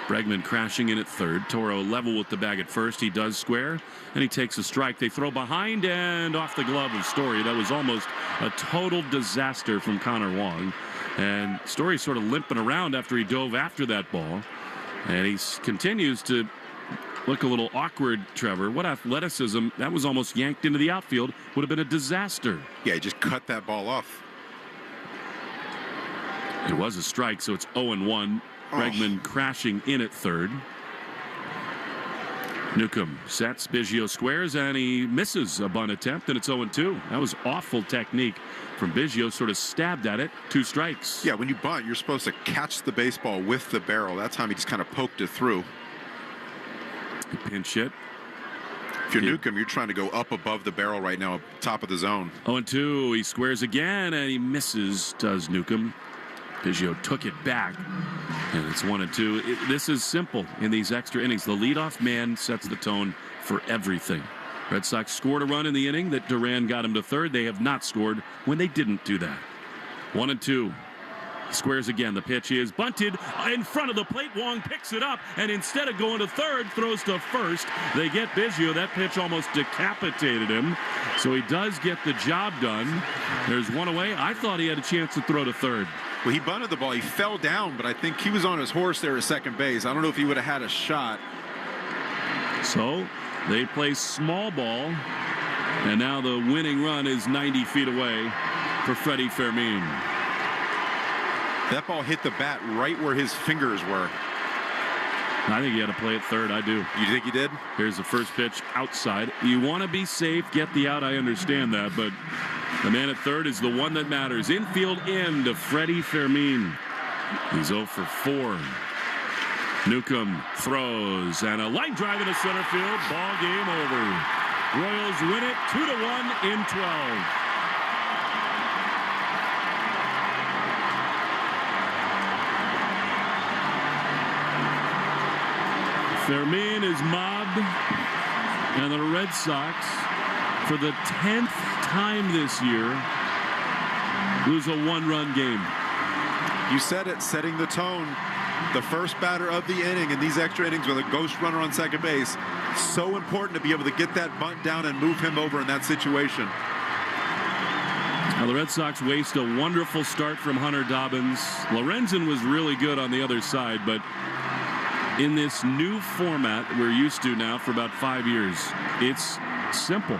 Bregman crashing in at third. Toro level with the bag at first. He does square, and he takes a strike. They throw behind and off the glove of Story. That was almost a total disaster from Connor Wong. And Story sort of limping around after he dove after that ball. And he continues to look a little awkward, Trevor. What athleticism. That was almost yanked into the outfield. Would have been a disaster. Yeah, he just cut that ball off. It was a strike, so it's 0-1. Bregman crashing in at third. Newcomb sets, Biggio squares, and he misses a bunt attempt, and it's 0-2. That was awful technique from Biggio, sort of stabbed at it. 2 strikes. Yeah, when you bunt, you're supposed to catch the baseball with the barrel. That time he just kind of poked it through. He pinch hit. If you're Newcomb, you're trying to go up above the barrel right now, top of the zone. 0-2. He squares again, and he misses, does Newcomb. Biggio took it back, and it's 1-2. This is simple in these extra innings. The leadoff man sets the tone for everything. Red Sox scored a run in the inning that Duran got him to third. They have not scored when they didn't do that. 1-2. He squares again. The pitch is bunted in front of the plate. Wong picks it up, and instead of going to third, throws to first. They get Biggio. That pitch almost decapitated him, so he does get the job done. There's one away. I thought he had a chance to throw to third. Well, he bunted the ball. He fell down, but I think he was on his horse there at second base. I don't know if he would have had a shot. So they play small ball, and now the winning run is 90 feet away for Freddie Fermin. That ball hit the bat right where his fingers were. I think he had to play it third. I do. You think he did? Here's the first pitch outside. You want to be safe, get the out. I understand that, but the man at third is the one that matters. Infield in to Freddie Fermin. He's 0 for 4. Newcomb throws, and a line drive into center field. Ball game over. Royals win it 2-1 in 12. Fermin is mobbed, and the Red Sox, for the 10th time this year, lose a 1-run game. You said it, setting the tone. The first batter of the inning in these extra innings with a ghost runner on second base. So important to be able to get that bunt down and move him over in that situation. Now the Red Sox waste a wonderful start from Hunter Dobbins. Lorenzen was really good on the other side, but in this new format we're used to now for about 5 years, it's simple.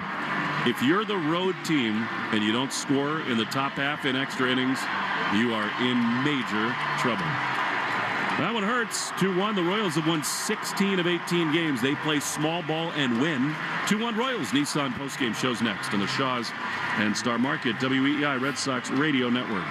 If you're the road team and you don't score in the top half in extra innings, you are in major trouble. That one hurts. 2-1. The Royals have won 16 of 18 games. They play small ball and win. 2-1 Royals. Nissan postgame shows next on the Shaw's and Star Market WEEI Red Sox Radio Network.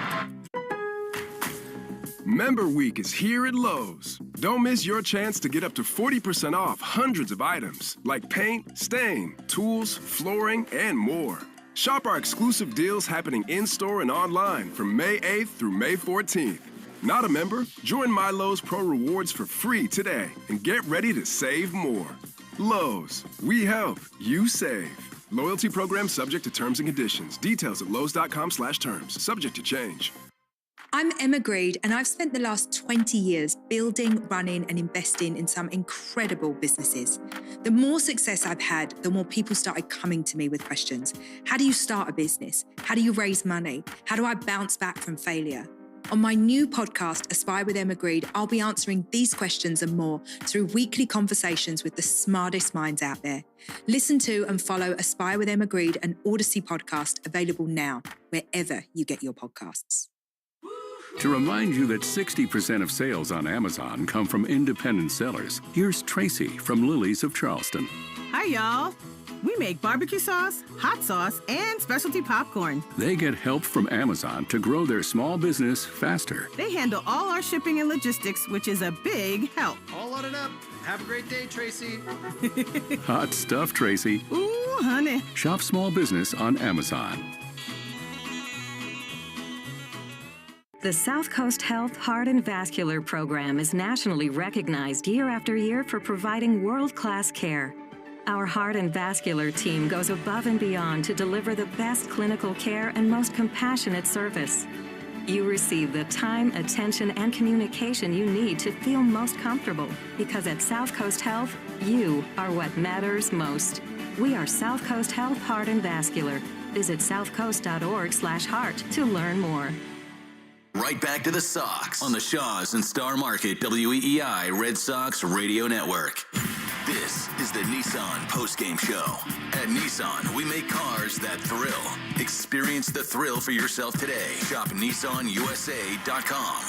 Member Week is here at Lowe's. Don't miss your chance to get up to 40% off hundreds of items like paint, stain, tools, flooring, and more. Shop our exclusive deals happening in-store and online from May 8th through May 14th. Not a member? Join My Lowe's Pro Rewards for free today and get ready to save more. Lowe's, we help, you save. Loyalty program subject to terms and conditions. Details at lowes.com/terms. Subject to change. I'm Emma Greed, and I've spent the last 20 years building, running, and investing in some incredible businesses. The more success I've had, the more people started coming to me with questions. How do you start a business? How do you raise money? How do I bounce back from failure? On my new podcast, Aspire with Emma Greed, I'll be answering these questions and more through weekly conversations with the smartest minds out there. Listen to and follow Aspire with Emma Greed, an Odyssey podcast, available now, wherever you get your podcasts. To remind you that 60% of sales on Amazon come from independent sellers, here's Tracy from Lily's of Charleston. Hi, y'all. We make barbecue sauce, hot sauce, and specialty popcorn. They get help from Amazon to grow their small business faster. They handle all our shipping and logistics, which is a big help. All loaded up. Have a great day, Tracy. Hot stuff, Tracy. Ooh, honey. Shop small business on Amazon. The South Coast Health Heart and Vascular Program is nationally recognized year after year for providing world-class care. Our heart and vascular team goes above and beyond to deliver the best clinical care and most compassionate service. You receive the time, attention, and communication you need to feel most comfortable, because at South Coast Health, you are what matters most. We are South Coast Health Heart and Vascular. Visit southcoast.org/heart to learn more. Right back to the Sox on the Shaws and Star Market WEEI Red Sox Radio Network. This is the Nissan Postgame Show. At Nissan, we make cars that thrill. Experience the thrill for yourself today. Shop NissanUSA.com.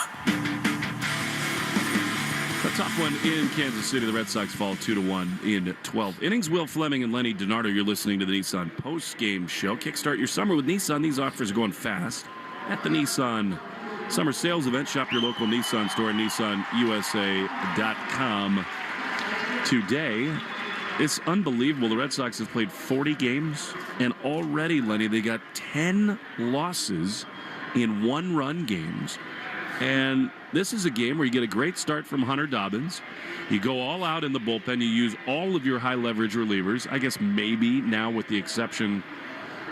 A tough one in Kansas City. The Red Sox fall 2-1 in 12 innings. Will Fleming and Lenny DiNardo, you're listening to the Nissan Postgame Show. Kickstart your summer with Nissan. These offers are going fast at the Nissan Summer Sales Event. Shop your local Nissan store at NissanUSA.com today. It's unbelievable. The Red Sox have played 40 games, and already, Lenny, they got 10 losses in one-run games. And this is a game where you get a great start from Hunter Dobbins. You go all out in the bullpen. You use all of your high-leverage relievers. I guess maybe now with the exception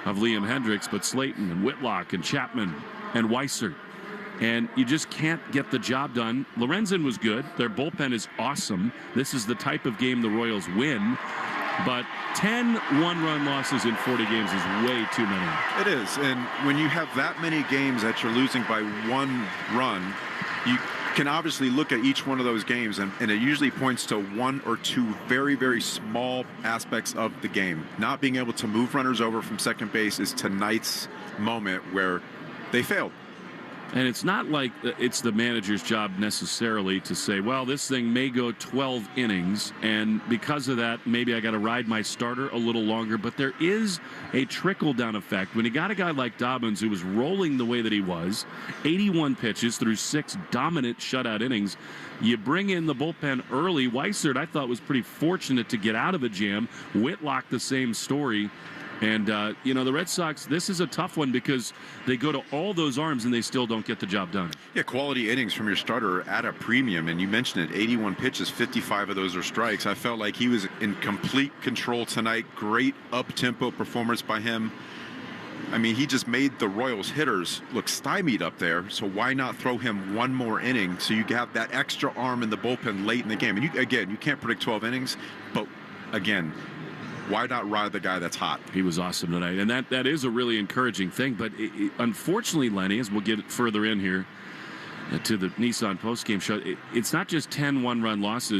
of Liam Hendricks, but Slayton and Whitlock and Chapman and Weissert. And you just can't get the job done. Lorenzen was good. Their bullpen is awesome. This is the type of game the Royals win. But 10 one-run losses in 40 games is way too many. It is. And when you have that many games that you're losing by one run, you can obviously look at each one of those games, and it usually points to one or two very, very small aspects of the game. Not being able to move runners over from second base is tonight's moment where they failed. And it's not like it's the manager's job necessarily to say, well, this thing may go 12 innings, and because of that, maybe I got to ride my starter a little longer. But there is a trickle-down effect. When you got a guy like Dobbins who was rolling the way that he was, 81 pitches through 6 dominant shutout innings, you bring in the bullpen early. Weissert, I thought, was pretty fortunate to get out of a jam. Whitlock, the same story. And, the Red Sox, this is a tough one because they go to all those arms and they still don't get the job done. Yeah, quality innings from your starter at a premium. And you mentioned it, 81 pitches, 55 of those are strikes. I felt like he was in complete control tonight. Great up-tempo performance by him. I mean, he just made the Royals hitters look stymied up there. So why not throw him one more inning so you have that extra arm in the bullpen late in the game? And you can't predict 12 innings, but again, why not ride the guy that's hot? He was awesome tonight, and that is a really encouraging thing. But unfortunately, Lenny, as we'll get further in here to the Nissan postgame show, it's not just 10 one-run losses.